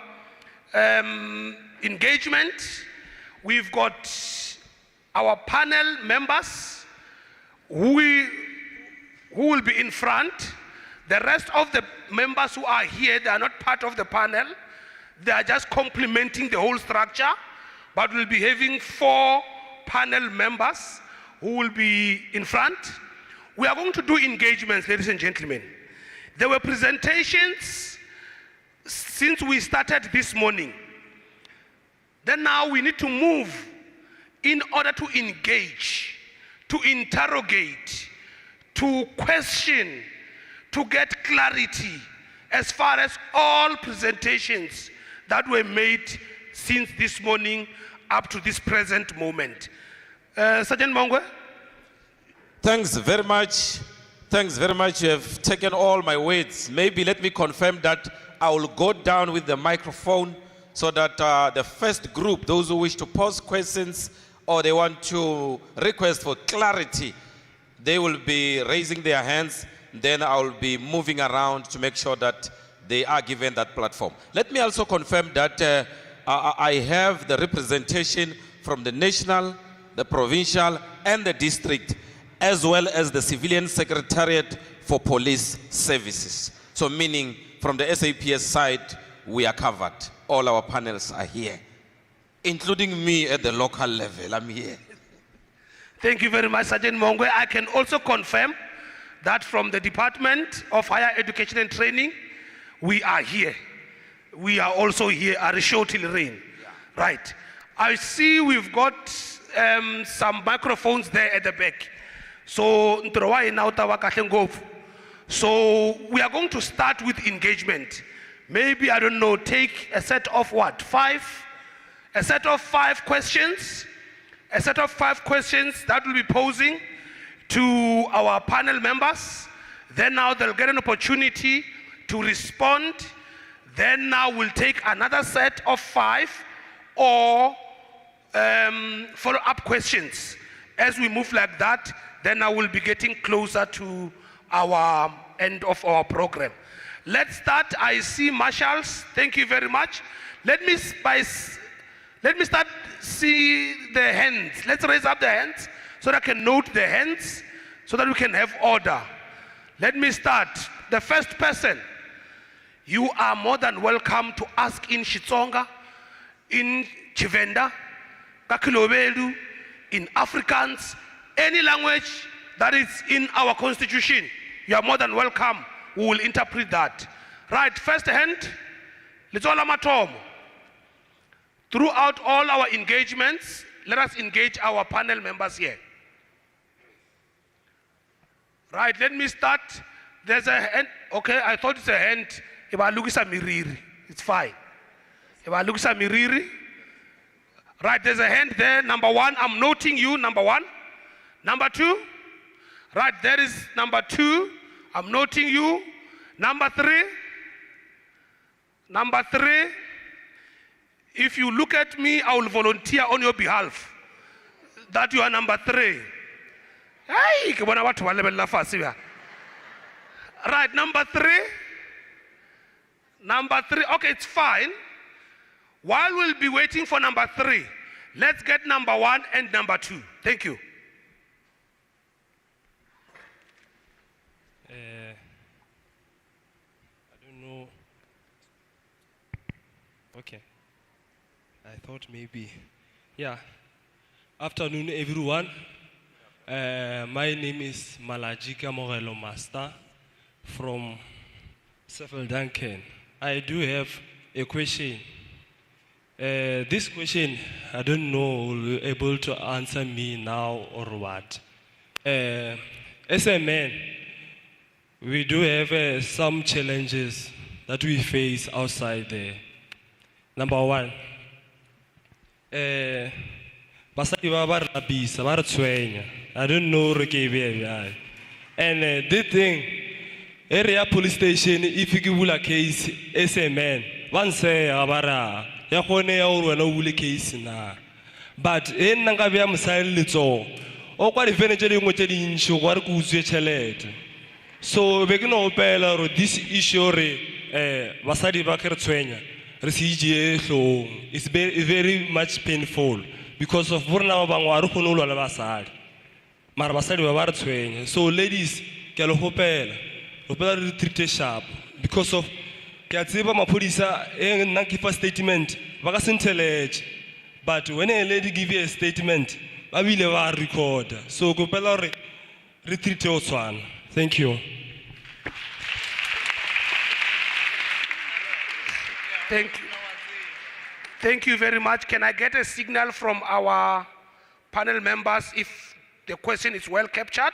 engagement. We've got our panel members who will be in front. The rest of the members who are here, they are not part of the panel. They are just complementing the whole structure. But we'll be having 4 panel members who will be in front. We are going to do engagements, ladies and gentlemen. There were presentations since we started this morning. Then now we need to move in order to engage, to interrogate, to question, to get clarity as far as all presentations that were made since this morning up to this present moment. Sergeant Mongwe? Thanks very much. Thanks very much. You have taken all my words. Maybe let me confirm that I will go down with the microphone so that the first group, those who wish to pose questions or they want to request for clarity, they will be raising their hands. Then I will be moving around to make sure that they are given that platform. Let me also confirm that I have the representation from the national, the provincial, and the district, as well as the Civilian Secretariat for Police Services. So meaning from the SAPS side, we are covered. All our panels are here, including me at the local level. I'm here. Thank you very much, Sergeant Mongwe. I can also confirm that from the Department of Higher Education and Training, we are here. We are also here at Rishotil Rain. Yeah. Right. I see we've got some microphones there at the back. So we are going to start with engagement. Maybe, I don't know, take a set of what? 5? A set of 5 questions. A set of 5 questions that will be posing to our panel members. Then now they'll get an opportunity to respond. Then now we'll take another set of 5 or follow-up questions. As we move like that, then I will be getting closer to our end of our program. Let's start. I see marshals. Thank you very much. Let me start see the hands. Let's raise up the hands so that I can note the hands so that we can have order. Let me start. The first person, you are more than welcome to ask in Xitsonga, in Chivenda, Kakilobelu, in Afrikaans, any language that is in our constitution. You are more than welcome. We will interpret that. Right, first hand, Litsola Matomo. Throughout all our engagements, let us engage our panel members here. Right, let me start. There's a hand. Okay, I thought it's a hand. It's fine. Right, there's a hand there. Number 1, I'm noting you, number 1. Number 2. Right, there is number 2. I'm noting you. Number 3. Number 3. If you look at me, I will volunteer on your behalf that you are number 3. Hey, right, number 3. Number 3. Okay, it's fine. While we'll be waiting for number 3, let's get number 1 and number 2. Thank you. I don't know. Okay. I thought maybe. Yeah. Afternoon, everyone. My name is Malajika Morelo Master from Sefel Duncan. I do have a question. This question, I don't know, will you able to answer me now or what? As a man, we do have some challenges that we face outside there. Number one, basadi ba ba re lapisa, ba re tshwenya. I don't know re ke be bjang. And the thing, area police station, if you give a case, as a man, one say abara, ya kone ya uru na ule case na. But en nanga bia msali litso, o kwa defense ngote di insho kwa ku uzwe chelete. So begino opela ro this issue re basadi ba ke re tshwenya. Re se ije hlo. It's very much painful because of borna ba bangwa re khone ulwa le basadi. Mara basadi ba ba re tshwenya. So ladies, ke lo hopela. Hopela re treat sharp because of ke a tseba maphodisa e nna ke fa statement ba ka senteletse. But when a lady give you a statement, ba bile ba record. So go pela re treat o tshwana. Thank you. Thank you. Thank you very much. Can I get a signal from our panel members if the question is well captured?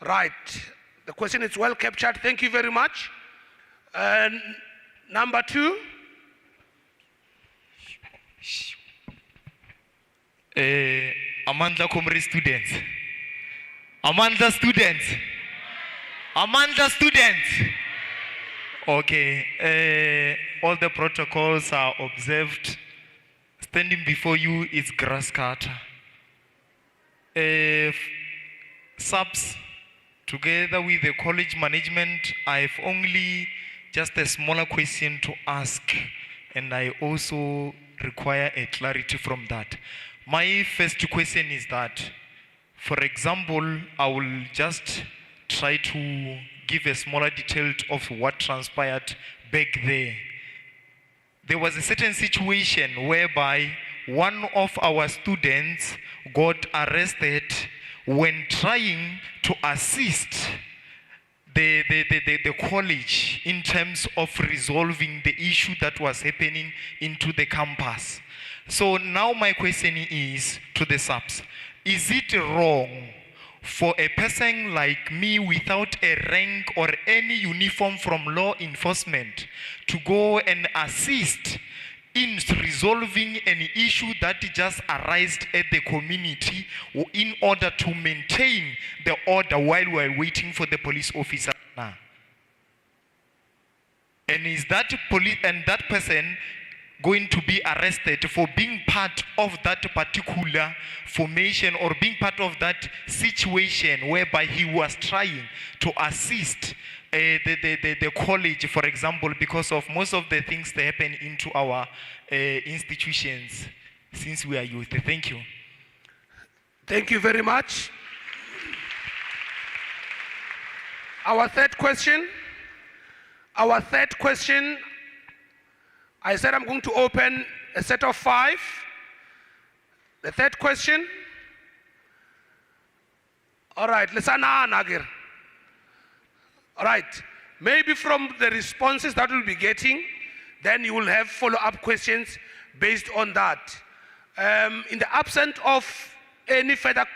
Right. The question is well captured. Thank you very much. And number two. Amanda Comrade students. Amanda students. Amanda students. Okay. All the protocols are observed. Standing before you is grass cutter. SAPS, together with the college management, I have only just a smaller question to ask, and I also require a clarity from that. My first question is that, for example, I will just try to give a smaller detail of what transpired back there. There was a certain situation whereby one of our students got arrested when trying to assist the college in terms of resolving the issue that was happening into the campus. So now my question is to the SAPS, is it wrong for a person like me without a rank or any uniform from law enforcement to go and assist in resolving an issue that just arisen at the community in order to maintain the order while we are waiting for the police officer now? And is that that person going to be arrested for being part of that particular formation or being part of that situation whereby he was trying to assist the college, for example, because of most of the things that happen into our institutions since we are youth? Thank you. Thank you very much. Our third question. I said I'm going to open a set of 5. The third question. All right, listen, Nagir. All right, maybe from the responses that we'll be getting, then you will have follow-up questions based on that. In the absence of any further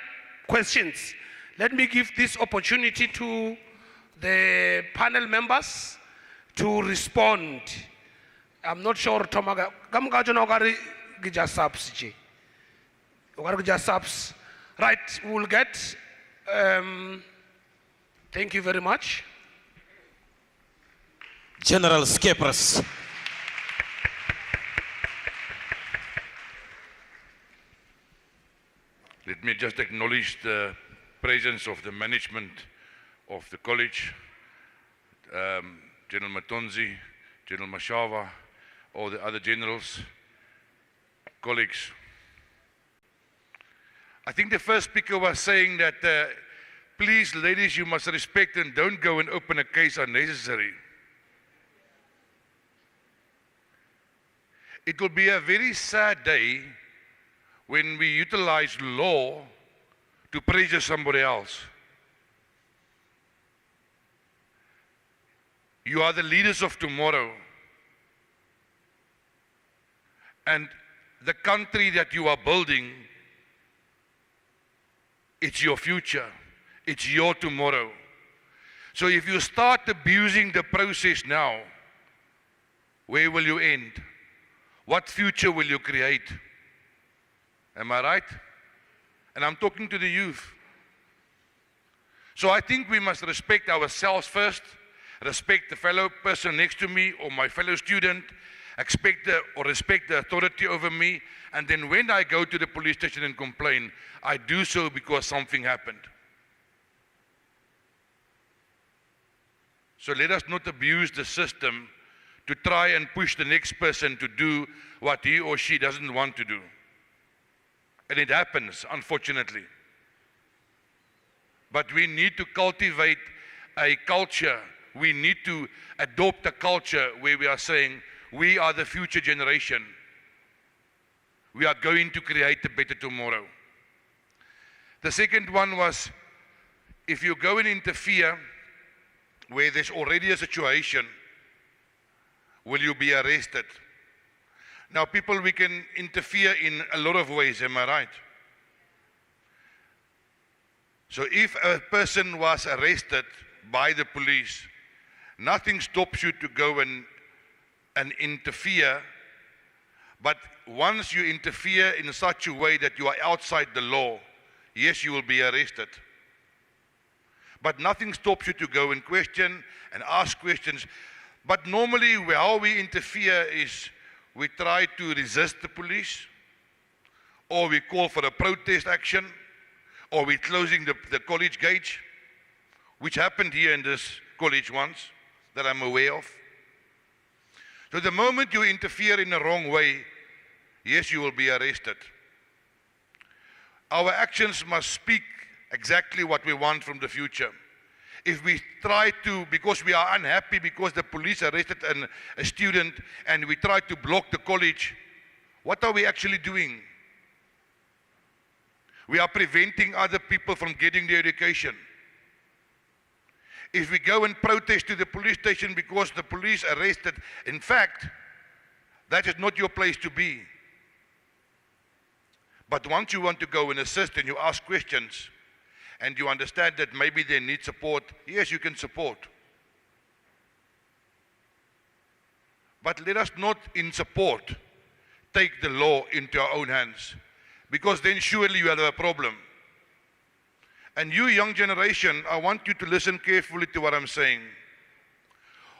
questions, let me give this opportunity to the panel members to respond. I'm not sure, Tomaga. Right, we'll get. Thank you very much. General Skepras. Let me just acknowledge the presence of the management of the college, General Matonzi, General Mashava, all the other generals, colleagues. I think the first speaker was saying that, please, ladies, you must respect and don't go and open a case unnecessary. It will be a very sad day when we utilize law to prejudice somebody else. You are the leaders of tomorrow. And the country that you are building, it's your future. It's your tomorrow. So if you start abusing the process now, where will you end? What future will you create? Am I right? And I'm talking to the youth. So I think we must respect ourselves first, respect the fellow person next to me or my fellow student, respect the authority over me, and then when I go to the police station and complain, I do so because something happened. So let us not abuse the system to try and push the next person to do what he or she doesn't want to do. And it happens, unfortunately. But we need to cultivate a culture. We need to adopt a culture where we are saying, we are the future generation. We are going to create a better tomorrow. The second one was, if you go and interfere where there's already a situation, will you be arrested? Now, people, we can interfere in a lot of ways, am I right? So if a person was arrested by the police, nothing stops you to go and interfere. But once you interfere in such a way that you are outside the law, yes, you will be arrested. But nothing stops you to go and question and ask questions. But normally how we interfere is we try to resist the police, or we call for a protest action, or we're closing the college gates, which happened here in this college once, that I'm aware of. So the moment you interfere in the wrong way, yes, you will be arrested. Our actions must speak exactly what we want from the future. If we try to, because we are unhappy because the police arrested a student and we try to block the college, what are we actually doing? We are preventing other people from getting their education. If we go and protest to the police station because the police arrested, in fact, that is not your place to be. But once you want to go and assist and you ask questions, and you understand that maybe they need support, yes, you can support. But let us not, in support, take the law into our own hands, because then surely you have a problem. And you, young generation, I want you to listen carefully to what I'm saying.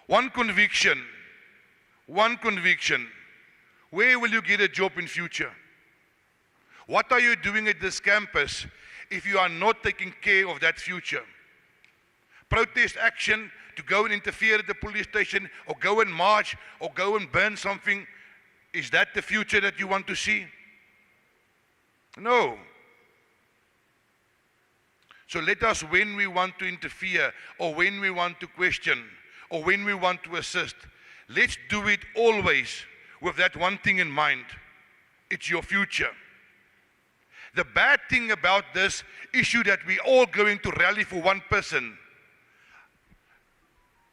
One conviction, where will you get a job in future? What are you doing at this campus if you are not taking care of that future? Protest action to go and interfere at the police station, or go and march, or go and burn something, is that the future that you want to see? No. So let us, when we want to interfere, or when we want to question, or when we want to assist, let's do it always with that one thing in mind. It's your future. The bad thing about this issue that we're all going to rally for one person.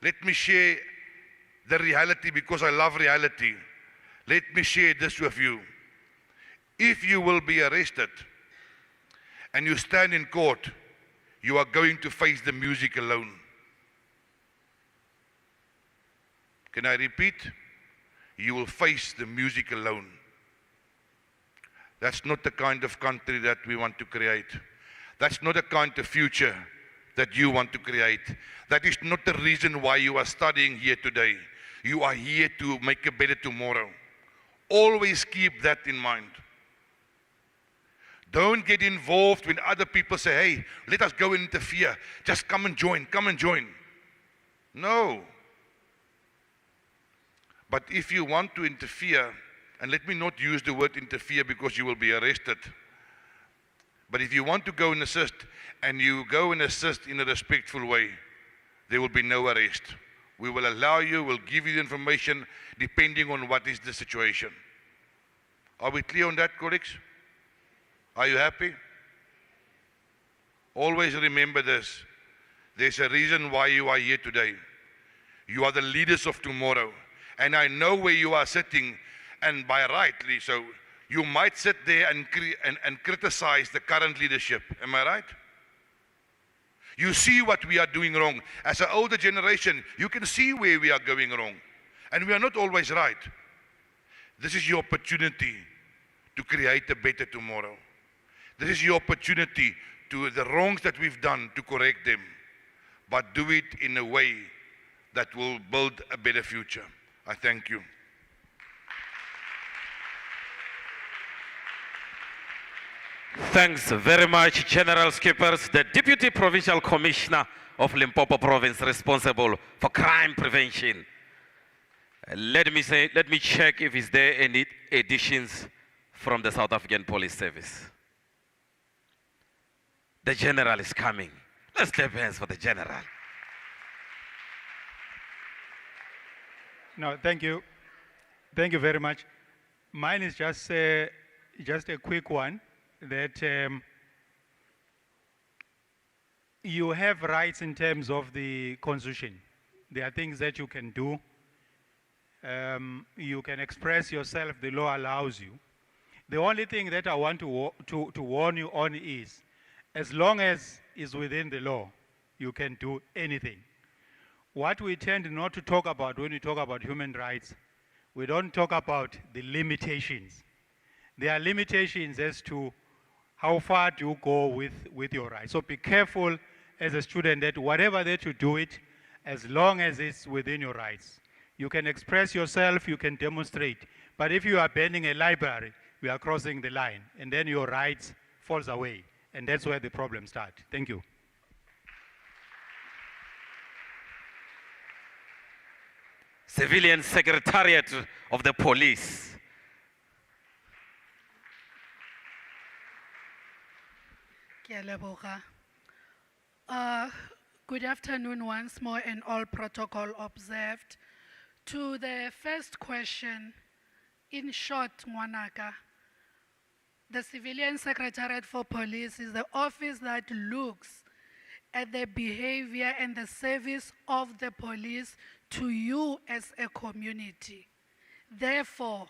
Let me share the reality, because I love reality. Let me share this with you. If you will be arrested and you stand in court, you are going to face the music alone. Can I repeat? You will face the music alone. That's not the kind of country that we want to create. That's not the kind of future that you want to create. That is not the reason why you are studying here today. You are here to make a better tomorrow. Always keep that in mind. Don't get involved when other people say, hey, let us go and interfere. Just come and join, come and join. No. But if you want to interfere, and let me not use the word interfere because you will be arrested. But if you want to go and assist, and you go and assist in a respectful way, there will be no arrest. We will allow you, we'll give you the information depending on what is the situation. Are we clear on that, colleagues? Are you happy? Always remember this. There's a reason why you are here today. You are the leaders of tomorrow. And I know where you are sitting, and by rightly so, you might sit there and criticize the current leadership. Am I right? You see what we are doing wrong. As an older generation, you can see where we are going wrong. And we are not always right. This is your opportunity to create a better tomorrow. This is your opportunity to the wrongs that we've done, to correct them, but do it in a way that will build a better future. I thank you. Thanks very much, General Skippers, the Deputy Provincial Commissioner of Limpopo Province responsible for crime prevention. Let me check if is there any additions from the South African Police Service. The General is coming. Let's clap hands for the General. No, thank you. Thank you very much. Mine is just a quick one. That you have rights in terms of the Constitution. There are things that you can do. You can express yourself, the law allows you. The only thing that I want to warn you on is, as long as it's within the law, you can do anything. What we tend not to talk about when we talk about human rights, we don't talk about the limitations. There are limitations as to how far do you go with your rights. So be careful as a student that whatever that you do it, as long as it's within your rights. You can express yourself, you can demonstrate. But if you are banning a library, we are crossing the line, and then your rights falls away. And that's where the problem starts. Thank you. Civilian Secretariat of the Police. Good afternoon once more, and all protocol observed. To the first question, in short, Mwanaka, the Civilian Secretariat for Police is the office that looks at the behavior and the service of the police to you as a community. Therefore,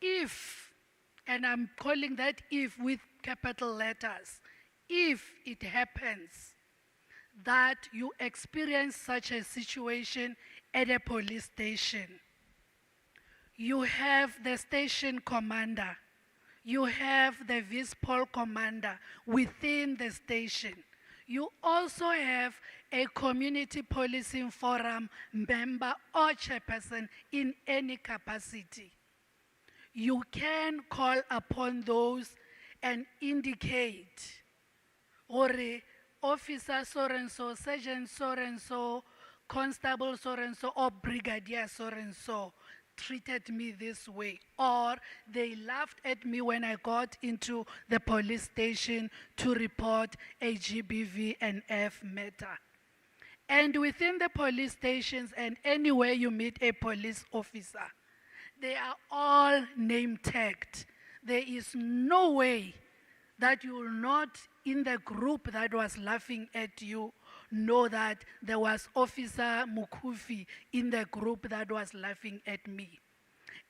if, and I'm calling that if with capital letters, if it happens that you experience such a situation at a police station, you have the station commander, you have the vice-pol commander within the station. You also have a community policing forum member or chairperson in any capacity. You can call upon those and indicate, or officer so-and-so, sergeant so-and-so, constable so-and-so, or brigadier so-and-so treated me this way, or they laughed at me when I got into the police station to report a GBVF matter. And within the police stations and anywhere you meet a police officer, they are all name tagged. There is no way that you will not, in the group that was laughing at you, know that there was Officer Mukufi in the group that was laughing at me.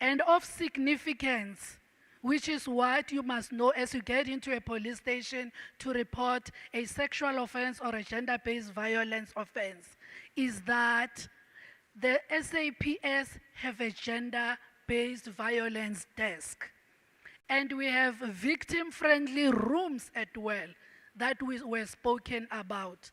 And of significance, which is what you must know as you get into a police station to report a sexual offense or a gender-based violence offense, is that the SAPS have a gender-based violence desk. And we have victim-friendly rooms as well that were spoken about.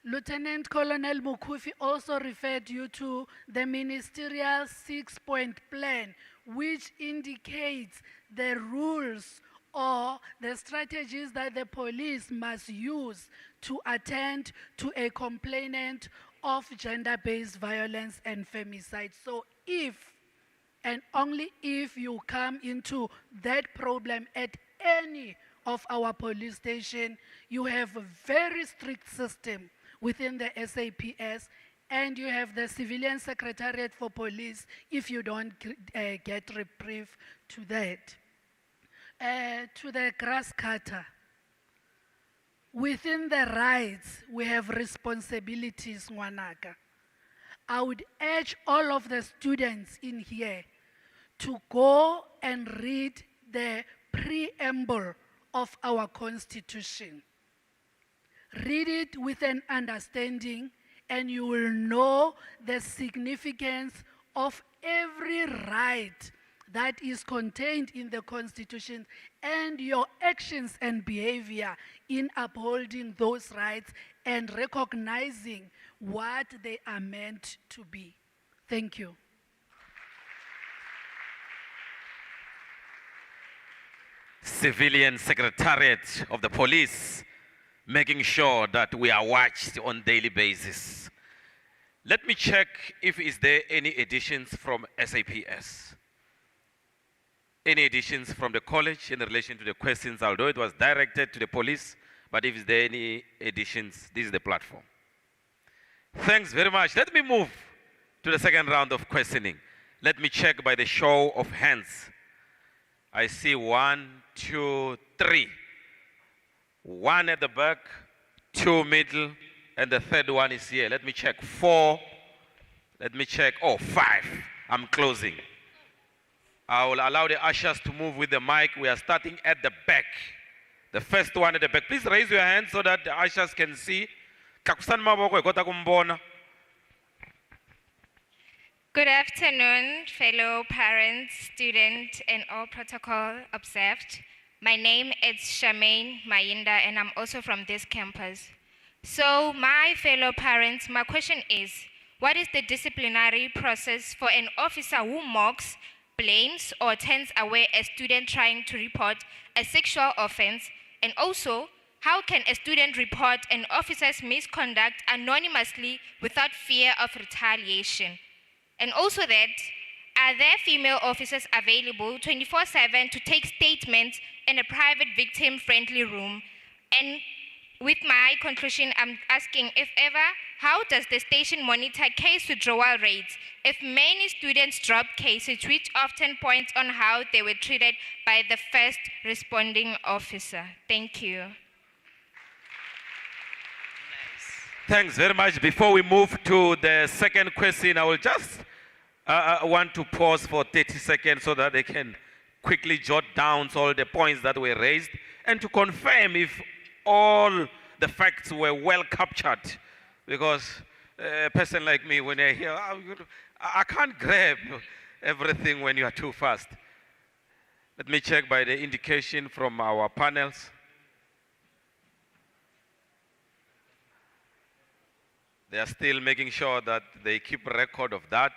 Lieutenant Colonel Mukufi also referred you to the ministerial 6-point plan, which indicates the rules or the strategies that the police must use to attend to a complainant of gender-based violence and femicide. So if, and only if, you come into that problem at any of our police stations, you have a very strict system within the SAPS, and you have the Civilian Secretariat for Police if you don't get reprieve to that. To the grass cutter, within the rights, we have responsibilities, Ngwanaka. I would urge all of the students in here to go and read the preamble of our Constitution. Read it with an understanding, and you will know the significance of every right that is contained in the Constitution and your actions and behavior in upholding those rights and recognizing what they are meant to be. Thank you. Civilian Secretariat of the Police, making sure that we are watched on daily basis. Let me check if is there any additions from SAPS. Any additions from the college in relation to the questions, although it was directed to the police, but if there are any additions, this is the platform. Thanks very much. Let me move to the second round of questioning. Let me check by the show of hands. I see 1, 2, 3. 1 at the back, 2 middle, and the third one is here. Let me check. 4. Let me check. Oh, 5. I'm closing. I will allow the ushers to move with the mic. We are starting at the back. The first one at the back. Please raise your hand so that the ushers can see. Good afternoon, fellow parents, students, and all protocol observed. My name is Charmaine Mayinda, and I'm also from this campus. So, my fellow parents, my question is, what is the disciplinary process for an officer who mocks, blames, or turns away a student trying to report a sexual offense? And also, how can a student report an officer's misconduct anonymously without fear of retaliation? And also that, are there female officers available 24/7 to take statements in a private victim-friendly room? And with my conclusion, I'm asking, if ever, how does the station monitor case withdrawal rates? If many students drop cases, which often points on how they were treated by the first responding officer. Thank you. Thanks very much. Before we move to the second question, I will just want to pause for 30 seconds so that they can quickly jot down all the points that were raised and to confirm if all the facts were well captured. Because a person like me, when I hear, I can't grab everything when you are too fast. Let me check by the indication from our panels. They are still making sure that they keep record of that.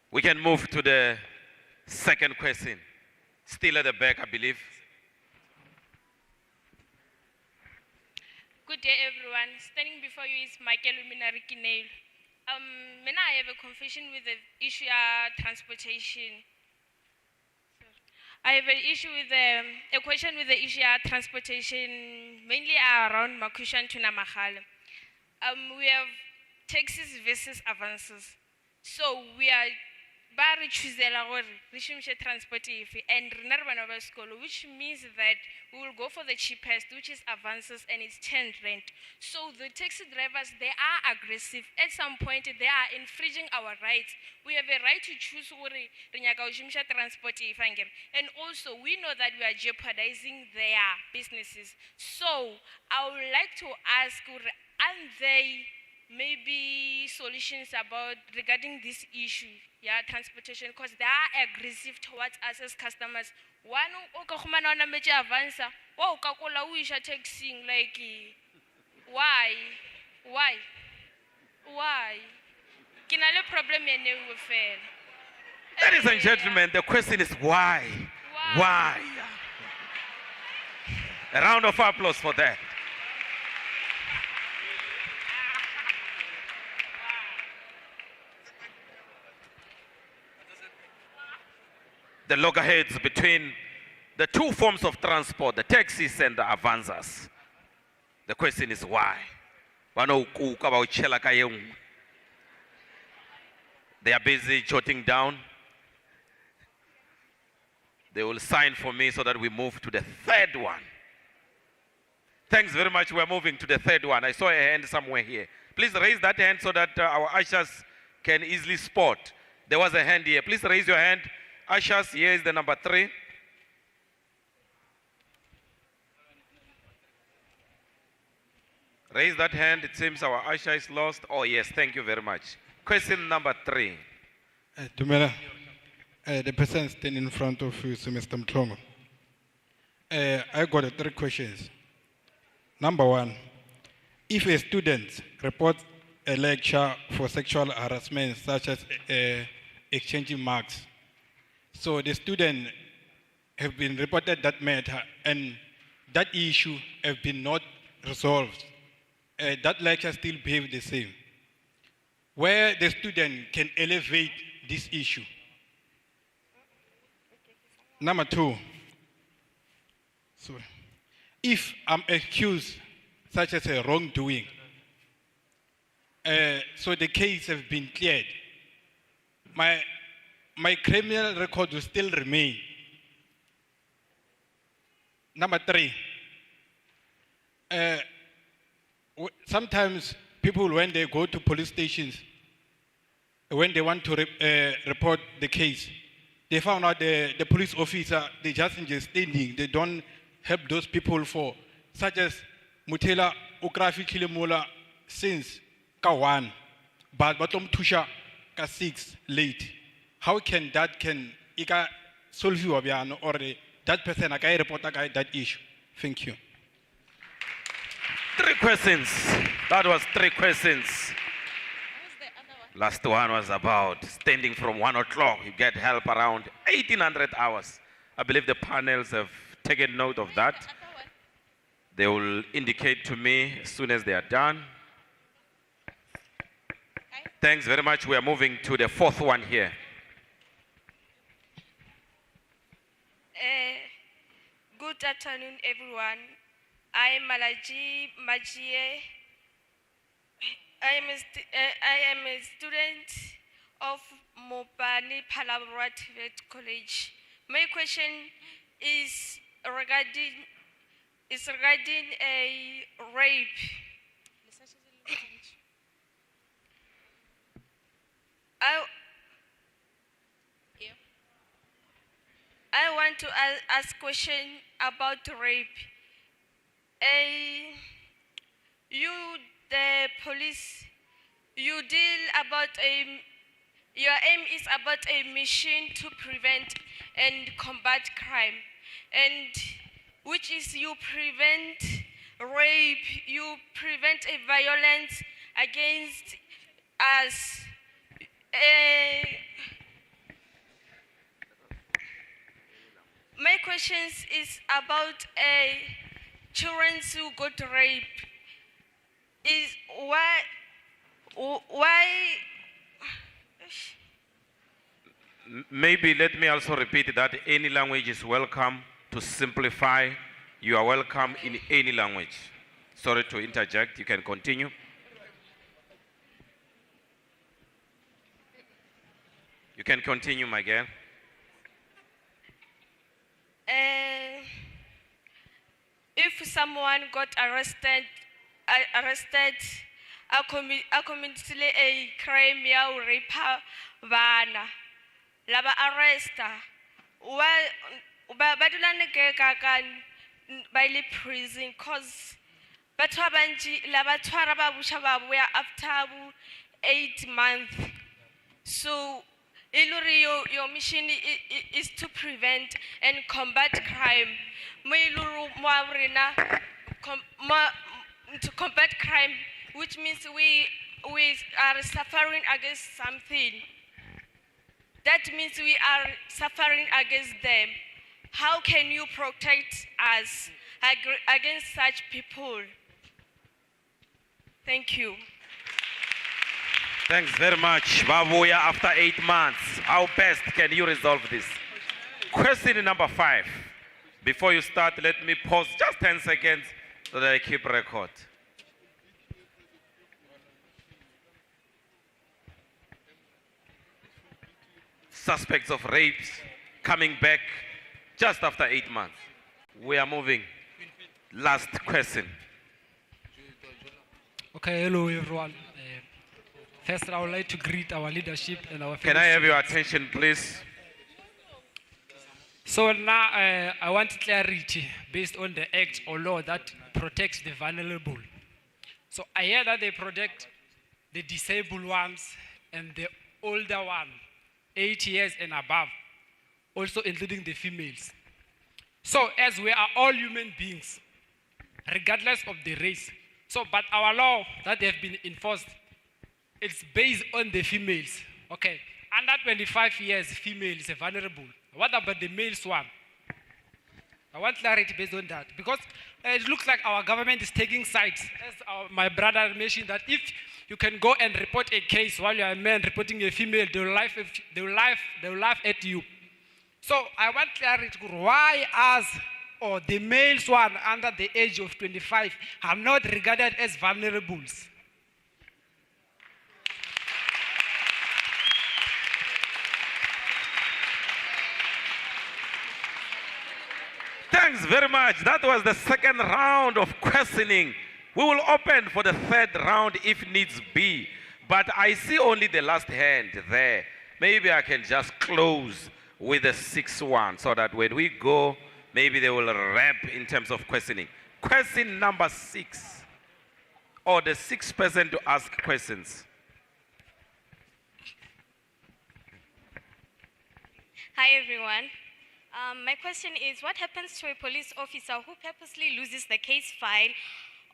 We can move to the second question. Still at the back, I believe. Good day, everyone. Standing before you is Michael Minarikinel. I have a confession with the issue of transportation. I have an issue with a question with the issue of transportation, mainly around Makushan to Namahal. We have taxis versus avances. So we are bari choosela gore re shumishe transport efe and rena re bana ba sekolo, which means that we will go for the cheapest, which is avances, and it's 10 rand. So the taxi drivers, they are aggressive. At some point, they are infringing our rights. We have a right to choose gore re nyaka ho shumisha transport efe angere. And also, we know that we are jeopardizing their businesses. So I would like to ask, aren't they maybe solutions about regarding this issue, yeah, transportation, because they are aggressive towards us as customers. One okakhumana ona meche avansa, wa ukakola uisha taxing like why? Kinale problem ene ufela. Ladies and gentlemen, the question is why? Why? A round of applause for that. The loggerheads between the two forms of transport, the taxis and the avanzas. The question is why? They are busy jotting down. They will sign for me so that we move to the third one. Thanks very much. We're moving to the third one. I saw a hand somewhere here. Please raise that hand so that our ushers can easily spot. There was a hand here. Please raise your hand. Ushers, here is the number 3. Raise that hand. It seems our usher is lost. Oh, yes. Thank you very much. Question number 3. Dumela, the person standing in front of you is Mr. Mtongo. I got 3 questions. Number 1, if a student reports a lecture for sexual harassment, such as exchanging marks, so the student have been reported that matter and that issue have been not resolved, that lecture still behave the same, where the student can elevate this issue. Number 2, sorry. If I'm accused such as a wrongdoing, so the case has been cleared, my criminal record will still remain. Number 3, sometimes people, when they go to police stations, when they want to report the case, they found out the police officer, they just standing, they don't help those people for, such as Mutela Ukrafi Kilimula since Ka1, but Batom Tusha Ka 6 late. How can that solve you or that person report that issue? Thank you. 3 questions. That was 3 questions. Last one was about standing from 1 o'clock. You get help around 1,800 hours. I believe the panels have taken note of that. They will indicate to me as soon as they are done. Thanks very much. We are moving to the 4th one here. Good afternoon, everyone. I am Malaji Majie. I am a student of Mopani TVET College. My question is regarding a rape. I want to ask question about rape. You, the police, you deal about your aim is about a mission to prevent and combat crime, and which is you prevent rape, you prevent a violence against us. My question is about children who got raped. Is why? Maybe let me also repeat that any language is welcome to simplify. You are welcome in any language. Sorry to interject. You can continue. You can continue, my girl. If someone got arrested, a committed a crime ya rape vana, laba arresta, badulane ke kakan by prison cause batwabanji laba twara babusha babuya after 8 months. So Iluri, your mission is to prevent and combat crime. To combat crime, which means we are suffering against something. That means we are suffering against them. How can you protect us against such people? Thank you. Thanks very much. Babuya, after 8 months, how best can you resolve this? Question number 5. Before you start, let me pause just 10 seconds so that I keep record. Suspects of rapes coming back just after 8 months. We are moving. last question. Okay, hello everyone. First, I would like to greet our leadership and our Can I have your attention, please? So now I want clarity based on the act or law that protects the vulnerable. So I hear that they protect the disabled ones and the older one, 8 years and above, also including the females. So as we are all human beings, regardless of the race, so but our law that have been enforced, it's based on the females. Okay, under 25 years, females are vulnerable. What about the males one? I want clarity based on that because it looks like our government is taking sides. As my brother mentioned that if you can go and report a case while you are a man reporting a female, they will laugh at you. So I want clarity. Why us or the males one under the age of 25 are not regarded as vulnerables? Thanks very much. That was the second round of questioning. We will open for the third round if needs be. But I see only the last hand there. Maybe I can just close with the sixth one so that when we go, maybe they will wrap in terms of questioning. Question number 6. Or the sixth person to ask questions. Hi everyone. My question is, what happens to a police officer who purposely loses the case file,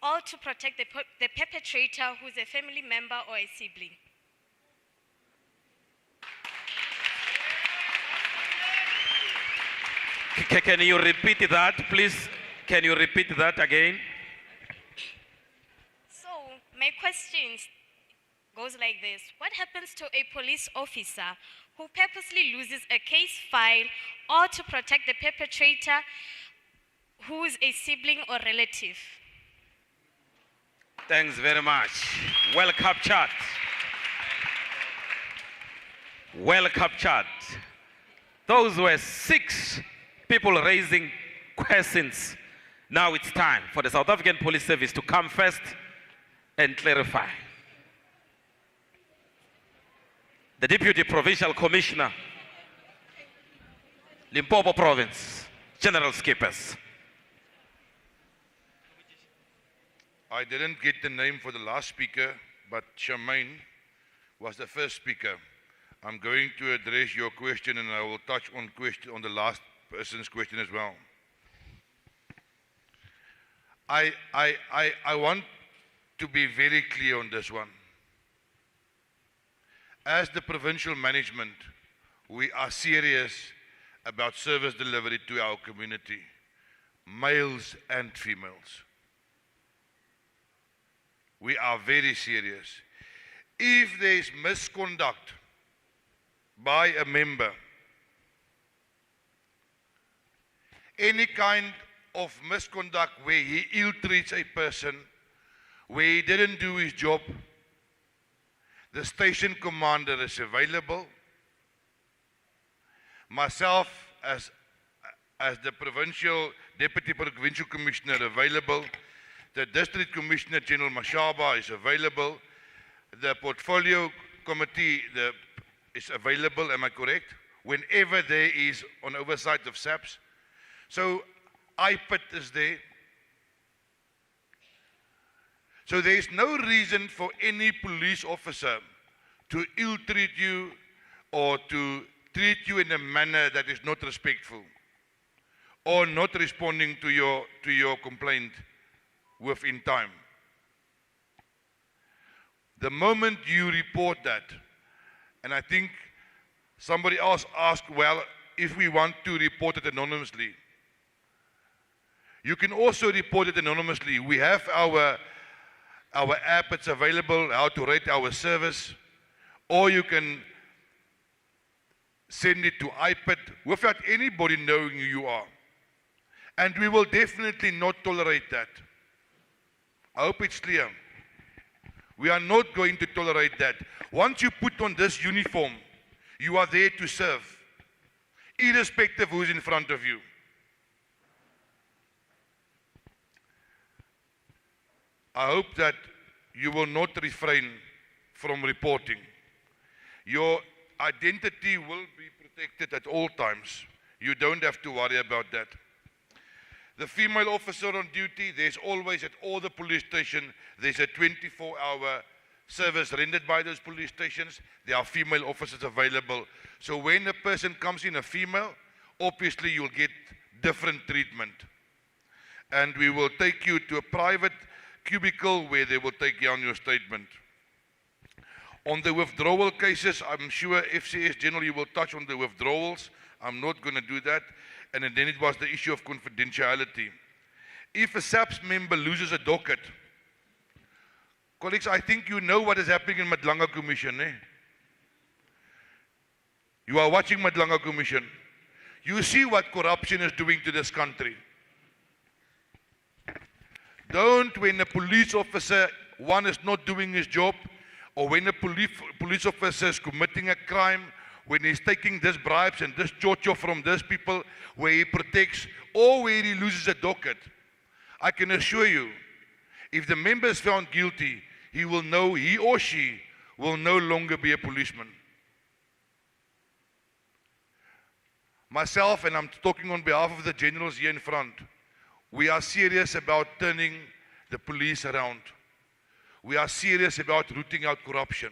all to protect the perpetrator who is a family member or a sibling? Can you repeat that, please? Can you repeat that again? So, my question goes like this. What happens to a police officer who purposely loses a case file or to protect the perpetrator who is a sibling or relative? Thanks very much. Well captured. Well captured. Those were 6 people raising questions. Now it's time for the South African Police Service to come first and clarify. The Deputy Provincial Commissioner, Limpopo Province, General Skippers. I didn't get the name for the last speaker, but Charmaine was the first speaker. I'm going to address your question and I will touch on the last person's question as well. I want to be very clear on this one. As the provincial management, we are serious about service delivery to our community, males and females. We are very serious. If there is misconduct by a member, any kind of misconduct where he ill-treats a person, where he didn't do his job, the station commander is available. Myself as the Deputy Provincial Commissioner available. The District Commissioner General Mashaba is available. The Portfolio Committee is available, am I correct? Whenever there is on oversight of SAPS. So IPIT is there. So there is no reason for any police officer to ill-treat you or to treat you in a manner that is not respectful or not responding to your complaint within time. The moment you report that, and I think somebody else asked, well, if we want to report it anonymously, you can also report it anonymously. We have our app, it's available, how to rate our service, or you can send it to IPIT without anybody knowing who you are. And we will definitely not tolerate that. I hope it's clear. We are not going to tolerate that. Once you put on this uniform, you are there to serve, irrespective of who's in front of you. I hope that you will not refrain from reporting. Your identity will be protected at all times. You don't have to worry about that. The female officer on duty, there's always at all the police stations, there's a 24-hour service rendered by those police stations. There are female officers available. So when a person comes in, a female, obviously you'll get different treatment. And we will take you to a private cubicle where they will take down your statement. On the withdrawal cases, I'm sure FCS General, you will touch on the withdrawals. I'm not going to do that. And then it was the issue of confidentiality. If a SAPS member loses a docket, colleagues, I think you know what is happening in Madlanga Commission. Eh? You are watching Madlanga Commission. You see what corruption is doing to this country. Don't, when a police officer, one is not doing his job, or when a police officer is committing a crime, when he's taking this bribes and this chocho from these people where he protects, or where he loses a docket, I can assure you, if the member is found guilty, he will know, he or she will no longer be a policeman. Myself, and I'm talking on behalf of the generals here in front, we are serious about turning the police around. We are serious about rooting out corruption.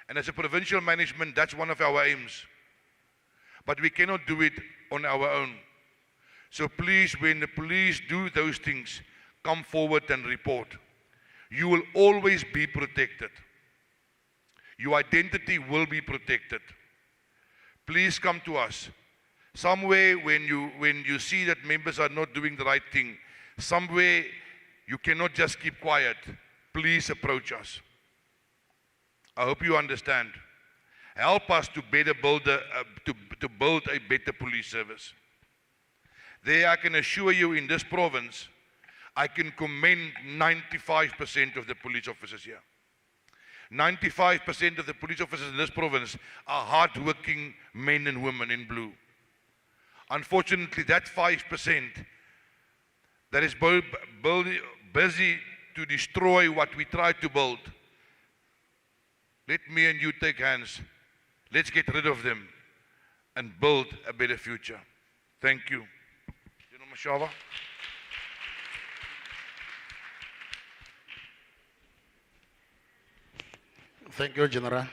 And as a provincial management, that's one of our aims. But we cannot do it on our own. So please, when the police do those things, come forward and report. You will always be protected. Your identity will be protected. Please come to us. Somewhere when you see that members are not doing the right thing, somewhere you cannot just keep quiet. Please approach us. I hope you understand. Help us to better build to build a better police service. There, I can assure you, in this province, I can commend 95% of the police officers here. 95% of the police officers in this province are hard-working men and women in blue. Unfortunately, that 5% that is busy to destroy what we try to build, let me and you take hands. Let's get rid of them and build a better future. Thank you. General Mashava. Thank you, General.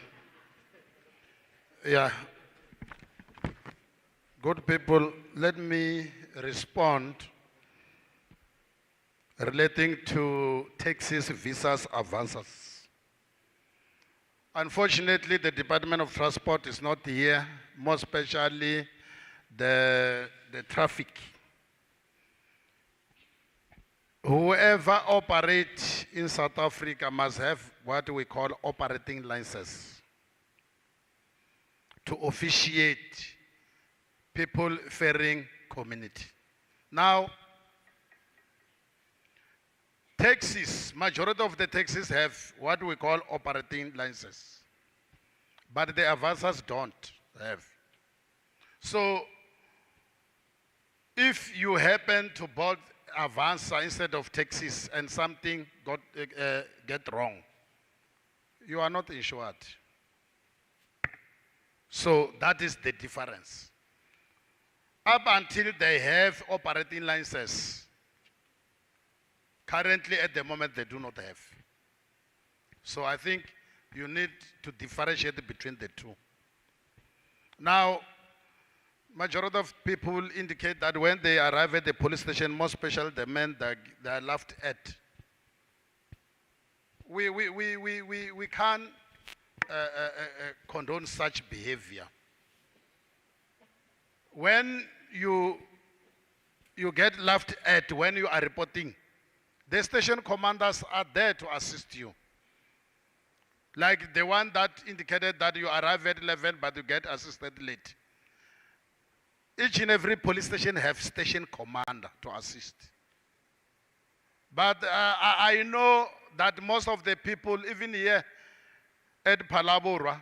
Yeah. Good people, let me respond relating to taxis, visas, avances. Unfortunately, the Department of Transport is not here, more especially the traffic. Whoever operates in South Africa must have what we call operating licenses to officiate people faring community. Now, taxis, majority of the taxis have what we call operating licenses, but the avances don't have. So, if you happen to board Avanza instead of taxis and something get wrong, you are not insured. So that is the difference. Up until they have operating licenses, currently at the moment they do not have. So I think you need to differentiate between the two. Now, majority of people indicate that when they arrive at the police station, more especially the men that they are laughed at, we can't condone such behavior. When you get laughed at when you are reporting, the station commanders are there to assist you. Like the one that indicated that you arrive at 11 but you get assisted late. Each and every police station have station commander to assist. But I know that most of the people, even here at Palabora,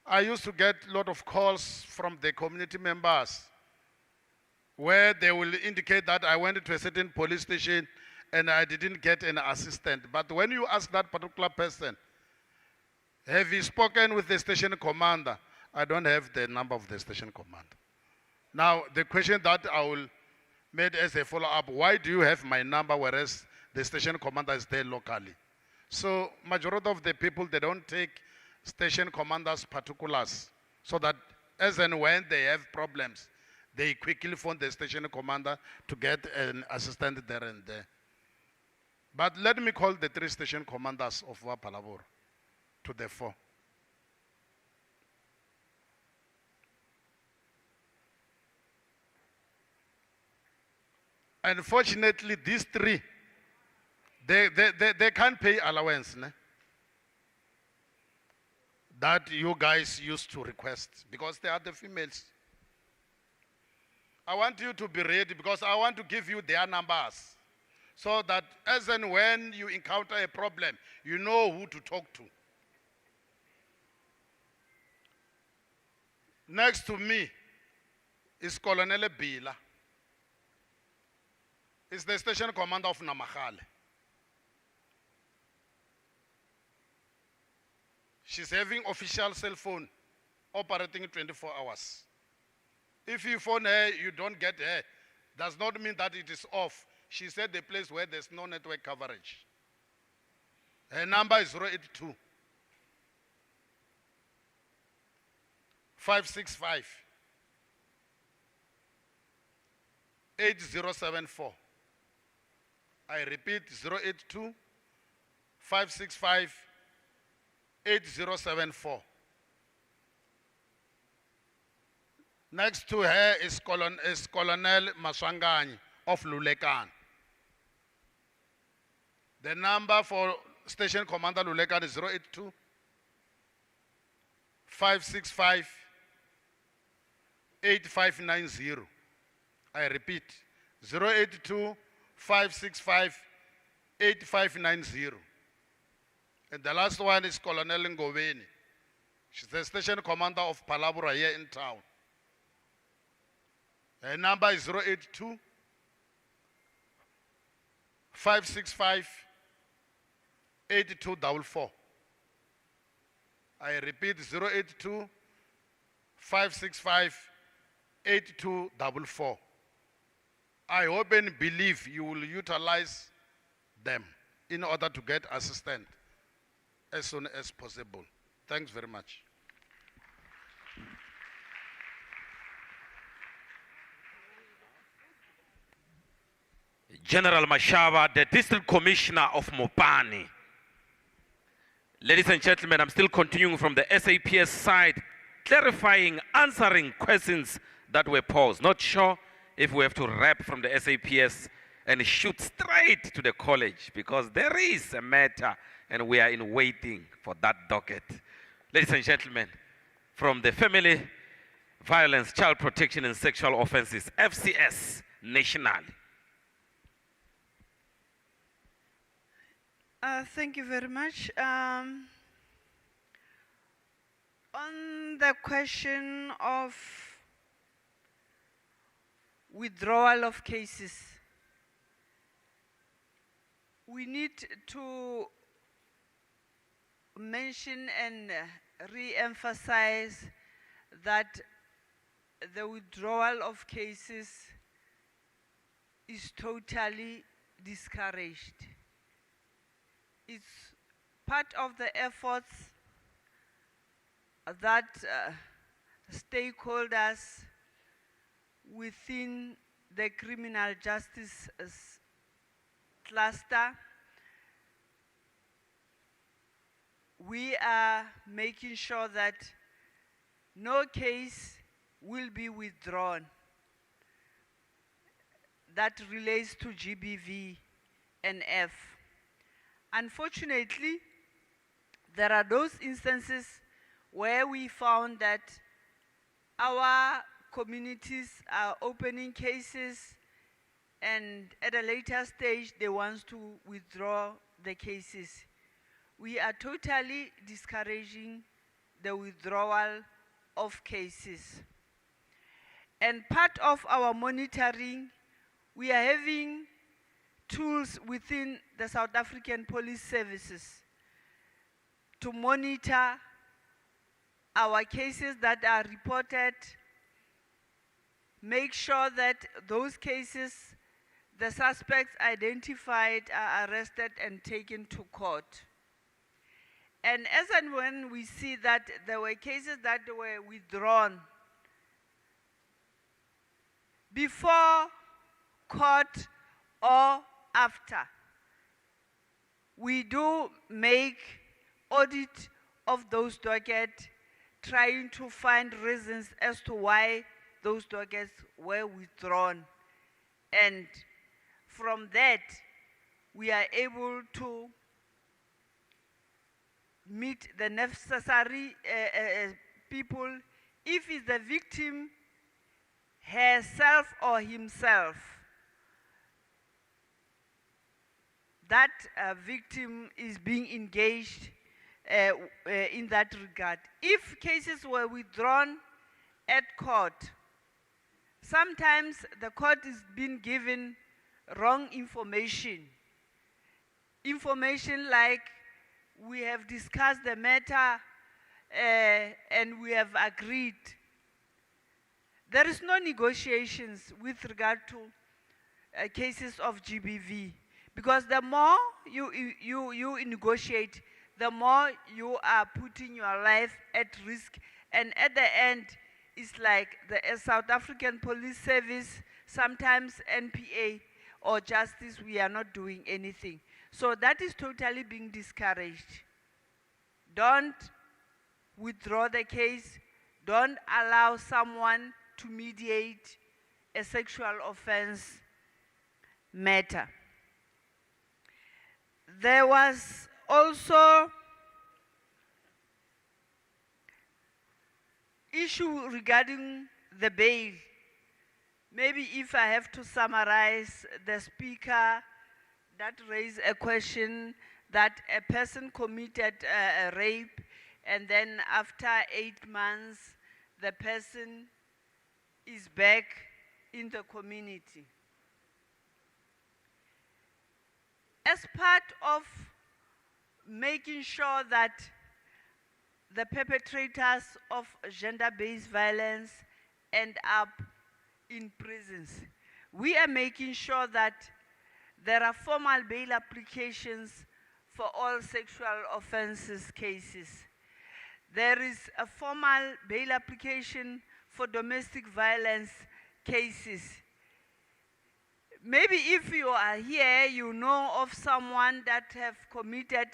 I used to get a lot of calls from the community members where they will indicate that I went to a certain police station and I didn't get an assistant. But when you ask that particular person, have you spoken with the station commander? I don't have the number of the station commander. Now, the question that I will make as a follow-up, why do you have my number whereas the station commander is there locally? So, majority of the people, they don't take station commanders' particulars so that as and when they have problems, they quickly phone the station commander to get an assistant there and there. But let me call the 3 station commanders of Wapalabor to the fore. Unfortunately, these 3, they can't pay allowance that you guys used to request because they are the females. I want you to be ready because I want to give you their numbers so that as and when you encounter a problem, you know who to talk to. Next to me is Colonel Bila. He's the station commander of Namahale. She's having official cell phone operating 24 hours. If you phone her, you don't get her, does not mean that it is off. She said the place where there's no network coverage. Her number is 082 565 8074. I repeat, 082 565 8074. Next to her is Colonel Maswangani of Lulekan. The number for Station Commander Lulekan is 082 565 8590. I repeat, 082 565 8590. And the last one is Colonel Ngoveni. She's the station commander of Palabura here in town. Her number is 082 565 8244. I repeat, 082 565 8244. I hope and believe you will utilize them in order to get assistance as soon as possible. Thanks very much. General Mashaba, the District Commissioner of Mopani. Ladies and gentlemen, I'm still continuing from the SAPS side, clarifying, answering questions that were posed. Not sure if we have to wrap from the SAPS and shoot straight to the college because there is a matter and we are in waiting for that docket. Ladies and gentlemen, from the Family Violence, Child Protection and Sexual Offences, FCS National. Thank you very much. On the question of withdrawal of cases, we need to mention and re-emphasize that the withdrawal of cases is totally discouraged. It's part of the efforts that stakeholders within the criminal justice cluster, we are making sure that no case will be withdrawn that relates to GBV and F. Unfortunately, there are those instances where we found that our communities are opening cases and at a later stage they want to withdraw the cases. We are totally discouraging the withdrawal of cases. And part of our monitoring, we are having tools within the South African Police Services to monitor our cases that are reported, make sure that those cases, the suspects identified are arrested and taken to court. And as and when we see that there were cases that were withdrawn before court or after, we do make audit of those dockets, trying to find reasons as to why those dockets were withdrawn. And from that, we are able to meet the necessary people. If it's the victim herself or himself, that victim is being engaged in that regard. If cases were withdrawn at court, sometimes the court is being given wrong information. Information like, we have discussed the matter and we have agreed. There is no negotiations with regard to cases of GBV, because the more you negotiate, the more you are putting your life at risk. And at the end, it's like the South African Police Service, sometimes NPA or justice, we are not doing anything. So that is totally being discouraged. Don't withdraw the case. Don't allow someone to mediate a sexual offense matter. There was also issue regarding the bail. Maybe if I have to summarize, the speaker that raised a question that a person committed a rape, and then after 8 months, the person is back in the community. As part of making sure that the perpetrators of gender-based violence end up in prisons, we are making sure that there are formal bail applications for all sexual offenses cases. There is a formal bail application for domestic violence cases. Maybe if you are here, you know of someone that have committed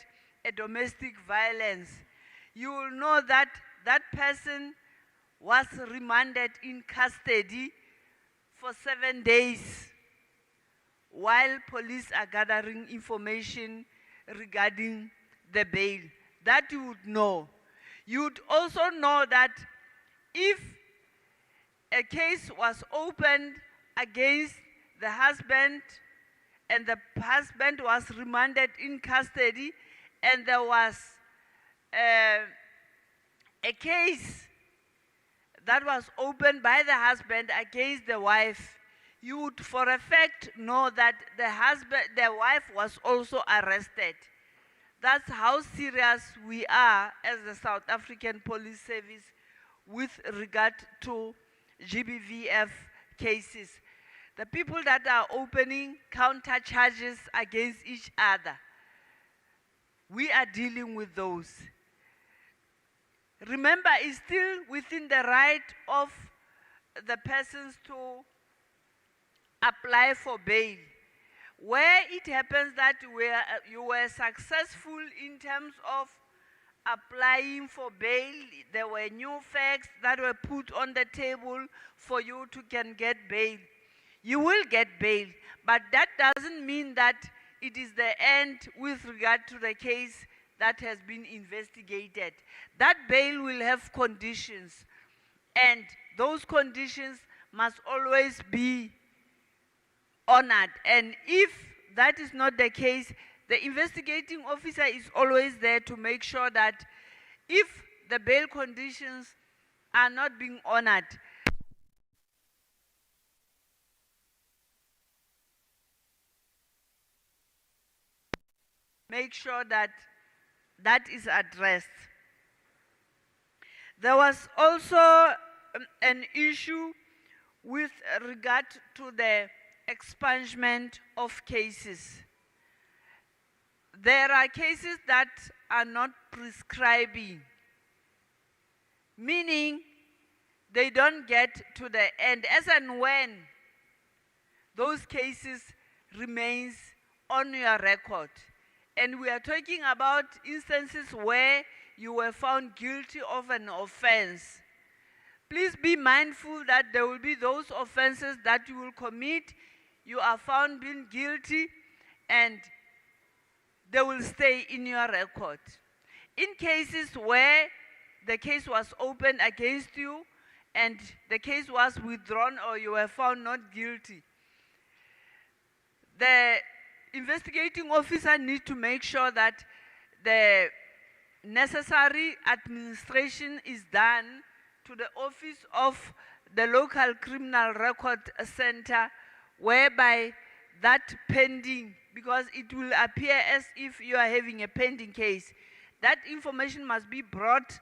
a domestic violence. You will know that that person was remanded in custody for 7 days while police are gathering information regarding the bail. That you would know. You'd also know that if a case was opened against the husband and the husband was remanded in custody, and there was a case that was opened by the husband against the wife, you would for a fact know that the wife was also arrested. That's how serious we are as the South African Police Service with regard to GBVF cases. The people that are opening counter charges against each other, we are dealing with those. Remember, it's still within the right of the persons to apply for bail. Where it happens that you were successful in terms of applying for bail, there were new facts that were put on the table for you to can get bail. You will get bail, but that doesn't mean that it is the end with regard to the case that has been investigated. That bail will have conditions, and those conditions must always be honored. And if that is not the case, the investigating officer is always there to make sure that if the bail conditions are not being honored, make sure that that is addressed. There was also an issue with regard to the expungement of cases. There are cases that are not prescribing, meaning they don't get to the end, as and when those cases remains on your record. And we are talking about instances where you were found guilty of an offense. Please be mindful that there will be those offenses that you will commit, you are found being guilty, and they will stay in your record. In cases where the case was opened against you and the case was withdrawn or you were found not guilty, the investigating officer needs to make sure that the necessary administration is done to the office of the local criminal record center, whereby that pending, because it will appear as if you are having a pending case, that information must be brought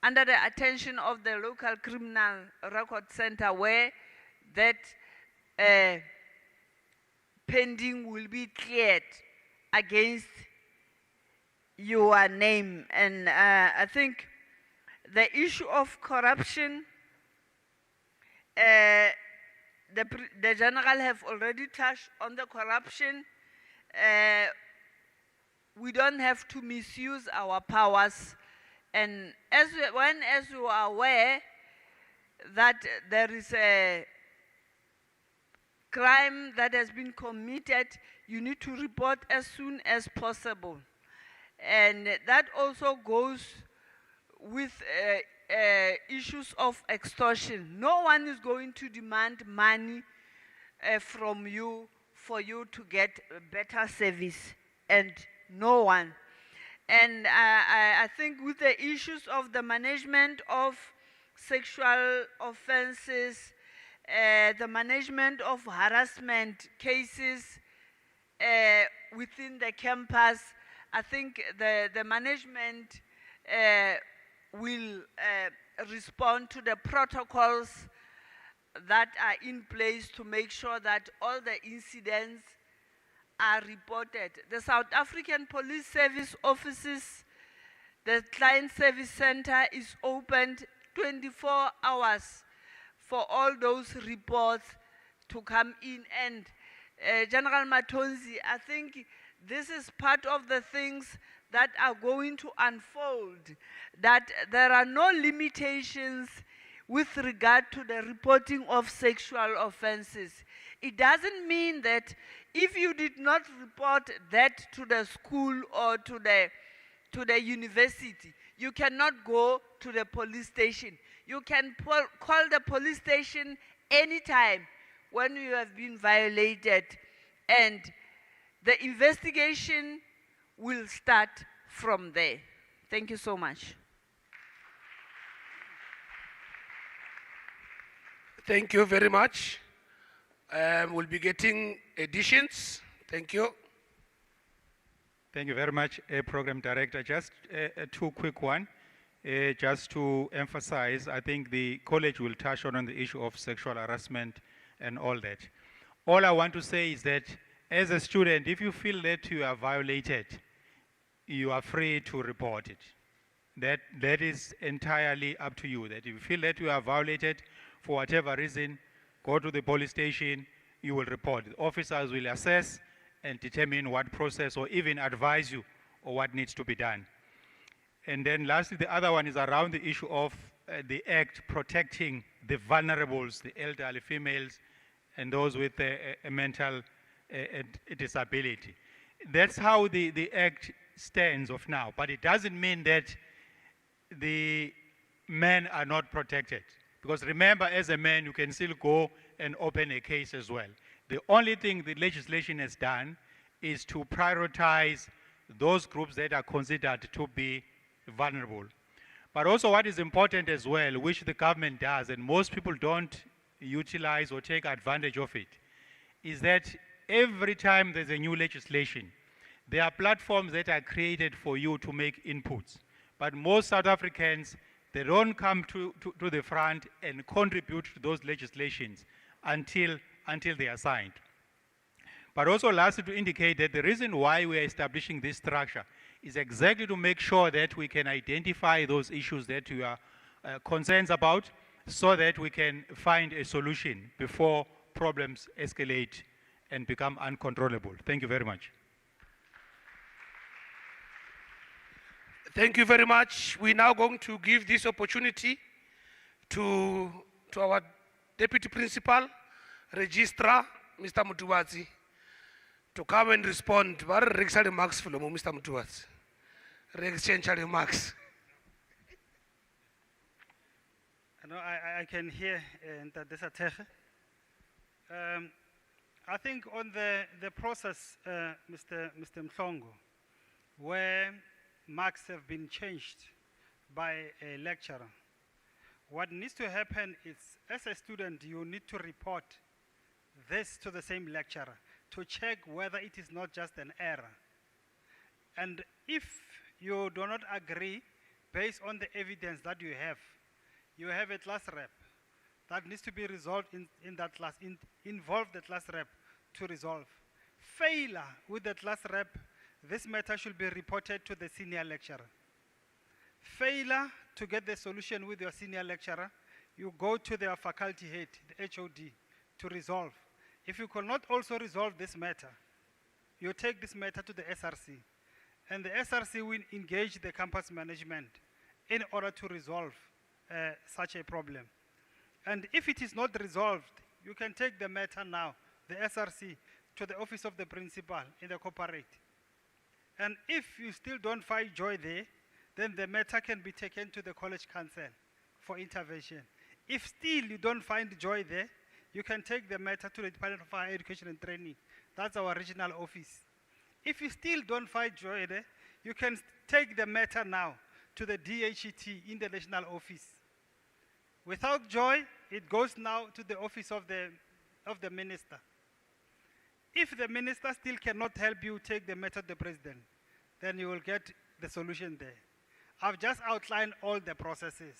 under the attention of the local criminal record center, where that pending will be cleared against your name. And I think the issue of corruption, the general have already touched on the corruption. We don't have to misuse our powers. And as you are aware that there is a crime that has been committed, you need to report as soon as possible. And that also goes with issues of extortion. No one is going to demand money from you for you to get better service, and no one. And I think with the issues of the management of sexual offenses, the management of harassment cases within the campus, I think the management will respond to the protocols that are in place to make sure that all the incidents are reported. The South African Police Service offices, the Client Service Center is opened 24 hours for all those reports to come in. And General Matonzi, I think this is part of the things that are going to unfold, that there are no limitations with regard to the reporting of sexual offenses. It doesn't mean that if you did not report that to the school or to the university, you cannot go to the police station. You can call the police station anytime when you have been violated, and the investigation will start from there. Thank you so much. Thank you very much. We'll be getting additions. Thank you. Thank you very much, Program Director. Just two quick one. Just to emphasize, I think the college will touch on the issue of sexual harassment and all that. All I want to say is that as a student, if you feel that you are violated, you are free to report it. That is entirely up to you. That if you feel that you are violated for whatever reason, go to the police station, you will report. The officers will assess and determine what process or even advise you on what needs to be done. And then lastly, the other one is around the issue of the Act protecting the vulnerables, the elderly females, and those with a mental disability. That's how the Act stands of now, but it doesn't mean that the men are not protected. Because remember, as a man, you can still go and open a case as well. The only thing the legislation has done is to prioritize those groups that are considered to be vulnerable. But also what is important as well, which the government does, and most people don't utilize or take advantage of it, is that every time there's a new legislation, There are platforms that are created for you to make inputs. But most South Africans, they don't come to the front and contribute to those legislations until they are signed. But also lastly, to indicate that the reason why we are establishing this structure is exactly to make sure that we can identify those issues that you are concerned about, so that we can find a solution before problems escalate and become uncontrollable. Thank you very much. Thank you very much. We're now going to give this opportunity to our Deputy Principal, Registrar, Mr. Mutuwazi, to come and respond. What are remarks for Mr. Mutuwazi? Exchange remarks. No, I can hear that this attack. I think on the process, Mr. Mhlongo, where marks have been changed by a lecturer, what needs to happen is, as a student, you need to report this to the same lecturer to check whether it is not just an error. And if you do not agree based on the evidence that you have a class rep that needs to be resolved in that class, involve the class rep to resolve. Failure with the class rep, this matter should be reported to the senior lecturer. Failure to get the solution with your senior lecturer, you go to their faculty head, the HOD, to resolve. If you could not also resolve this matter, you take this matter to the SRC, and the SRC will engage the campus management in order to resolve such a problem. And if it is not resolved, you can take the matter now, the SRC, to the office of the principal in the corporate. And if you still don't find joy there, then the matter can be taken to the college council for intervention. If still you don't find joy there, you can take the matter to the Department of Higher Education and Training. That's our regional office. If you still don't find joy there, you can take the matter now to the DHET in the national office. Without joy, it goes now to the office of the minister. If the minister still cannot help you take the matter to the president, then you will get the solution there. I've just outlined all the processes.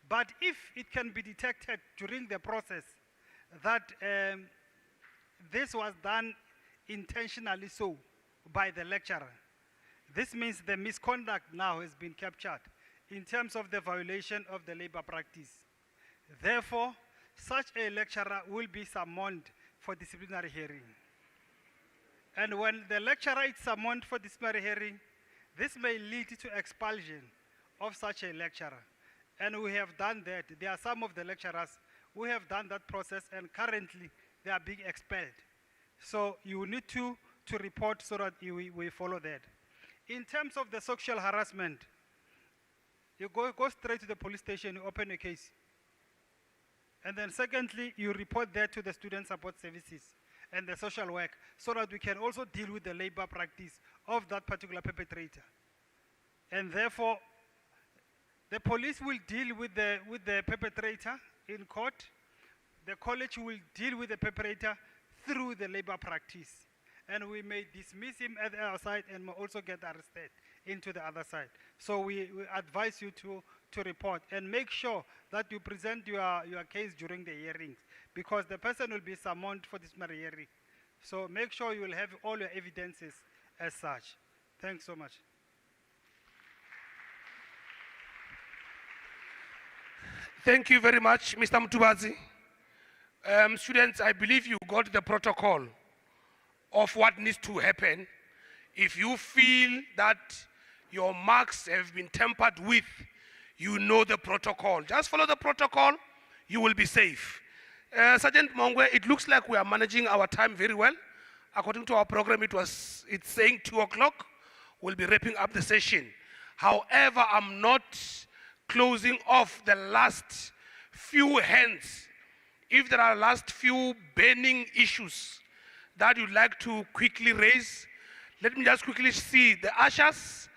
But if it can be detected during the process that this was done intentionally so by the lecturer, this means the misconduct now has been captured in terms of the violation of the labor practice. Therefore, such a lecturer will be summoned for disciplinary hearing. And when the lecturer is summoned for disciplinary hearing, this may lead to expulsion of such a lecturer. And we have done that. There are some of the lecturers who have done that process, and currently they are being expelled. So you need to report so that we follow that. In terms of the sexual harassment, you go straight to the police station, you open a case. And then secondly, you report that to the student support services and the social work, so that we can also deal with the labor practice of that particular perpetrator. And therefore, the police will deal with the perpetrator in court. The college will deal with the perpetrator through the labor practice. And we may dismiss him at our side and may also get arrested into the other side. So we advise you to report and make sure that you present your case during the hearings, because the person will be summoned for this hearing. So make sure you will have all your evidences as such. Thanks so much. Thank you very much, Mr. Mutuwazi. Students, I believe you got the protocol of what needs to happen if you feel that your marks have been tampered with. You know the protocol. Just follow the protocol, you will be safe. Sergeant Mongwe, it looks like we are managing our time very well. According to our program, it's saying 2 o'clock. We'll be wrapping up the session. However, I'm not closing off the last few hands. If there are last few burning issues that you'd like to quickly raise, let me just quickly see the ushers.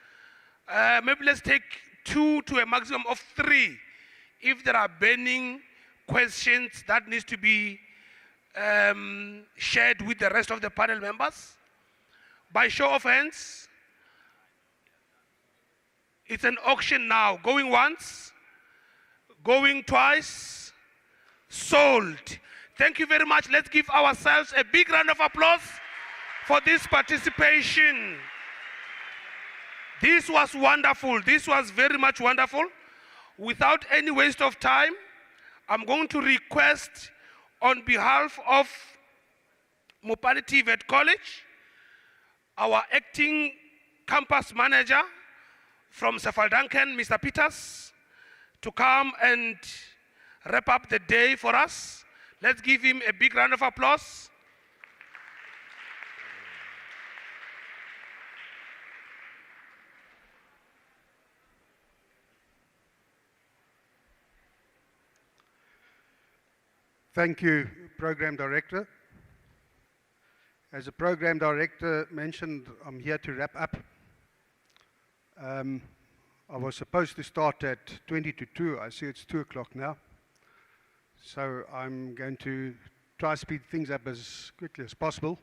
Maybe let's take 2 to a maximum of 3. If there are burning questions that needs to be shared with the rest of the panel members, By show of hands. It's an auction now. Going once, going twice, sold. Thank you very much. Let's give ourselves a big round of applause for this participation. This was wonderful. This was very much wonderful. Without any waste of time, I'm going to request on behalf of Mopani TVET College, our acting campus manager from Safaldanken, Mr. Peters, to come and wrap up the day for us. Let's give him a big round of applause. Thank you, Program Director. As the Program Director mentioned, I'm here to wrap up. I was supposed to start at 20 to 2. I see it's 2 o'clock now. So I'm going to try to speed things up as quickly as possible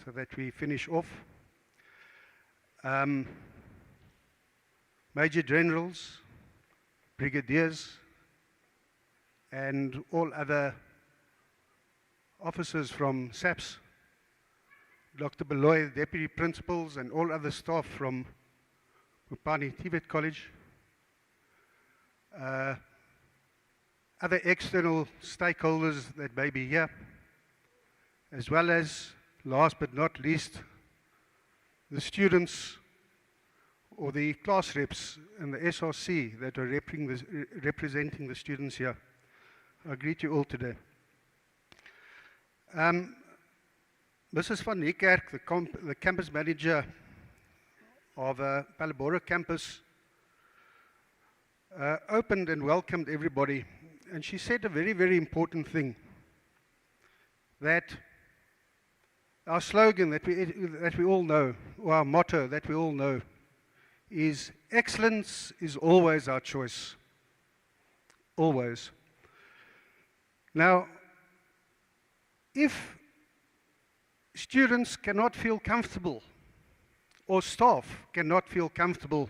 so that we finish off. Major Generals, Brigadiers, and all other officers from SAPS, Dr. Baloy, Deputy Principals, and all other staff from Mopani TVET College, other external stakeholders that may be here, as well as, last but not least, the students or the class reps and the SRC that are representing the students here. I greet you all today. Mrs. van Niekerk, the campus manager of Palabora campus, opened and welcomed everybody. And she said a very, very important thing, that our slogan that we all know, or our motto that we all know, is excellence is always our choice. Always. Now, if students cannot feel comfortable, or staff cannot feel comfortable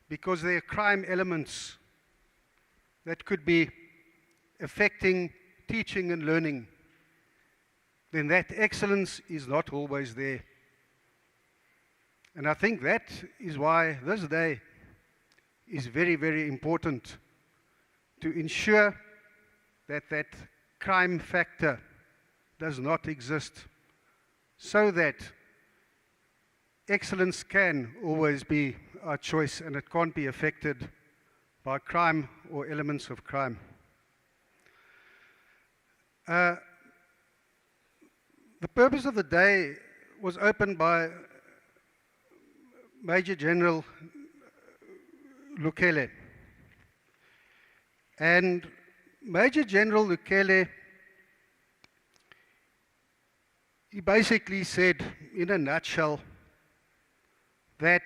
because there are crime elements that could be affecting teaching and learning, then that excellence is not always there. And I think that is why this day is very, very important, to ensure that that crime factor does not exist, so that excellence can always be our choice and it can't be affected by crime or elements of crime. The purpose of the day was opened by Major General Lukele. And Major General Lukele, he basically said, in a nutshell, that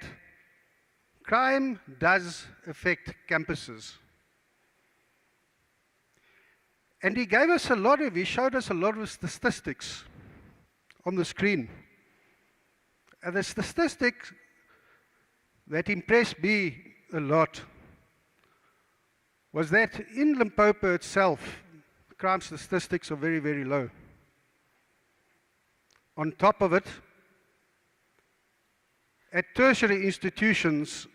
crime does affect campuses. And he showed us a lot of statistics on the screen. And the statistics that impressed me a lot was that in Limpopo itself, crime statistics are very, very low. On top of it, at tertiary institutions,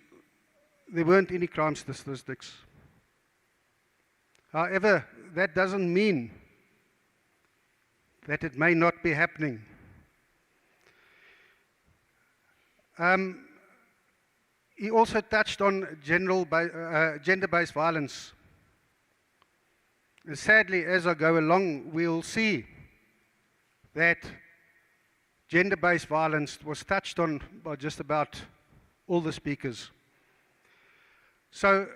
there weren't any crime statistics. However, that doesn't mean that it may not be happening. He also touched on gender-based violence. And sadly, as I go along, we'll see that gender-based violence was touched on by just about all the speakers. So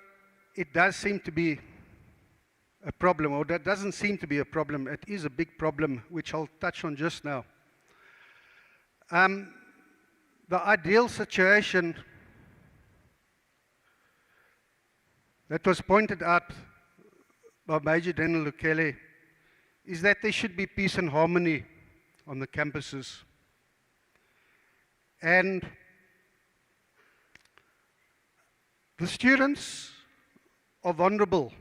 it does seem to be a problem, or that doesn't seem to be a problem. It is a big problem, which I'll touch on just now. The ideal situation that was pointed out by Major General Lukele is that there should be peace and harmony on the campuses. And the students are vulnerable.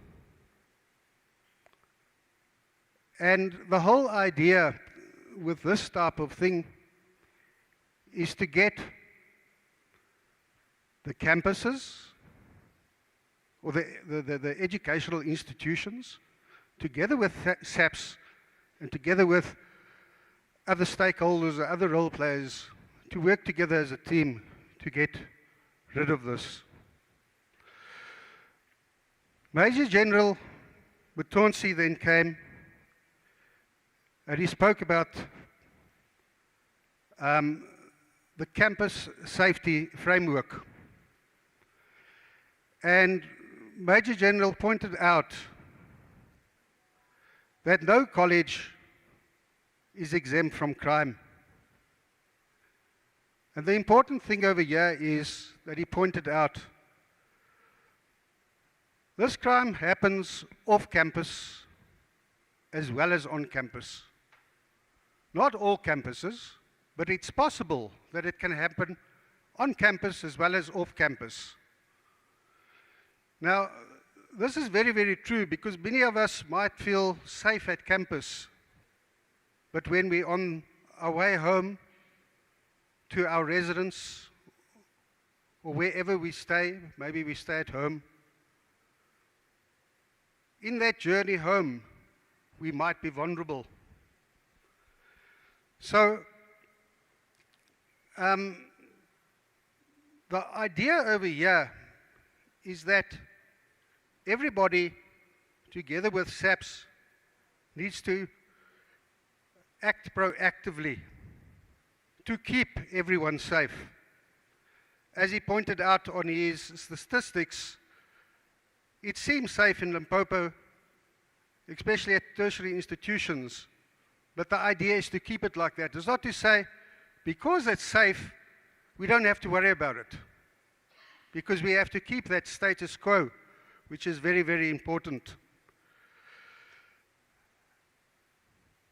And the whole idea with this type of thing is to get the campuses or the educational institutions together with SAPS and together with other stakeholders or other role players to work together as a team to get rid of this. Major General Butonsi then came and he spoke about the campus safety framework. And Major General pointed out that no college is exempt from crime. And the important thing over here is that he pointed out this crime happens off campus as well as on campus. Not all campuses, but it's possible that it can happen on campus as well as off campus. Now, this is very, very true because many of us might feel safe at campus, but when we're on our way home to our residence or wherever we stay, maybe we stay at home, in that journey home, we might be vulnerable. So, the idea over here is that everybody, together with SAPS, needs to act proactively to keep everyone safe. As he pointed out on his statistics, it seems safe in Limpopo, especially at tertiary institutions, but the idea is to keep it like that. It's not to say, because it's safe, we don't have to worry about it, because we have to keep that status quo, which is very, very important.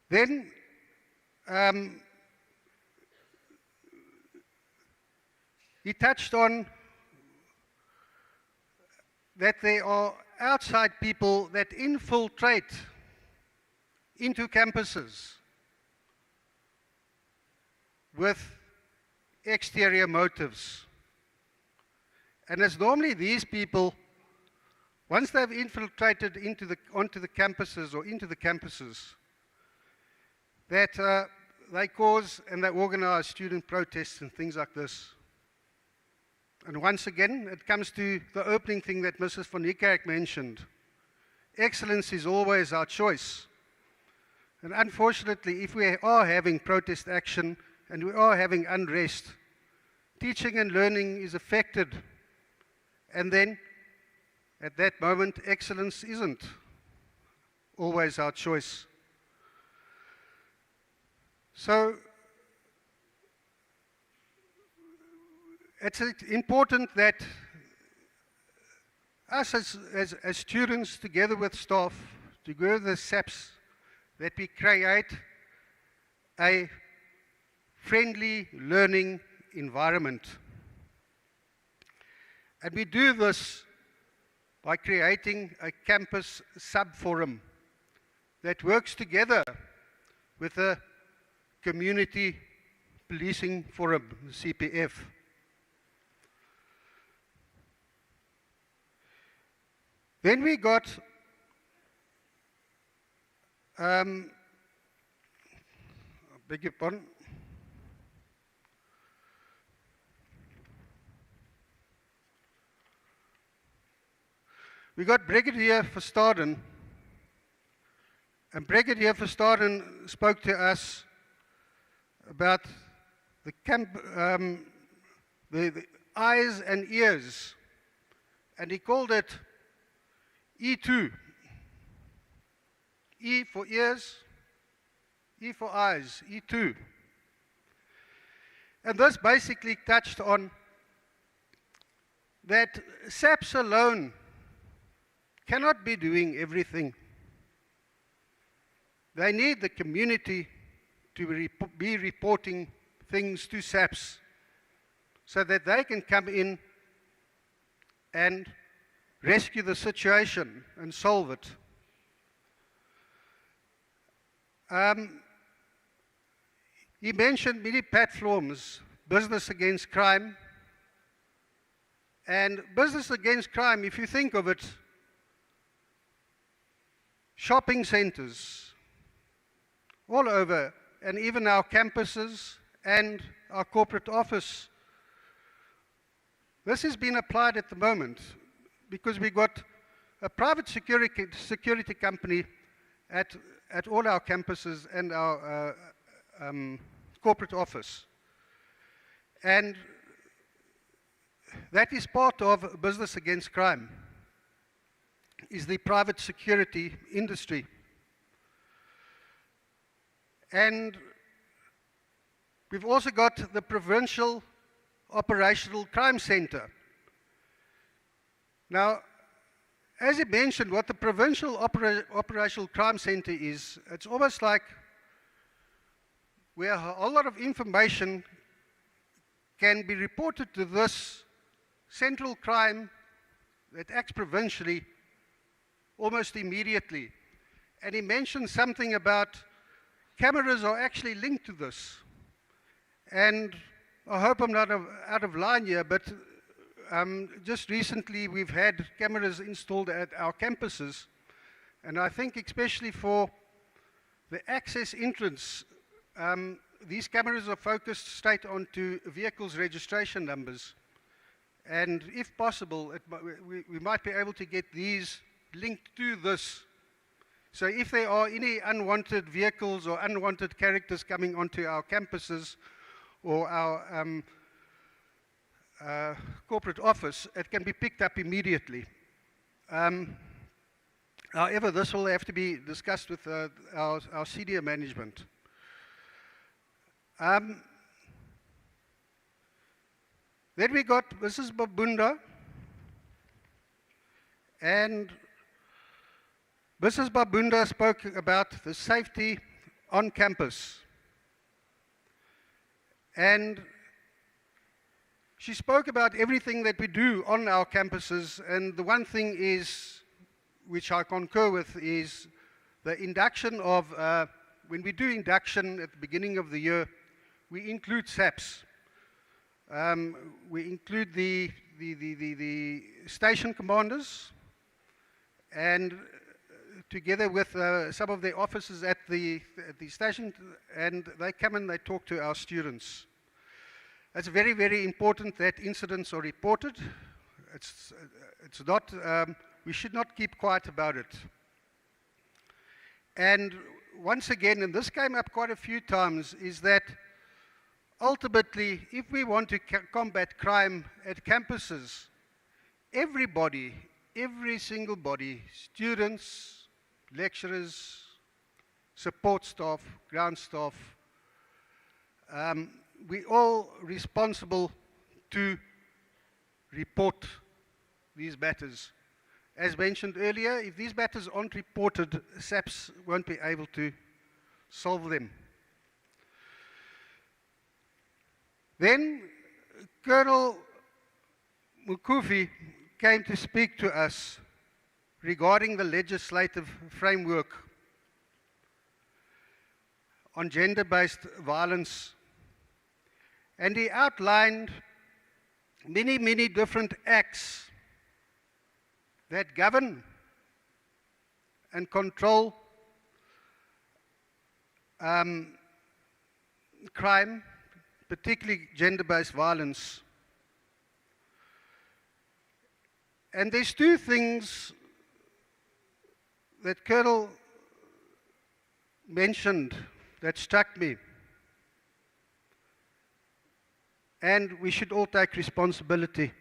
Then, he touched on that there are outside people that infiltrate into campuses with exterior motives. And it's normally these people, once they've infiltrated onto the campuses or into the campuses, that they cause and they organize student protests and things like this. And once again, it comes to the opening thing that Mrs. van Niekerk mentioned. Excellence is always our choice. And unfortunately, if we are having protest action and we are having unrest, teaching and learning is affected. And then, at that moment, excellence isn't always our choice. So, it's important that us as students, together with staff, together with SAPS, that we create a friendly learning environment. And we do this by creating a campus sub-forum that works together with the Community Policing Forum, the CPF. Then we got beg your pardon. We got Brigadier Verstaden, and Brigadier Verstaden spoke to us about the eyes and ears, and he called it E2. E for ears, E for eyes, E2. And this basically touched on that SAPS alone cannot be doing everything. They need the community to be reporting things to SAPS so that they can come in and rescue the situation and solve it. He mentioned many platforms, business against crime. And business against crime, if you think of it, shopping centers all over, and even our campuses and our corporate office. This has been applied at the moment because we got a private security company at all our campuses and our corporate office. And that is part of business against crime, is the private security industry. And we've also got the Provincial Operational Crime Center. Now, as I mentioned, what the Provincial Operational Crime Center is, it's almost like where a whole lot of information can be reported to this central crime that acts provincially almost immediately. And he mentioned something about cameras are actually linked to this. And I hope I'm not out of line here, but just recently we've had cameras installed at our campuses. And I think especially for the access entrance, these cameras are focused straight onto vehicles' registration numbers. And if possible, we might be able to get these linked to this. So if there are any unwanted vehicles or unwanted characters coming onto our campuses or our corporate office, it can be picked up immediately. However, this will have to be discussed with our senior management. Then we got Mrs. Babunda, and Mrs. Babunda spoke about the safety on campus. And she spoke about everything that we do on our campuses, and the one thing is, which I concur with, is the induction of, when we do induction at the beginning of the year, we include SAPS. We include the station commanders, and together with some of the officers at the station, and they come and they talk to our students. It's very, very important that incidents are reported. It's not, we should not keep quiet about it. And once again, and this came up quite a few times, is that ultimately, if we want to combat crime at campuses, everybody, every single body, students, lecturers, support staff, ground staff, we all responsible to report these matters. As mentioned earlier, if these matters aren't reported, SAPS won't be able to solve them. Then Colonel Mukufi came to speak to us regarding the legislative framework on gender-based violence. And he outlined many, many different acts that govern and control crime, particularly gender-based violence. And there's two things that Colonel mentioned that struck me. And we should all take responsibility.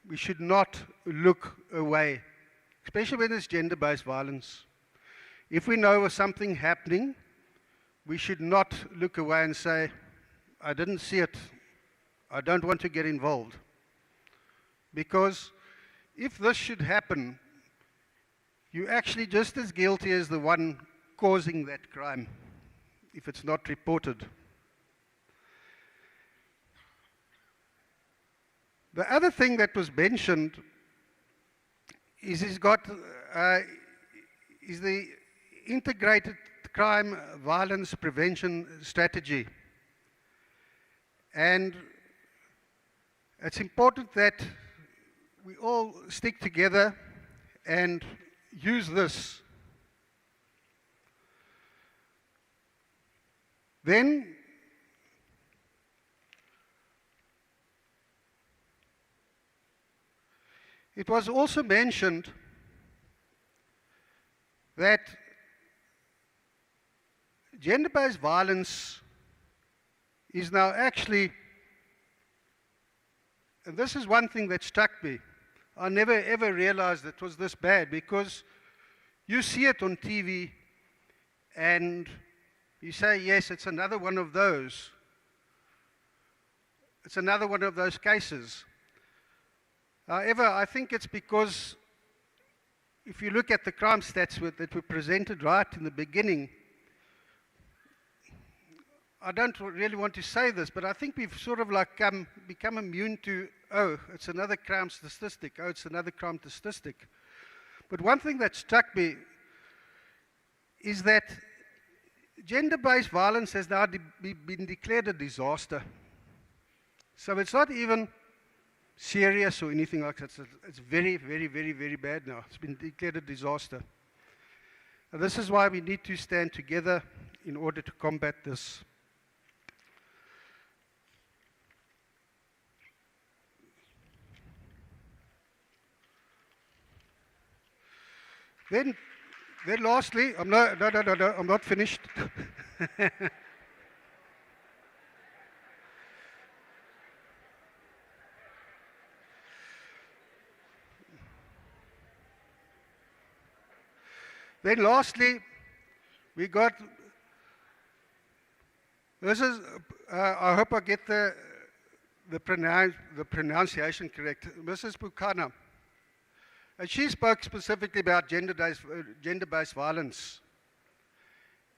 We should not look away, especially when it's gender-based violence. If we know of something happening, we should not look away and say, I didn't see it, I don't want to get involved. Because if this should happen, you're actually just as guilty as the one causing that crime, if it's not reported. The other thing that was mentioned is is the integrated crime violence prevention strategy. And it's important that we all stick together and use this. Then it was also mentioned that gender-based violence is now actually, and this is one thing that struck me, I never ever realized it was this bad, because you see it on TV and you say, yes, it's another one of those. It's another one of those cases. However, I think it's because if you look at the crime stats that were presented right in the beginning, I don't really want to say this, but I think we've sort of like become immune to, oh, it's another crime statistic, oh, it's another crime statistic. But one thing that struck me is that gender-based violence has now been declared a disaster. So it's not even serious or anything like that. It's very, very, very, very bad now. It's been declared a disaster. And this is why we need to stand together in order to combat this. Then lastly, I'm not finished. Then lastly, we got, this is, I hope I get the pronunciation correct, Mrs. Bukana. And she spoke specifically about gender-based violence.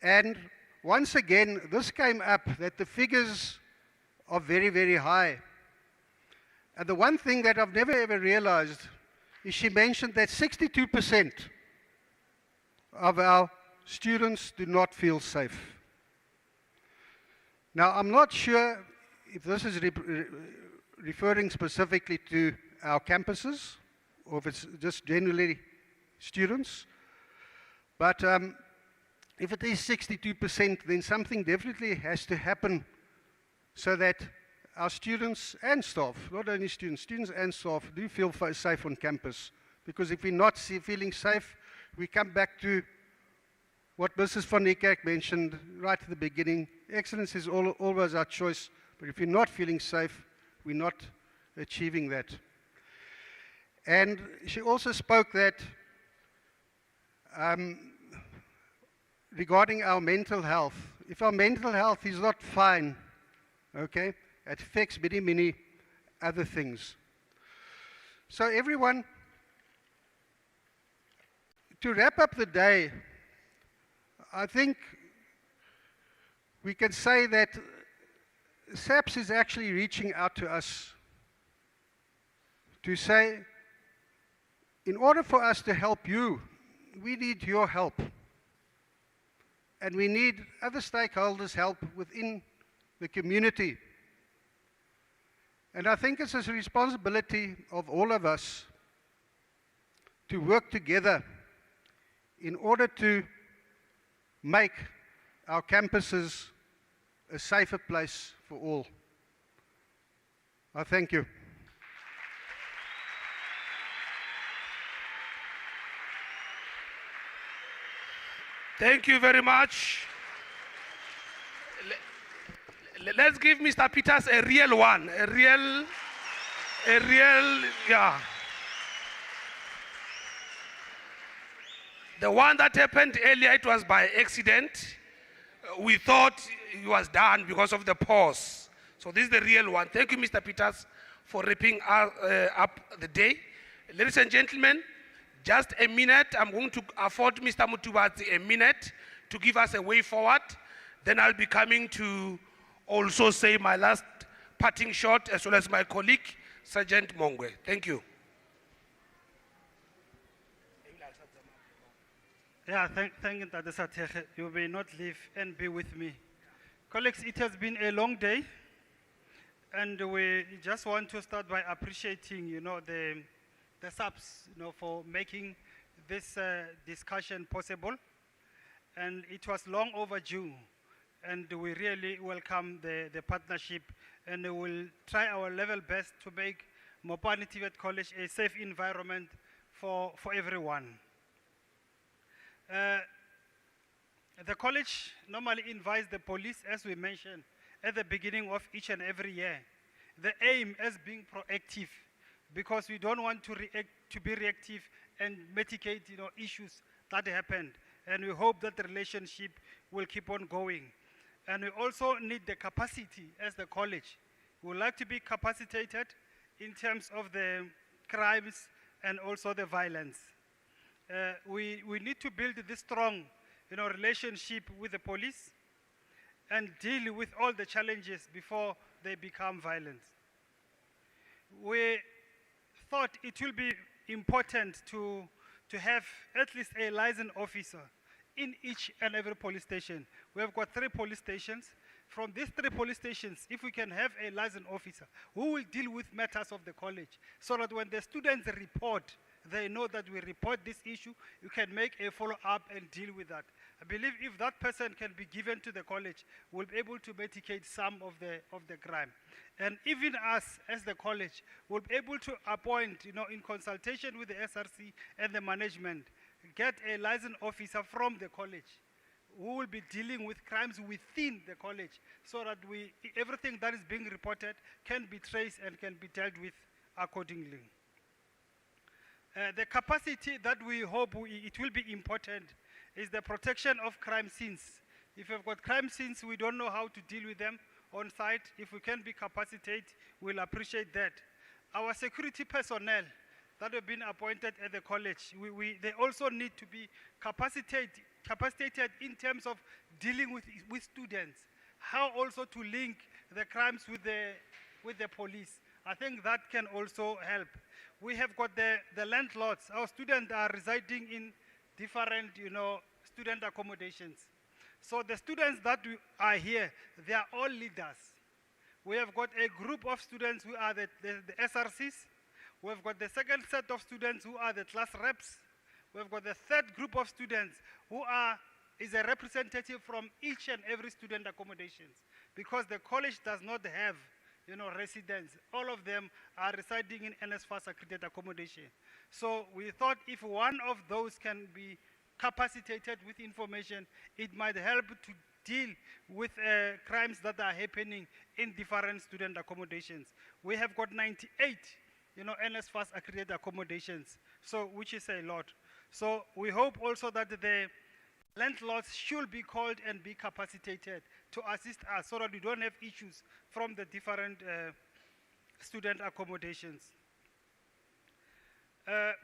And once again, this came up that the figures are very, very high. And the one thing that I've never ever realized is she mentioned that 62% of our students do not feel safe. Now, I'm not sure if this is referring specifically to our campuses, or if it's just generally students. But if it is 62%, then something definitely has to happen so that our students and staff, not only students and staff, do feel safe on campus. Because if we're not feeling safe, we come back to what Mrs. van Niekerk mentioned right at the beginning. Excellence is always our choice, but if you're not feeling safe, we're not achieving that. And she also spoke that regarding our mental health. If our mental health is not fine, okay, it affects many, many other things. So everyone, to wrap up the day, I think we can say that SAPS is actually reaching out to us to say, in order for us to help you, we need your help. And we need other stakeholders' help within the community. And I think it's a responsibility of all of us to work together in order to make our campuses a safer place for all. I thank you. Thank you very much. Let's give Mr. Peters a real one, a real, yeah. The one that happened earlier, it was by accident. We thought it was done because of the pause. So this is the real one. Thank you, Mr. Peters, for wrapping up the day. Ladies and gentlemen, just a minute. I'm going to afford Mr. Mutubatsi a minute to give us a way forward. Then I'll be coming to also say my last parting shot, as well as my colleague, Sergeant Mongwe. Thank you. Yeah, thank you, Ntate Sathekge. You may not leave and be with me. Colleagues, it has been a long day, and we just want to start by appreciating, the SAPS, for making this discussion possible. And it was long overdue, and we really welcome the partnership, and we will try our level best to make Mopani TVET College a safe environment for everyone. The college normally invites the police, as we mentioned, at the beginning of each and every year. The aim is being proactive, because we don't want to be reactive and mitigate issues that happened. And we hope that the relationship will keep on going. And we also need the capacity as the college. We would like to be capacitated in terms of the crimes and also the violence. We need to build this strong relationship with the police and deal with all the challenges before they become violent. We thought it will be important to have at least a licensed officer in each and every police station. We have got 3 police stations. From these 3 police stations, if we can have a licensed officer who will deal with matters of the college, so that when the students report, they know that we report this issue, you can make a follow-up and deal with that. I believe if that person can be given to the college, we'll be able to mitigate some of the crime. And even us, as the college, will be able to appoint, in consultation with the SRC and the management, get a licensed officer from the college who will be dealing with crimes within the college, so that everything that is being reported can be traced and can be dealt with accordingly. The capacity that we hope it will be important is the protection of crime scenes. If we've got crime scenes, we don't know how to deal with them on site. If we can be capacitated, we'll appreciate that. Our security personnel that have been appointed at the college, they also need to be capacitated in terms of dealing with students. How also to link the crimes with the police. I think that can also help. We have got the landlords. Our students are residing in different, student accommodations. So the students that are here, they are all leaders. We have got a group of students who are the SRCs. We've got the second set of students who are the class reps. We've got the third group of students who is a representative from each and every student accommodations, because the college does not have residents. All of them are residing in NSFAS accredited accommodation. So we thought if one of those can be capacitated with information, it might help to deal with crimes that are happening in different student accommodations. We have got 98 NSFAS accredited accommodations, so which is a lot. So we hope also that the landlords should be called and be capacitated to assist us, so that we don't have issues from the different student accommodations.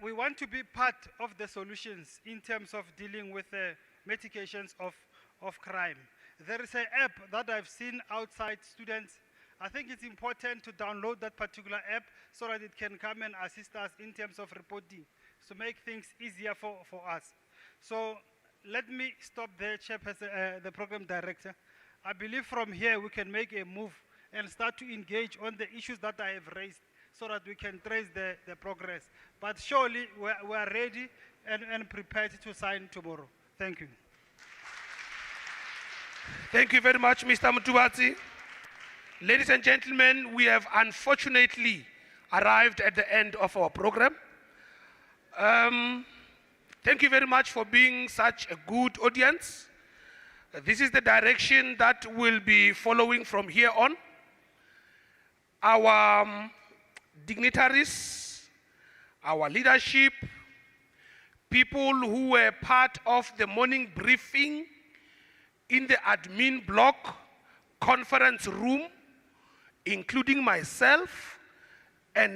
We want to be part of the solutions in terms of dealing with mitigations of crime. There is an app that I've seen outside students. I think it's important to download that particular app so that it can come and assist us in terms of reporting, to make things easier for us. So let me stop there, Chairperson, the program director. I believe from here we can make a move and start to engage on the issues that I have raised, so that we can trace the progress. But surely we are ready and prepared to sign tomorrow. Thank you. Thank you very much, Mr. Mutubati. Ladies and gentlemen, we have unfortunately arrived at the end of our program. Thank you very much for being such a good audience. This is the direction that we'll be following from here on. Our dignitaries, our leadership, people who were part of the morning briefing in the admin block conference room, including myself,